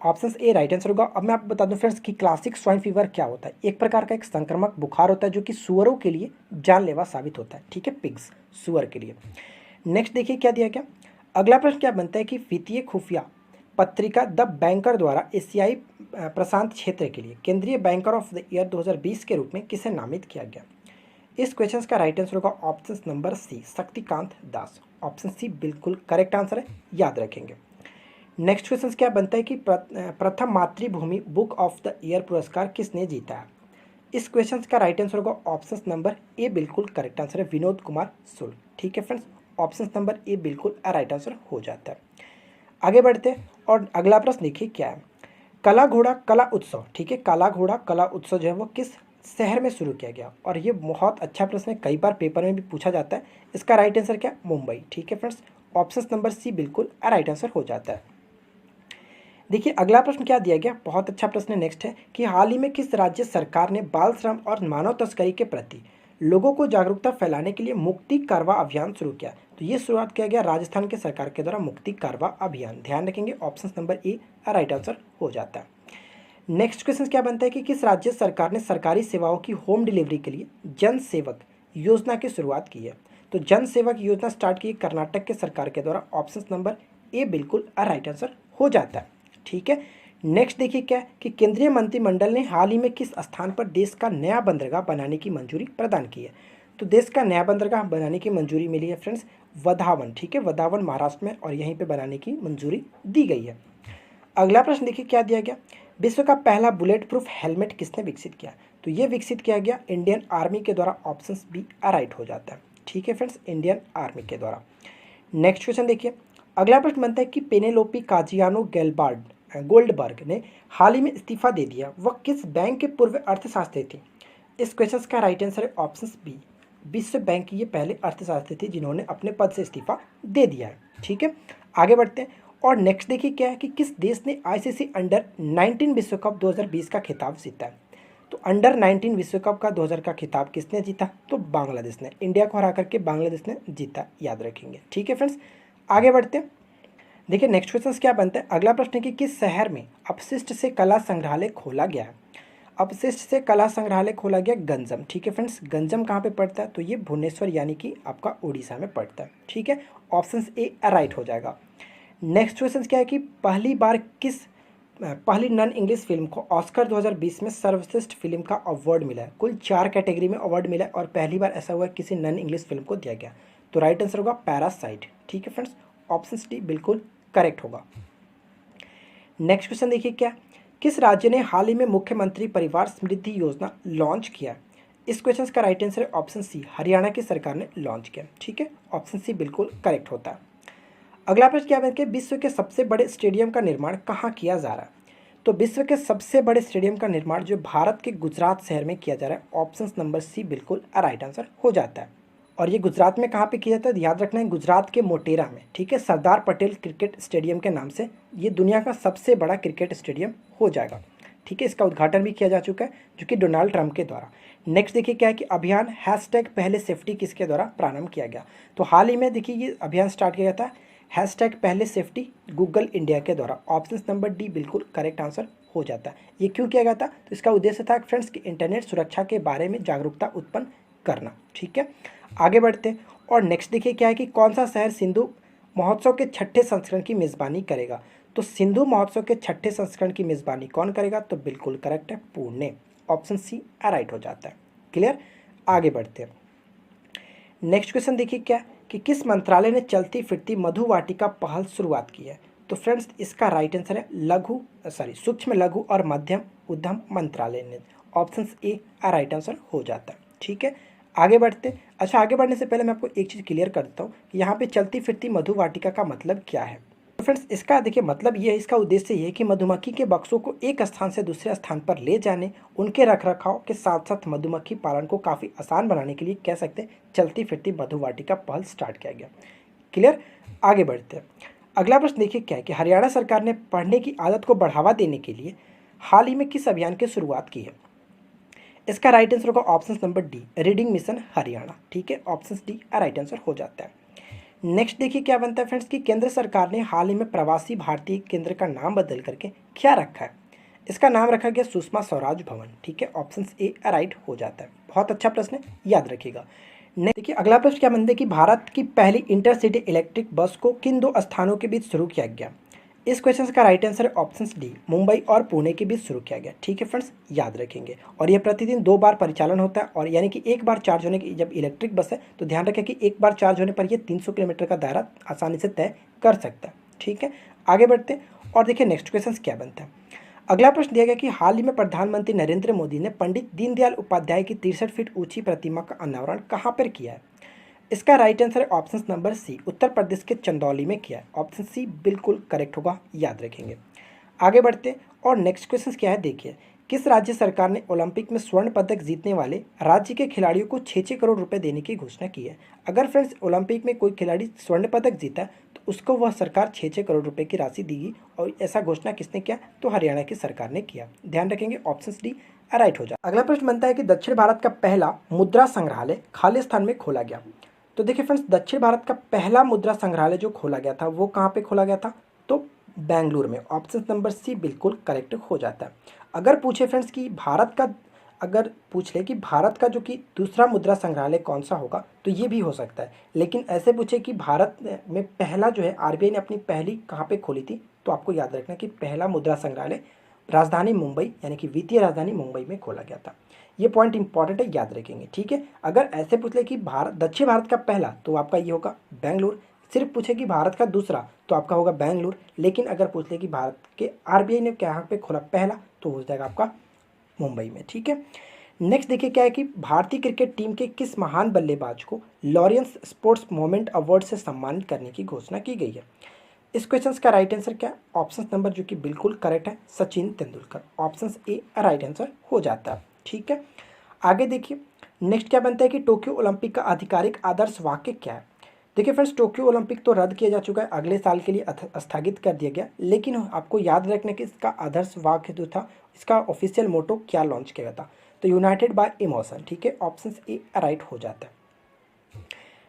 ऑप्शन ए राइट आंसर होगा। अब मैं आपको बता दूं फ्रेंड्स कि क्लासिक स्वाइन फीवर क्या होता है। एक प्रकार का एक संक्रामक बुखार होता है जो कि सुअरों के लिए जानलेवा साबित होता है। ठीक है, पिग्स, सुअर के लिए। नेक्स्ट देखिए क्या दिया गया। अगला प्रश्न क्या बनता है कि वित्तीय खुफिया पत्रिका द बैंकर द्वारा एशियाई प्रशांत क्षेत्र के लिए केंद्रीय बैंकर ऑफ द ईयर 2020 के रूप में किसे नामित किया गया? इस क्वेश्चन का राइट आंसर होगा ऑप्शन नंबर सी शक्तिकांत दास। ऑप्शन सी बिल्कुल करेक्ट आंसर है, याद रखेंगे। नेक्स्ट क्वेश्चन क्या बनता है कि प्रथम मातृभूमि बुक ऑफ द ईयर पुरस्कार किसने जीता है? इस क्वेश्चन का राइट आंसर होगा ऑप्शन नंबर ए बिल्कुल करेक्ट आंसर है, विनोद कुमार सुल। ठीक है फ्रेंड्स, ऑप्शन नंबर ए बिल्कुल राइट आंसर हो जाता है। आगे बढ़ते हैं और अगला प्रश्न देखिए क्या है। काला घोड़ा कला उत्सव, ठीक है, काला घोड़ा कला उत्सव जो है वो किस शहर में शुरू किया गया? और ये बहुत अच्छा प्रश्न है, कई बार पेपर में भी पूछा जाता है। इसका राइट आंसर क्या? मुंबई। ठीक है फ्रेंड्स, ऑप्शन नंबर सी बिल्कुल राइट आंसर हो जाता है। देखिए अगला प्रश्न क्या दिया गया, बहुत अच्छा प्रश्न नेक्स्ट है कि हाल ही में किस राज्य सरकार ने बाल श्रम और मानव तस्करी के प्रति लोगों को जागरूकता फैलाने के लिए मुक्ति कारवा अभियान शुरू किया। तो ये शुरुआत किया गया राजस्थान के सरकार के द्वारा मुक्ति कारवा अभियान। ध्यान रखेंगे option number A right answer हो जाता है। नेक्स्ट क्वेश्चन क्या बनता है कि किस राज्य सरकार ने सरकारी सेवाओं की होम डिलीवरी के लिए जन सेवक योजना की शुरुआत की है। तो जन सेवक योजना स्टार्ट की कर्नाटक के सरकार के द्वारा। ऑप्शन नंबर ए बिल्कुल राइट आंसर हो जाता है। ठीक है, नेक्स्ट देखिए क्या कि केंद्रीय मंत्रिमंडल ने हाल ही में किस स्थान पर देश का नया बंदरगाह बनाने की मंजूरी प्रदान की है। तो देश का नया बंदरगाह बनाने की मंजूरी मिली है फ्रेंड्स वधावन। ठीक है, वधावन महाराष्ट्र में, और यहीं पे बनाने की मंजूरी दी गई है। अगला प्रश्न देखिए क्या दिया गया, विश्व का पहला बुलेट प्रूफ हेलमेट किसने विकसित किया। तो ये विकसित किया गया इंडियन आर्मी के द्वारा। ऑप्शन बी राइट हो जाता है। ठीक है फ्रेंड्स, इंडियन आर्मी के द्वारा। नेक्स्ट क्वेश्चन देखिए, अगला प्रश्न बनता है कि पेनेलोपी काजियानो गोल्डबर्ग ने हाल ही में इस्तीफा दे दिया, वह किस बैंक के पूर्व अर्थशास्त्री थी। इस क्वेश्चन का राइट आंसर है ऑप्शन बी, विश्व बैंक की ये पहले अर्थशास्त्री थी जिन्होंने अपने पद से इस्तीफा दे दिया है। ठीक है, आगे बढ़ते हैं। और नेक्स्ट देखिए क्या है कि किस देश ने आईसीसी अंडर 19 विश्व कप 2020 का खिताब जीता है। तो अंडर 19 विश्व कप का 2000 का खिताब किसने जीता, तो बांग्लादेश ने। इंडिया को हरा करके बांग्लादेश ने जीता, याद रखेंगे। ठीक है फ्रेंड्स, आगे बढ़ते हैं। देखिए नेक्स्ट क्वेश्चन क्या बनता है, अगला प्रश्न है कि किस शहर में अपशिष्ट से कला संग्रहालय खोला गया है। अपशिष्ट से कला संग्रहालय खोला गया गंजम। ठीक है फ्रेंड्स, गंजम कहाँ पे पड़ता है, तो ये भुवनेश्वर यानी कि आपका उड़ीसा में पड़ता है। ठीक है, ऑप्शन ए राइट हो जाएगा। नेक्स्ट क्वेश्चन क्या है कि पहली नॉन इंग्लिश फिल्म को ऑस्कर 2020 में सर्वश्रेष्ठ फिल्म का अवार्ड मिला है। कुल 4 कैटेगरी में अवार्ड मिला है और पहली बार ऐसा हुआ है किसी नॉन इंग्लिश फिल्म को दिया गया। तो राइट आंसर होगा पैरासाइट। ठीक है फ्रेंड्स, ऑप्शन डी बिल्कुल करेक्ट होगा। नेक्स्ट क्वेश्चन देखिए क्या, किस राज्य ने हाल ही में मुख्यमंत्री परिवार समृद्धि योजना लॉन्च किया। इस क्वेश्चन का राइट आंसर है ऑप्शन सी, हरियाणा की सरकार ने लॉन्च किया। ठीक है, ऑप्शन सी बिल्कुल करेक्ट होता है। अगला प्रश्न क्या है कि विश्व के सबसे बड़े स्टेडियम का निर्माण कहाँ किया जा रहा है। तो विश्व के सबसे बड़े स्टेडियम का निर्माण जो भारत के गुजरात शहर में किया जा रहा है। ऑप्शन नंबर सी बिल्कुल राइट आंसर हो जाता है। और ये गुजरात में कहाँ पे किया जाता है, याद रखना है गुजरात के मोटेरा में। ठीक है, सरदार पटेल क्रिकेट स्टेडियम के नाम से ये दुनिया का सबसे बड़ा क्रिकेट स्टेडियम हो जाएगा। ठीक है, इसका उद्घाटन भी किया जा चुका है जो कि डोनाल्ड ट्रंप के द्वारा। नेक्स्ट देखिए क्या है कि अभियान हैशटैग पहले सेफ्टी किसके द्वारा प्रारंभ किया गया। तो हाल ही में देखिए ये अभियान स्टार्ट किया गया था हैशटैग पहले सेफ्टी गूगल इंडिया के द्वारा। ऑप्शन नंबर डी बिल्कुल करेक्ट आंसर हो जाता है। ये क्यों किया गया था, तो इसका उद्देश्य था फ्रेंड्स कि इंटरनेट सुरक्षा के बारे में जागरूकता उत्पन्न करना। ठीक है, आगे बढ़ते हैं। और नेक्स्ट देखिए क्या है कि कौन सा शहर सिंधु महोत्सव के 6ठे संस्करण की मेज़बानी करेगा। तो सिंधु महोत्सव के 6ठे संस्करण की मेज़बानी कौन करेगा, तो बिल्कुल करेक्ट है पुणे। ऑप्शन सी राइट हो जाता है। क्लियर, आगे बढ़ते हैं। नेक्स्ट क्वेश्चन देखिए क्या कि किस मंत्रालय ने चलती फिरती मधु वाटिका पहल शुरुआत की है। तो फ्रेंड्स इसका राइट आंसर है सूक्ष्म लघु और मध्यम उद्यम मंत्रालय ने। ऑप्शन ए राइट आंसर हो जाता है। ठीक है, आगे बढ़ते। अच्छा, आगे बढ़ने से पहले मैं आपको एक चीज़ क्लियर कर देता हूँ, यहाँ पे चलती फिरती मधु वाटिका का मतलब क्या है। तो फ्रेंड्स इसका देखिए मतलब ये है, इसका उद्देश्य ये है कि मधुमक्खी के बक्सों को एक स्थान से दूसरे स्थान पर ले जाने, उनके रखरखाव के साथ साथ मधुमक्खी पालन को काफ़ी आसान बनाने के लिए कह सकते हैं चलती फिरती मधु वाटिका पहल स्टार्ट किया गया। क्लियर, आगे बढ़ते हैं। अगला प्रश्न देखिए क्या है कि हरियाणा सरकार ने पढ़ने की आदत को बढ़ावा देने के लिए हाल ही में किस अभियान की शुरुआत की है। इसका राइट आंसर होगा option number D, reading mission Haryana. ठीक है, ऑप्शन डी राइट आंसर हो जाता है। नेक्स्ट देखिए क्या बनता है फ्रेंड्स कि केंद्र सरकार ने हाल ही में प्रवासी भारतीय केंद्र का नाम बदल करके क्या रखा है। इसका नाम रखा गया सुषमा स्वराज भवन। ठीक है, ऑप्शन ए राइट हो जाता है। बहुत अच्छा प्रश्न है, याद रखिएगा। देखिए अगला प्रश्न क्या बनता है कि भारत की पहली इंटरसिटी इलेक्ट्रिक बस को किन 2 स्थानों के बीच शुरू किया गया। इस क्वेश्चन का राइट आंसर है ऑप्शन डी, मुंबई और पुणे के बीच शुरू किया गया। ठीक है फ्रेंड्स, याद रखेंगे। और यह प्रतिदिन 2 बार परिचालन होता है, और यानी कि एक बार चार्ज होने की जब इलेक्ट्रिक बस है तो ध्यान रखें कि एक बार चार्ज होने पर यह 300 किलोमीटर का दायरा आसानी से तय कर सकता है। ठीक है, आगे बढ़ते हैं और देखिए नेक्स्ट क्वेश्चन क्या बनता है। अगला प्रश्न दिया गया कि हाल ही में प्रधानमंत्री नरेंद्र मोदी ने पंडित दीनदयाल उपाध्याय की 63 फीट ऊंची प्रतिमा का अनावरण कहाँ पर किया है। इसका राइट आंसर है ऑप्शन नंबर सी, उत्तर प्रदेश के चंदौली में किया है। ऑप्शन सी बिल्कुल करेक्ट होगा, याद रखेंगे। आगे बढ़ते और नेक्स्ट क्वेश्चन क्या है देखिए किस राज्य सरकार ने ओलंपिक में स्वर्ण पदक जीतने वाले राज्य के खिलाड़ियों को 6-6 करोड़ रुपए देने की घोषणा की है? अगर फ्रेंड्स ओलंपिक में कोई खिलाड़ी स्वर्ण पदक जीता तो उसको वह सरकार 6-6 करोड़ रुपए की राशि देगी। और ऐसा घोषणा किसने किया? तो हरियाणा की सरकार ने किया। ध्यान रखेंगे, ऑप्शन डी राइट हो जाए। अगला प्रश्न बनता है कि दक्षिण भारत का पहला मुद्रा संग्रहालय खालिस्तान में खोला गया। तो देखिए फ्रेंड्स, दक्षिण भारत का पहला मुद्रा संग्रहालय जो खोला गया था वो कहाँ पे खोला गया था? तो बेंगलुरु में। ऑप्शन नंबर सी बिल्कुल करेक्ट हो जाता है। अगर पूछे फ्रेंड्स कि अगर पूछ ले कि भारत का जो कि दूसरा मुद्रा संग्रहालय कौन सा होगा, तो ये भी हो सकता है। लेकिन ऐसे पूछे कि भारत में पहला जो है आरबीआई ने अपनी पहली कहाँ पे खोली थी, तो आपको याद रखना कि पहला मुद्रा संग्रहालय राजधानी मुंबई यानी कि वित्तीय राजधानी मुंबई में खोला गया था। ये पॉइंट इंपॉर्टेंट है, याद रखेंगे। ठीक है, अगर ऐसे पूछ ले कि दक्षिण भारत का पहला, तो आपका ये होगा बेंगलुरु। सिर्फ पूछे कि भारत का दूसरा, तो आपका होगा बेंगलुरु। लेकिन अगर पूछ ले कि भारत के आरबीआई ने कहाँ पे खोला पहला, तो हो जाएगा आपका मुंबई में। ठीक है, नेक्स्ट देखिए क्या है कि भारतीय क्रिकेट टीम के किस महान बल्लेबाज को लॉरेंस स्पोर्ट्स मोमेंट अवार्ड से सम्मानित करने की घोषणा की गई है? इस क्वेश्चन का राइट आंसर क्या है? ऑप्शन नंबर जो कि बिल्कुल करेक्ट है, Sachin Tendulkar. Option A right answer हो जाता है। ठीक है, आगे देखिए नेक्स्ट क्या बनता है कि टोक्यो ओलंपिक का आधिकारिक आदर्श वाक्य क्या है? देखिए फ्रेंड्स, टोक्यो ओलंपिक तो रद्द किया जा चुका है, अगले साल के लिए स्थगित कर दिया गया। लेकिन आपको याद रखना कि इसका आदर्श वाक्य जो था, इसका ऑफिशियल मोटो क्या लॉन्च किया था? तो यूनाइटेड बाय इमोशन। ठीक है, ऑप्शन ए राइट हो जाता है।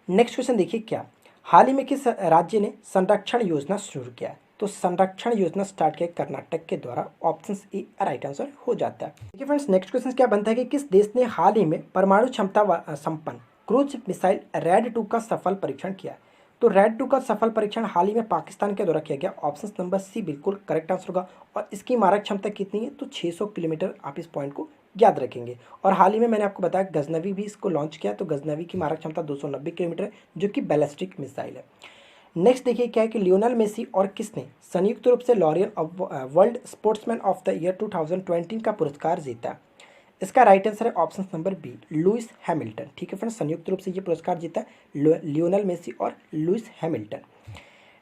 नेक्स्ट क्वेश्चन देखिए क्या, हाल ही में किस राज्य ने संरक्षण योजना शुरू किया है? तो संरक्षण योजना स्टार्ट किया कर्नाटक के द्वारा। ऑप्शन ए राइट आंसर हो जाता है। देखिए फ्रेंड्स, नेक्स्ट क्वेश्चन क्या बनता है कि किस देश ने हाल ही में परमाणु क्षमता संपन्न क्रूज मिसाइल रैड 2 का सफल परीक्षण किया? तो रैड 2 का सफल परीक्षण हाल ही में पाकिस्तान के द्वारा किया गया। ऑप्शन नंबर सी बिल्कुल करेक्ट आंसर होगा। और इसकी मारक क्षमता कितनी है? तो 600 किलोमीटर। आप इस पॉइंट को याद रखेंगे। और हाल ही में मैंने आपको बताया गजनवी भी इसको लॉन्च किया, तो गजनवी की मारक क्षमता 290 किलोमीटर है, जो कि बैलिस्टिक मिसाइल है। नेक्स्ट देखिए क्या है कि लियोनेल मेसी और किसने संयुक्त रूप से Laureus world sportsman of the year 2020 का पुरस्कार जीता? इसका राइट आंसर है option number B, Lewis Hamilton. ठीक है फ्रेंड्स, संयुक्त रूप से ये पुरस्कार जीता लियोनेल मेसी और लुइस हैमिल्टन।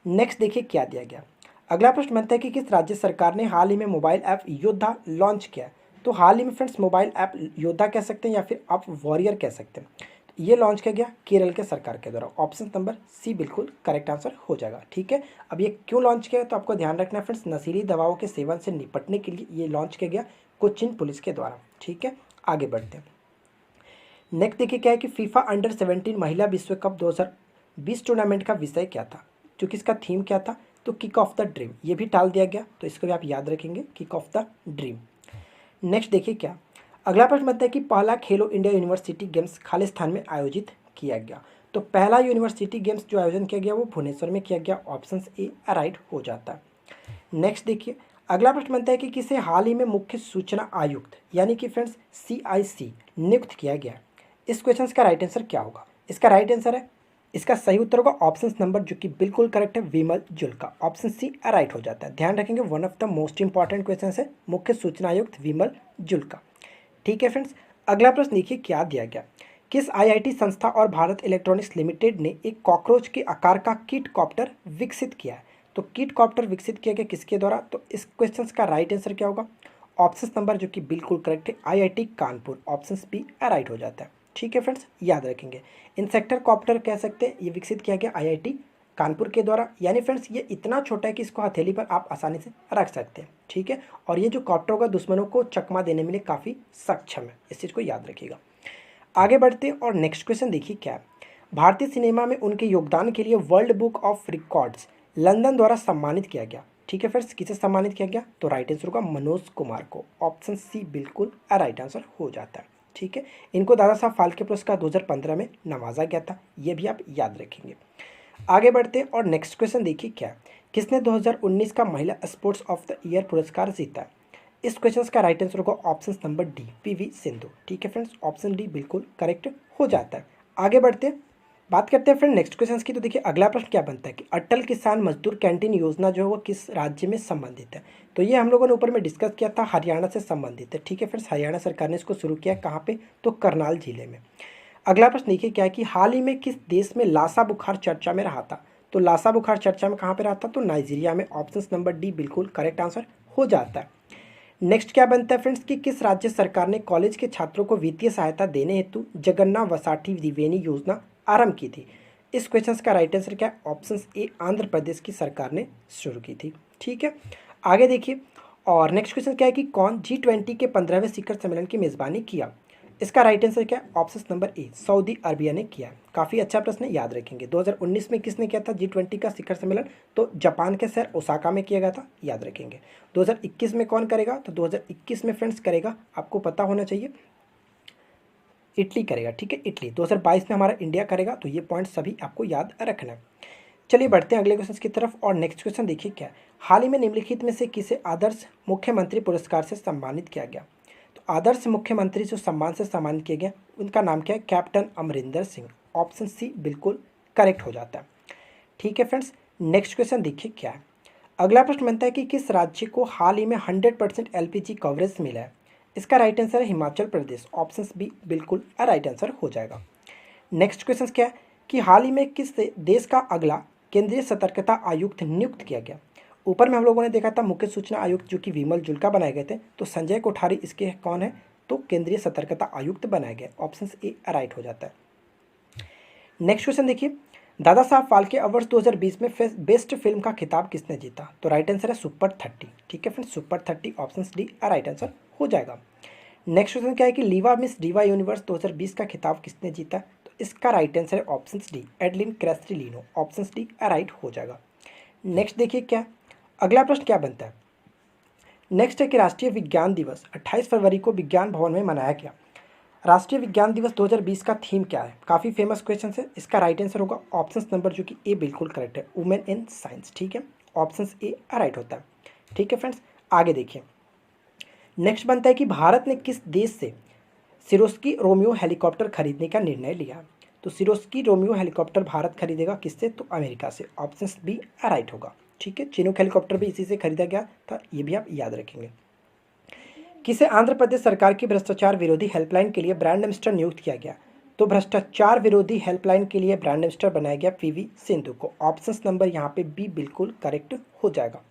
नेक्स्ट देखिए क्या दिया गया। अगला प्रश्न बनता है कि किस राज्य सरकार ने हाल ही में मोबाइल ऐप योद्धा लॉन्च किया? तो हाल ही में फ्रेंड्स मोबाइल ऐप योद्धा कह सकते हैं या फिर आप वॉरियर कह सकते हैं। तो ये लॉन्च किया गया केरल के सरकार के द्वारा। ऑप्शन नंबर सी बिल्कुल करेक्ट आंसर हो जाएगा। ठीक है, अब ये क्यों लॉन्च किया है? तो आपको ध्यान रखना फ्रेंड्स, नशीली दवाओं के सेवन से निपटने के लिए ये लॉन्च किया गया कोचिन पुलिस के द्वारा। ठीक है, आगे बढ़ते हैं। नेक्स्ट देखिए क्या है कि फीफा अंडर 17 महिला विश्व कप 2020 टूर्नामेंट का विषय क्या था? क्योंकि इसका थीम क्या था? तो किक ऑफ द ड्रीम। ये भी टाल दिया गया, तो इसको भी आप याद रखेंगे, kick off the dream. Next देखिए क्या, अगला प्रश्न बनता है कि पहला खेलो इंडिया यूनिवर्सिटी गेम्स खालिस्तान में आयोजित किया गया। तो पहला यूनिवर्सिटी गेम्स जो आयोजन किया गया वो भुवनेश्वर में किया गया। ऑप्शन ए राइट हो जाता है। नेक्स्ट देखिए, अगला प्रश्न बनता है कि किसे हाल ही में मुख्य सूचना आयुक्त यानी कि फ्रेंड्स CIC नियुक्त किया गया? इस क्वेश्चन का राइट आंसर क्या होगा? इसका राइट आंसर है, इसका सही उत्तर होगा ऑप्शन नंबर जो कि बिल्कुल करेक्ट है, विमल जुल्का। ऑप्शन सी राइट हो जाता है। ध्यान रखेंगे, one of the most important question है, मुख्य सूचना आयुक्त विमल जुल्का। ठीक है फ्रेंड्स, अगला प्रश्न देखिए क्या दिया गया। किस IIT संस्था और भारत इलेक्ट्रॉनिक्स लिमिटेड ने एक कॉकरोच के आकार का किट कॉप्टर विकसित किया है? तो किट कॉप्टर विकसित किया गया किसके द्वारा? तो इस क्वेश्चन का राइट आंसर क्या होगा? ऑप्शन नंबर जो कि बिल्कुल करेक्ट है, IIT Kanpur. Option B right हो जाता है। ठीक है फ्रेंड्स, याद रखेंगे, इंसेक्टर कॉप्टर कह सकते हैं, ये विकसित किया गया IIT कानपुर के द्वारा। यानी फ्रेंड्स ये इतना छोटा है कि इसको हथेली पर आप आसानी से रख सकते हैं। ठीक है, और ये जो कॉप्टर होगा दुश्मनों को चकमा देने में काफ़ी सक्षम है, इस चीज़ को याद रखिएगा। आगे बढ़ते हैं और नेक्स्ट क्वेश्चन देखिए क्या है। भारतीय सिनेमा में उनके योगदान के लिए world book of records London द्वारा सम्मानित किया गया। ठीक है फ्रेंड्स, किसे सम्मानित किया गया? तो राइट आंसर होगा मनोज कुमार को। ऑप्शन सी बिल्कुल राइट आंसर हो जाता है। ठीक है, इनको दादा साहब फाल्के पुरस्कार 2015 में नवाजा गया था, ये भी आप याद रखेंगे। आगे बढ़ते हैं और नेक्स्ट क्वेश्चन देखिए क्या है। किसने 2019 का महिला स्पोर्ट्स ऑफ द ईयर पुरस्कार जीता? इस क्वेश्चन का राइट आंसर होगा option number D, PV Sindhu. ठीक है फ्रेंड्स, ऑप्शन डी बिल्कुल करेक्ट हो जाता है। आगे बढ़ते हैं, बात करते हैं फ्रेंड नेक्स्ट क्वेश्चन की। तो देखिए अगला प्रश्न क्या बनता है कि अटल किसान मजदूर कैंटीन योजना जो है वो किस राज्य में संबंधित है? तो ये हम लोगों ने ऊपर में डिस्कस किया था, हरियाणा से संबंधित है। ठीक है फ्रेंड्स, हरियाणा सरकार ने इसको शुरू किया, कहाँ पे? तो करनाल जिले में। अगला प्रश्न देखिए क्या है कि हाल ही में किस देश में लासा बुखार चर्चा में रहा था? तो लासा बुखार चर्चा में कहाँ पे रहा था? तो नाइजीरिया में। ऑप्शन नंबर डी बिल्कुल करेक्ट आंसर हो जाता है। नेक्स्ट क्या बनता है फ्रेंड्स कि किस राज्य सरकार ने कॉलेज के छात्रों को वित्तीय सहायता देने हेतु जगन्ना वसाठी द्विवेणी योजना आरंभ की थी। इस क्वेश्चन का राइट आंसर क्या है? ऑप्शन ए आंध्र प्रदेश की सरकार ने शुरू की थी। ठीक है, आगे देखिए। और नेक्स्ट क्वेश्चन क्या है कि कौन G20 के 15वें शिखर सम्मेलन की मेज़बानी किया? इसका राइट आंसर क्या है? Option number A Saudi Arabia ने किया। काफ़ी अच्छा प्रश्न है, याद रखेंगे। 2019 में किसने किया था G20 का शिखर सम्मेलन? तो जापान के शहर ओसाका में किया गया था, याद रखेंगे। 2021 में कौन करेगा? तो 2021 में फ्रेंड्स करेगा, आपको पता होना चाहिए, इटली करेगा। ठीक है, इटली। 2022 में हमारा इंडिया करेगा। तो ये पॉइंट सभी आपको याद रखना है। चलिए बढ़ते हैं अगले क्वेश्चन की तरफ। और नेक्स्ट क्वेश्चन देखिए क्या है, हाल ही में निम्नलिखित में से किसे आदर्श मुख्यमंत्री पुरस्कार से सम्मानित किया गया? तो आदर्श मुख्यमंत्री जो सम्मान से सम्मानित किया गया उनका नाम क्या है? Captain Amarinder Singh. Option C बिल्कुल करेक्ट हो जाता है। ठीक है फ्रेंड्स, नेक्स्ट क्वेश्चन देखिए क्या है। अगला प्रश्न बनता है कि किस राज्य को हाल ही में 100% LPG कवरेज मिला है? इसका राइट आंसर है हिमाचल प्रदेश। ऑप्शन बी बिल्कुल राइट आंसर हो जाएगा। नेक्स्ट क्वेश्चन क्या है कि हाल ही में किस देश का अगला केंद्रीय सतर्कता आयुक्त नियुक्त किया गया? ऊपर में हम लोगों ने देखा था मुख्य सूचना आयुक्त जो कि विमल जुल्का बनाए गए थे, तो संजय कोठारी इसके कौन है? तो केंद्रीय सतर्कता आयुक्त बनाए गए। ऑप्शन ए राइट हो जाता है। नेक्स्ट क्वेश्चन देखिए, दादा साहब फाल्के अवार्ड्स 2020 में बेस्ट फिल्म का खिताब किसने जीता? तो राइट आंसर है सुपर 30। ठीक है friends, super 30 option D right answer हो जाएगा। नेक्स्ट क्वेश्चन क्या है कि लीवा मिस डिवा यूनिवर्स 2020 का खिताब किसने जीता? तो इसका राइट आंसर है ऑप्शन डी एडलिन क्रेस्टिलिनो। ऑप्शन डी राइट हो जाएगा। नेक्स्ट देखिए क्या, अगला प्रश्न क्या बनता है। नेक्स्ट है कि राष्ट्रीय विज्ञान दिवस 28 फरवरी को विज्ञान भवन में मनाया गया। राष्ट्रीय विज्ञान दिवस 2020 का थीम क्या है? काफ़ी फेमस क्वेश्चन है। इसका राइट आंसर होगा ऑप्शन नंबर जो कि ए बिल्कुल करेक्ट है, वुमेन इन साइंस। ठीक है, ऑप्शन ए राइट होता है। ठीक है फ्रेंड्स, आगे देखिए। नेक्स्ट बनता है कि भारत ने किस देश से सिरोस्की रोमियो हेलीकॉप्टर खरीदने का निर्णय लिया? तो सिरोस्की रोमियो हेलीकॉप्टर भारत खरीदेगा किससे? तो अमेरिका से। ऑप्शन बी राइट होगा। ठीक है, चिनूक हेलीकॉप्टर भी इसी से खरीदा गया था, ये भी आप याद रखेंगे। किसे आंध्र प्रदेश सरकार की भ्रष्टाचार विरोधी हेल्पलाइन के लिए ब्रांड एम्बेसडर नियुक्त किया गया? तो भ्रष्टाचार विरोधी हेल्पलाइन के लिए ब्रांड एम्बेसडर बनाया गया PV सिंधु को। ऑप्शन नंबर यहाँ पे बी बिल्कुल करेक्ट हो जाएगा।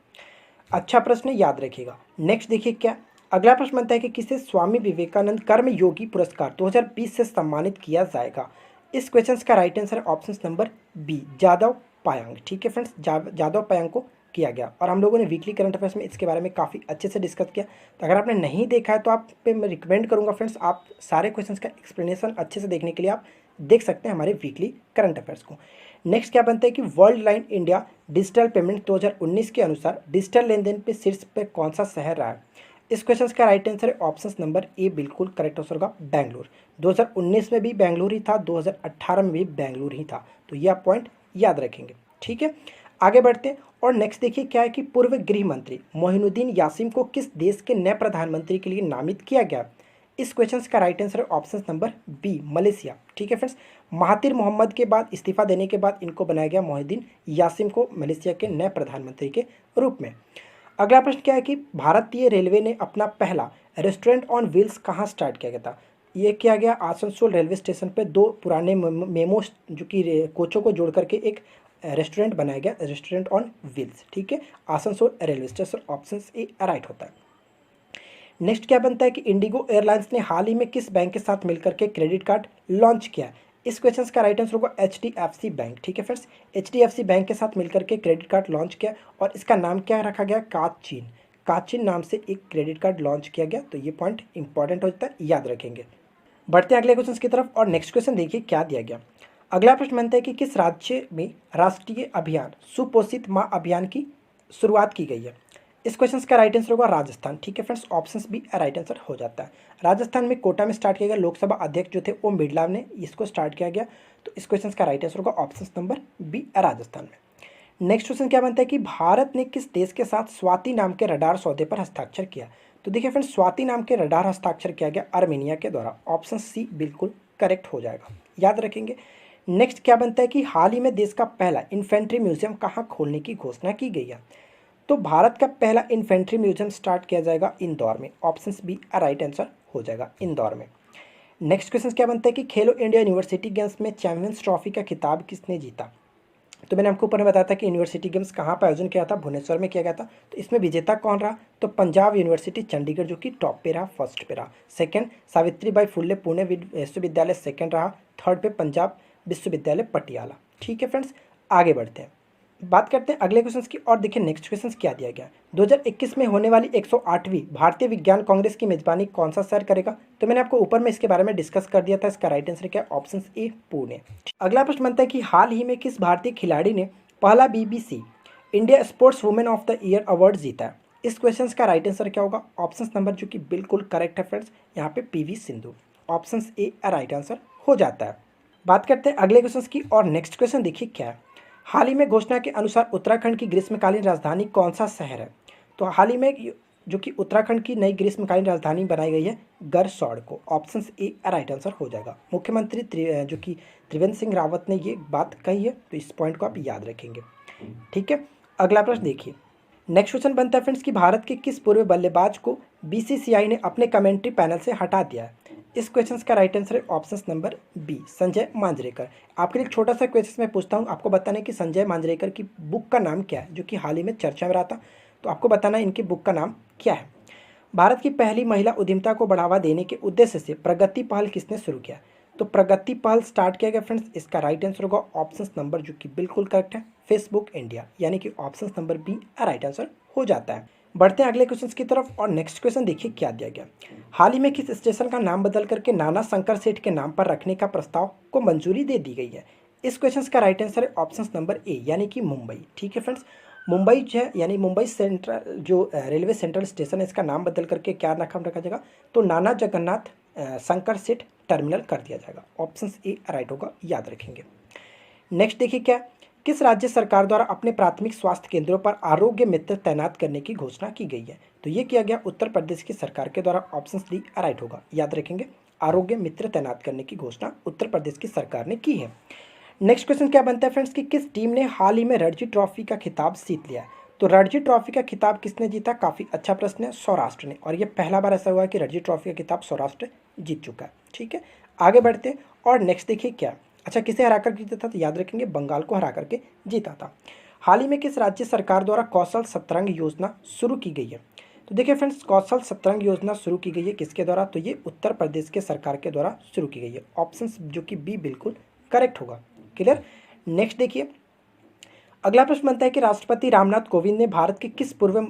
अच्छा प्रश्न, याद रखिएगा। नेक्स्ट देखिए क्या, अगला प्रश्न बनता है कि किसे स्वामी विवेकानंद कर्म योगी पुरस्कार 2020 से सम्मानित किया जाएगा? इस क्वेश्चन का राइट आंसर है ऑप्शन नंबर बी जादव पायांग। ठीक है फ्रेंड्स, जादव पायांग को किया गया। और हम लोगों ने वीकली करंट अफेयर्स में इसके बारे में काफ़ी अच्छे से डिस्कस किया। तो अगर आपने नहीं देखा है तो आप पे मैं रिकमेंड करूंगा फ्रेंड्स, आप सारे क्वेश्चंस का एक्सप्लेनेशन अच्छे से देखने के लिए आप देख सकते हैं हमारे वीकली करंट अफेयर्स को। नेक्स्ट क्या बनता है कि world line India digital payment 2019 के अनुसार डिजिटल लेन देन पे शीर्ष पे कौन सा शहर रहा है? इस क्वेश्चन का राइट आंसर है ऑप्शन नंबर ए बिल्कुल करेक्ट आंसर होगा बेंगलुरु। 2019 में भी बेंगलुरु ही था, 2018 में भी बेंगलुरु ही था। तो यह पॉइंट याद रखेंगे। ठीक है, आगे बढ़ते हैं। और नेक्स्ट देखिए क्या है कि पूर्व गृह मंत्री मोइनुद्दीन यासीन को किस देश के नए प्रधानमंत्री के लिए नामित किया गया? इस क्वेश्चन का राइट आंसर है ऑप्शन नंबर बी मलेशिया। ठीक है फ्रेंड्स, महातिर मोहम्मद के बाद इस्तीफा देने के बाद इनको बनाया गया मोइनुद्दीन यासीन को मलेशिया के नए प्रधानमंत्री के रूप में। अगला प्रश्न क्या है कि भारतीय रेलवे ने अपना पहला रेस्टोरेंट ऑन व्हील्स कहाँ स्टार्ट किया गया था? ये किया गया आसनसोल रेलवे स्टेशन पे। दो पुराने मेमो जो कि कोचों को जोड़ करके एक रेस्टोरेंट बनाया गया, रेस्टोरेंट ऑन व्हील्स। ठीक है, Asansol railway station. Option A right होता है। नेक्स्ट क्या बनता है कि इंडिगो एयरलाइंस ने हाल ही में किस बैंक के साथ मिलकर के क्रेडिट कार्ड लॉन्च किया? इस क्वेश्चन का राइट आंसर होगा HDFC बैंक। ठीक है फ्रेंड्स, HDFC बैंक के साथ मिलकर के क्रेडिट कार्ड लॉन्च किया और इसका नाम क्या रखा गया? काचिन। काचिन नाम से एक क्रेडिट कार्ड लॉन्च किया गया। तो ये पॉइंट इंपॉर्टेंट हो जाता है, याद रखेंगे। बढ़ते हैं अगले क्वेश्चन की तरफ। और नेक्स्ट क्वेश्चन देखिए क्या दिया गया। अगला प्रश्न बनता है कि किस राज्य में राष्ट्रीय अभियान सुपोषित माँ अभियान की शुरुआत की गई है? इस क्वेश्चन का राइट आंसर होगा राजस्थान। ठीक है friends, option B right answer हो जाता है। राजस्थान में कोटा में स्टार्ट किया गया। लोकसभा अध्यक्ष जो थे ओम बिरला ने इसको स्टार्ट किया गया। तो इस क्वेश्चन का राइट आंसर होगा ऑप्शन नंबर बी राजस्थान में। नेक्स्ट क्वेश्चन क्या बनता है कि भारत ने किस देश के साथ स्वाति नाम के रडार सौदे पर हस्ताक्षर किया? तो देखिए फ्रेंड्स, स्वाति नाम के रडार हस्ताक्षर किया गया आर्मेनिया के द्वारा। ऑप्शन सी बिल्कुल करेक्ट हो जाएगा, याद रखेंगे। नेक्स्ट क्या बनता है कि हाल ही में देश का पहला इन्फेंट्री म्यूजियम कहाँ खोलने की घोषणा की गई है? तो भारत का पहला इन्फेंट्री म्यूजियम स्टार्ट किया जाएगा इंदौर में। ऑप्शन बी राइट आंसर हो जाएगा, इंदौर में। नेक्स्ट क्वेश्चन क्या बनता है कि खेलो इंडिया यूनिवर्सिटी गेम्स में चैंपियंस ट्रॉफी का खिताब किसने जीता? तो मैंने आपको ऊपर में बताया था कि यूनिवर्सिटी गेम्स कहाँ पर आयोजन किया था, भुवनेश्वर में किया गया था। तो इसमें विजेता कौन रहा, तो पंजाब यूनिवर्सिटी चंडीगढ़ जो कि टॉप पे रहा, फर्स्ट पे रहा। सेकंड सावित्रीबाई फुले पुणे विश्वविद्यालय सेकंड रहा। थर्ड पे पंजाब विश्वविद्यालय पटियाला। ठीक है फ्रेंड्स, आगे बढ़ते हैं, बात करते हैं अगले क्वेश्चन की। और देखिए नेक्स्ट क्वेश्चन क्या दिया गया, 2021 में होने वाली 108वीं भारतीय विज्ञान कांग्रेस की मेजबानी कौन सा शहर करेगा। तो मैंने आपको ऊपर में इसके बारे में डिस्कस कर दिया था। इसका राइट आंसर क्या है, ऑप्शन ए पुणे। अगला प्रश्न बनता है कि हाल ही में किस भारतीय खिलाड़ी ने पहला BBC India sports women of the year award जीता है। इस क्वेश्चन का राइट आंसर क्या होगा, ऑप्शन नंबर जो कि बिल्कुल करेक्ट है फ्रेंड्स, यहाँ पे PV Sindhu. Option A right answer हो जाता है। बात करते हैं अगले क्वेश्चन की। और नेक्स्ट क्वेश्चन देखिए क्या है, हाल ही में घोषणा के अनुसार उत्तराखंड की ग्रीष्मकालीन राजधानी कौन सा शहर है। तो हाल ही में जो कि उत्तराखंड की नई ग्रीष्मकालीन राजधानी बनाई गई है गरसौड़ को। ऑप्शन ए राइट आंसर हो जाएगा। मुख्यमंत्री जो कि त्रिवेंद्र सिंह रावत ने ये बात कही है, तो इस पॉइंट को आप याद रखेंगे। ठीक है, अगला प्रश्न देखिए। नेक्स्ट क्वेश्चन बनता है फ्रेंड्स कि भारत के किस पूर्व बल्लेबाज को BCCI ने अपने कमेंट्री पैनल से हटा दिया है। इस क्वेश्चन का राइट आंसर है option number B, Sanjay Manjrekar. आपके लिए एक छोटा सा क्वेश्चन मैं पूछता हूँ, आपको बताना है कि संजय मांजरेकर की बुक का नाम क्या है, जो कि हाल ही में चर्चा में रहा था। तो आपको बताना है इनकी बुक का नाम क्या है। भारत की पहली महिला उद्यमिता को बढ़ावा देने के उद्देश्य से प्रगति पहल किसने शुरू किया। तो प्रगति पहल स्टार्ट किया गया फ्रेंड्स। इसका राइट आंसर होगा ऑप्शन नंबर जो कि बिल्कुल करेक्ट है, फेसबुक इंडिया, यानी कि option number B right answer हो जाता है। बढ़ते हैं अगले क्वेश्चन की तरफ। और नेक्स्ट क्वेश्चन देखिए क्या दिया गया, हाल ही में किस स्टेशन का नाम बदल करके नाना शंकर सेठ के नाम पर रखने का प्रस्ताव को मंजूरी दे दी गई है। इस क्वेश्चन का राइट आंसर है ऑप्शन नंबर ए, यानी कि मुंबई। ठीक है फ्रेंड्स, मुंबई जो है यानी मुंबई सेंट्रल जो रेलवे सेंट्रल स्टेशन है, इसका नाम बदल करके क्या नाम रखा जाएगा, तो नाना जगन्नाथ शंकर सेठ टर्मिनल कर दिया जाएगा। ऑप्शन ए राइट होगा, याद रखेंगे। नेक्स्ट देखिए क्या, किस राज्य सरकार द्वारा अपने प्राथमिक स्वास्थ्य केंद्रों पर आरोग्य मित्र तैनात करने की घोषणा की गई है। तो ये किया गया उत्तर प्रदेश की सरकार के द्वारा। ऑप्शन डी राइट होगा, याद रखेंगे। आरोग्य मित्र तैनात करने की घोषणा उत्तर प्रदेश की सरकार ने की है। नेक्स्ट क्वेश्चन क्या बनता है फ्रेंड्स कि किस टीम ने हाल ही में रणजी ट्रॉफी का खिताब जीत लिया है। तो रणजी ट्रॉफी का खिताब किसने जीता, काफ़ी अच्छा प्रश्न है, सौराष्ट्र ने। और ये पहला बार ऐसा हुआ है कि रणजी ट्रॉफी का खिताब सौराष्ट्र जीत चुका है। ठीक है, आगे बढ़ते हैं। और नेक्स्ट देखिए क्या, अच्छा किसे हराकर जीता था, तो याद रखेंगे बंगाल को हरा करके जीता था। हाल ही में किस राज्य सरकार द्वारा कौशल सतरंग योजना शुरू की गई है। तो देखिए फ्रेंड्स, कौशल सतरंग योजना शुरू की गई है किसके द्वारा, तो ये उत्तर प्रदेश के सरकार के द्वारा शुरू की गई है। ऑप्शन जो कि बी बिल्कुल करेक्ट होगा। क्लियर। नेक्स्ट देखिए, अगला प्रश्न बनता है कि राष्ट्रपति रामनाथ कोविंद ने भारत के किस पूर्व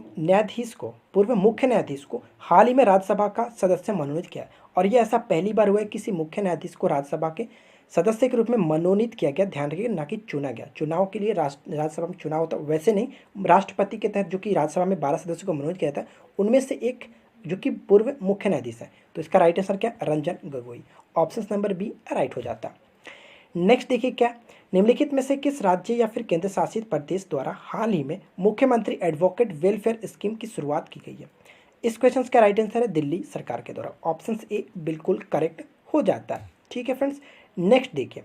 मुख्य न्यायाधीश को हाल ही में राज्यसभा का सदस्य मनोनीत किया है। और ये ऐसा पहली बार हुआ है किसी मुख्य न्यायाधीश को राज्यसभा के सदस्य के रूप में मनोनीत किया गया। ध्यान रखिए, ना कि चुना गया। चुनाव के लिए राज्यसभा में चुनाव होता वैसे नहीं, राष्ट्रपति के तहत जो कि राज्यसभा में 12 सदस्यों को मनोनीत किया था, उनमें से एक जो कि पूर्व मुख्य न्यायाधीश है। तो इसका राइट आंसर क्या, Ranjan Gogoi. Option number B right हो जाता। नेक्स्ट देखिए क्या, निम्नलिखित में से किस राज्य या फिर केंद्र शासित प्रदेश द्वारा हाल ही में मुख्यमंत्री एडवोकेट वेलफेयर स्कीम की शुरुआत की गई है। इस क्वेश्चन का राइट आंसर है दिल्ली सरकार के द्वारा। ऑप्शन ए बिल्कुल करेक्ट हो जाता है। ठीक है फ्रेंड्स, नेक्स्ट देखिए,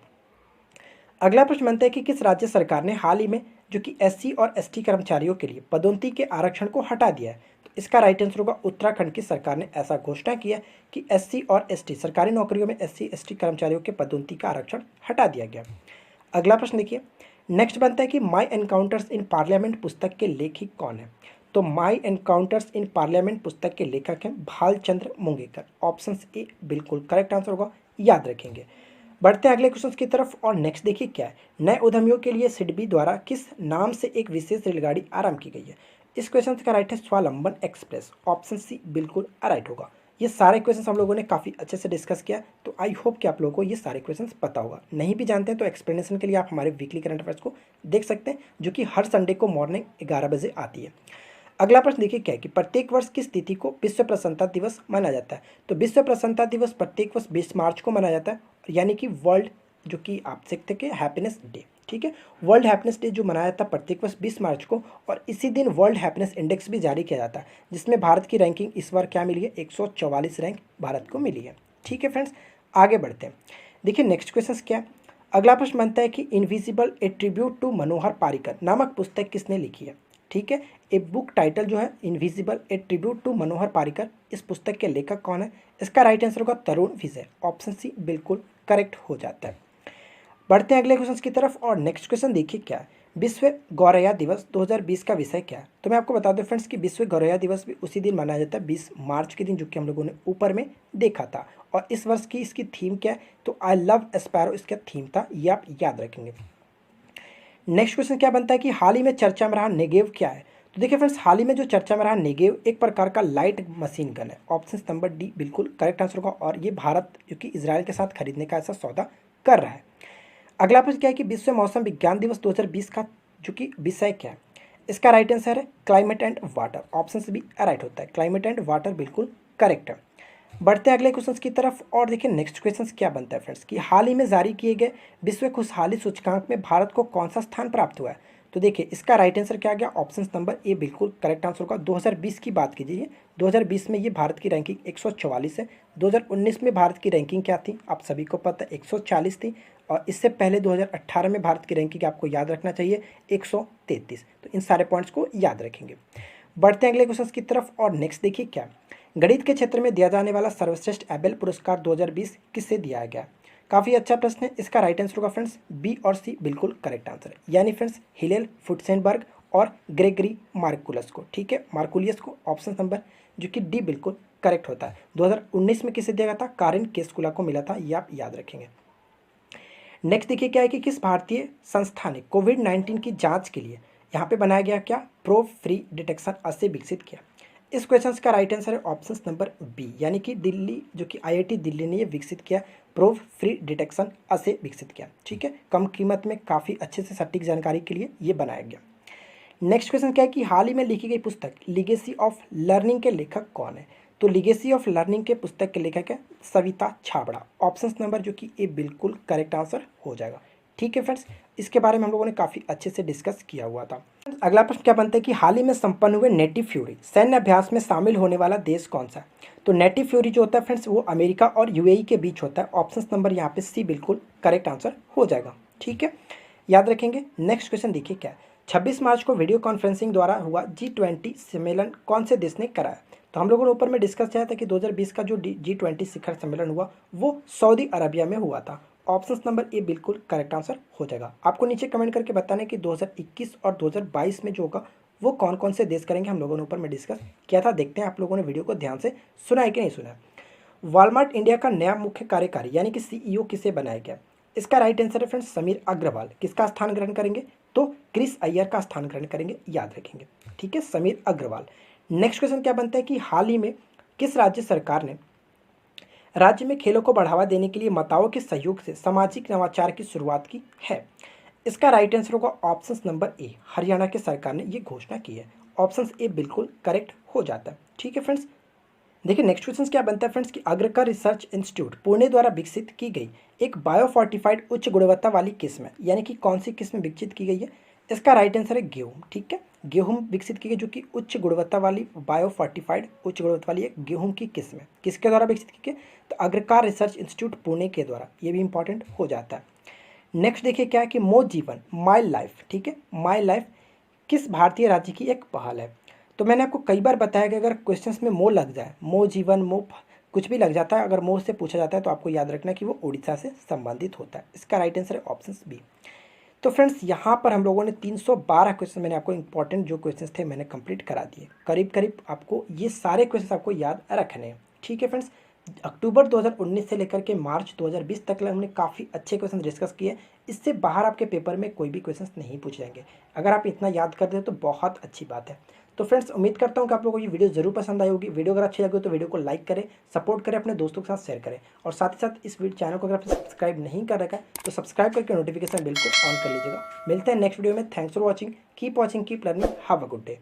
अगला प्रश्न बनता है कि किस राज्य सरकार ने हाल ही में जो कि SC और ST कर्मचारियों के लिए पदोन्नति के आरक्षण को हटा दिया है। तो इसका राइट आंसर होगा उत्तराखंड की सरकार ने ऐसा घोषणा किया कि SC और ST सरकारी नौकरियों में SC ST कर्मचारियों के पदोन्नति का आरक्षण हटा दिया गया। अगला प्रश्न देखिए, नेक्स्ट बनता है कि माई एनकाउंटर्स इन पार्लियामेंट पुस्तक के लेखक कौन है। तो माई एनकाउंटर्स इन पार्लियामेंट पुस्तक के लेखक हैं भालचंद्र मुंगेकर। ऑप्शन ए बिल्कुल करेक्ट आंसर होगा, याद रखेंगे। बढ़ते हैं अगले क्वेश्चन की तरफ। और नेक्स्ट देखिए क्या है, नए उद्यमियों के लिए सिडबी द्वारा किस नाम से एक विशेष रेलगाड़ी आरंभ की गई है। इस क्वेश्चन का राइट है स्वावलंबन एक्सप्रेस। ऑप्शन सी बिल्कुल राइट होगा। ये सारे क्वेश्चन हम लोगों ने काफ़ी अच्छे से डिस्कस किया, तो आई होप कि आप लोगों को ये सारे क्वेश्चन पता होगा। नहीं भी जानते हैं तो एक्सप्लेनेशन के लिए आप हमारे वीकली करंट अफेयर्स को देख सकते हैं, जो कि हर संडे को मॉर्निंग 11 बजे आती है। अगला प्रश्न देखिए क्या है कि प्रत्येक वर्ष किस तिथि को विश्व प्रसन्नता दिवस माना जाता है। तो विश्व प्रसन्नता दिवस प्रत्येक वर्ष 20 मार्च को मनाया जाता है, यानी कि वर्ल्ड जो कि आप सीखते हैं हैप्पीनेस डे। ठीक है, वर्ल्ड हैप्पीनेस डे जो मनाया जाता है प्रत्येक वर्ष 20 मार्च को। और इसी दिन वर्ल्ड हैप्पीनेस इंडेक्स भी जारी किया जाता है, जिसमें भारत की रैंकिंग इस बार क्या मिली है, 144 रैंक भारत को मिली है। ठीक है फ्रेंड्स, आगे बढ़ते हैं। देखिए नेक्स्ट क्वेश्चन क्या है, अगला प्रश्न बनता है कि इनविजिबल ए ट्रिब्यूट टू मनोहर पारिकर नामक पुस्तक किसने लिखी है। ठीक है, ए बुक टाइटल जो है इनविजिबल ए ट्रिब्यूट टू मनोहर पारिकर, इस पुस्तक के लेखक कौन है। इसका राइट आंसर होगा तरुण विजय। ऑप्शन सी बिल्कुल करेक्ट हो जाता है। बढ़ते हैं अगले क्वेश्चन की तरफ और नेक्स्ट क्वेश्चन देखिए क्या है। विश्व गौरैया दिवस 2020 का विषय क्या है। तो मैं आपको बता दूं फ्रेंड्स कि विश्व गौरैया दिवस भी उसी दिन मनाया जाता है 20 मार्च के दिन, जो कि हम लोगों ने ऊपर में देखा था। और इस वर्ष की इसकी थीम क्या है, तो आई लव स्पैरो इसका थीम था, ये आप याद रखेंगे। नेक्स्ट क्वेश्चन क्या बनता है कि हाल ही में चर्चा में रहा नेगेव क्या है। तो देखिए फ्रेंड्स, हाल ही में जो चर्चा में रहा नेगेव एक प्रकार का लाइट मशीन गन है। ऑप्शन नंबर डी बिल्कुल करेक्ट आंसर होगा। और ये भारत जो कि इसराइल के साथ खरीदने का ऐसा सौदा कर रहा है। अगला प्रश्न क्या है कि विश्व मौसम विज्ञान दिवस 2020 का जो कि विषय क्या है। इसका राइट आंसर है क्लाइमेट एंड वाटर। ऑप्शन भी राइट होता है, क्लाइमेट एंड वाटर बिल्कुल करेक्ट है। बढ़ते हैं अगले क्वेश्चन की तरफ और देखिए नेक्स्ट क्वेश्चन क्या बनता है फ्रेंड्स कि हाल ही में जारी किए गए विश्व खुशहाली सूचकांक में भारत को कौन सा स्थान प्राप्त हुआ है। तो देखिए इसका राइट आंसर क्या आ गया, ऑप्शन नंबर ए बिल्कुल करेक्ट आंसर होगा। 2020 की बात कीजिए, 2020 में ये भारत की रैंकिंग 144 है। 2019 में भारत की रैंकिंग क्या थी, आप सभी को पता है 140 थी। और इससे पहले 2018 में भारत की रैंकिंग आपको याद रखना चाहिए 133। तो इन सारे पॉइंट्स को याद रखेंगे। बढ़ते हैं अगले क्वेश्चन की तरफ और नेक्स्ट देखिए क्या, गणित के क्षेत्र में दिया जाने वाला सर्वश्रेष्ठ एबेल पुरस्कार 2020 किससे दिया गया। काफ़ी अच्छा प्रश्न है। इसका राइट आंसर होगा फ्रेंड्स बी और सी बिल्कुल करेक्ट आंसर है, यानी फ्रेंड्स हिलेल फुटसेनबर्ग और ग्रेगरी मार्कुलस को, ठीक है, मार्कुलियस को। ऑप्शन नंबर जो कि डी बिल्कुल करेक्ट होता है। 2019 में किसे दिया गया था, कारिन केस्कुला को मिला था, ये आप याद रखेंगे। नेक्स्ट देखिए क्या है कि किस भारतीय संस्था ने कोविड-19 की जांच के लिए यहाँ पे बनाया गया क्या, प्रोब फ्री डिटेक्शन असे विकसित किया। इस क्वेश्चन का राइट आंसर है ऑप्शन नंबर बी, यानी कि दिल्ली जो कि आईआईटी दिल्ली ने ये विकसित किया, प्रोब फ्री डिटेक्शन असे विकसित किया, ठीक है। कम कीमत में काफ़ी अच्छे से सटीक जानकारी के लिए ये बनाया गया। नेक्स्ट क्वेश्चन क्या है कि हाल ही में लिखी गई पुस्तक लीगेसी ऑफ लर्निंग के लेखक कौन है। तो लीगेसी ऑफ लर्निंग के पुस्तक के लेखक है सविता छाबड़ा। ऑप्शन नंबर जो कि ए बिल्कुल करेक्ट आंसर हो जाएगा, ठीक है फ्रेंड्स। इसके बारे में हम लोगों ने काफ़ी अच्छे से डिस्कस किया हुआ था। अगला प्रश्न क्या बनता है कि हाल ही में संपन्न हुए नेटिव फ्यूरी सैन्य अभ्यास में शामिल होने वाला देश कौन सा है। तो नेटिव फ्यूरी जो होता है फ्रेंड्स वो अमेरिका और यूएई के बीच होता है। ऑप्शन नंबर यहाँ पे सी बिल्कुल करेक्ट आंसर हो जाएगा, ठीक है, याद रखेंगे। नेक्स्ट क्वेश्चन देखिए क्या है, 26 मार्च को वीडियो कॉन्फ्रेंसिंग द्वारा हुआ G20 सम्मेलन कौन से देश ने कराया। तो हम लोगों ने ऊपर में डिस्कस किया था कि 2020 का जो G20 शिखर सम्मेलन हुआ वो सऊदी अरबिया में हुआ था। ऑप्शन नंबर ए बिल्कुल करेक्ट आंसर हो जाएगा। आपको नीचे कमेंट करके बताना कि 2021 और 2022 में जो होगा वो कौन कौन से देश करेंगे, हम लोगों ने ऊपर में डिस्कस किया था। देखते हैं आप लोगों ने वीडियो को ध्यान से सुना है कि नहीं सुना। वॉलमार्ट इंडिया का नया मुख्य कार्यकारी यानी कि सीईओ किसे बनाया गया। इसका राइट आंसर है फ्रेंड्स समीर अग्रवाल। किसका स्थान ग्रहण करेंगे, तो क्रिस अय्यर का स्थान ग्रहण करेंगे, याद रखेंगे, ठीक है, समीर अग्रवाल। नेक्स्ट क्वेश्चन क्या बनता है कि हाल ही में किस राज्य सरकार ने राज्य में खेलों को बढ़ावा देने के लिए माताओं के सहयोग से सामाजिक नवाचार की शुरुआत की है। इसका राइट आंसर होगा ऑप्शन नंबर ए, हरियाणा की सरकार ने ये घोषणा की है। ऑप्शन ए बिल्कुल करेक्ट हो जाता है, ठीक है फ्रेंड्स। देखिए नेक्स्ट क्वेश्चन क्या बनता है फ्रेंड्स कि अग्रकर रिसर्च इंस्टीट्यूट पुणे द्वारा विकसित की गई एक बायोफोर्टिफाइड उच्च गुणवत्ता वाली किस्म है, यानी कि कौन सी किस्म विकसित की गई है। इसका राइट आंसर है गेहूं, ठीक है, गेहूं विकसित की गई जो कि उच्च गुणवत्ता वाली बायोफोर्टिफाइड उच्च गुणवत्ता वाली एक गेहूं की किस्म है। किसके द्वारा विकसित की गई, तो अग्रकार रिसर्च इंस्टीट्यूट पुणे के द्वारा, ये भी इंपॉर्टेंट हो जाता है। नेक्स्ट देखिए क्या है कि मो जीवन माई लाइफ, ठीक है, माई लाइफ किस भारतीय राज्य की एक पहल है। तो मैंने आपको कई बार बताया कि अगर क्वेश्चंस में मो लग जाए, मो जीवन मो कुछ भी लग जाता है, अगर मो से पूछा जाता है तो आपको याद रखना कि वो उड़ीसा से संबंधित होता है। इसका राइट आंसर है ऑप्शन बी। तो फ्रेंड्स यहाँ पर हम लोगों ने 312 क्वेश्चन, मैंने आपको इंपॉर्टेंट जो क्वेश्चंस थे मैंने कंप्लीट करा दिए। करीब करीब आपको ये सारे क्वेश्चन आपको याद रखने हैं, ठीक है फ्रेंड्स। अक्टूबर 2019 से लेकर के मार्च 2020 तक हमने काफ़ी अच्छे क्वेश्चन डिस्कस किए। इससे बाहर आपके पेपर में कोई भी क्वेश्चंस नहीं पूछे जाएंगे। अगर आप इतना याद कर दे तो बहुत अच्छी बात है। तो फ्रेंड्स उम्मीद करता हूँ कि आप लोगों को ये वीडियो जरूर पसंद आई होगी। वीडियो अगर अच्छी लगी हो तो वीडियो को लाइक करें, सपोर्ट करें, अपने दोस्तों के साथ शेयर करें। और साथ ही साथ इस चैनल को अगर आपने सब्सक्राइब नहीं कर रखा है तो सब्सक्राइब करके नोटिफिकेशन बिल को ऑन कर लीजिएगा। मिलते हैं नेक्स्ट वीडियो में। Thanks for watching, keep learning, have a good day.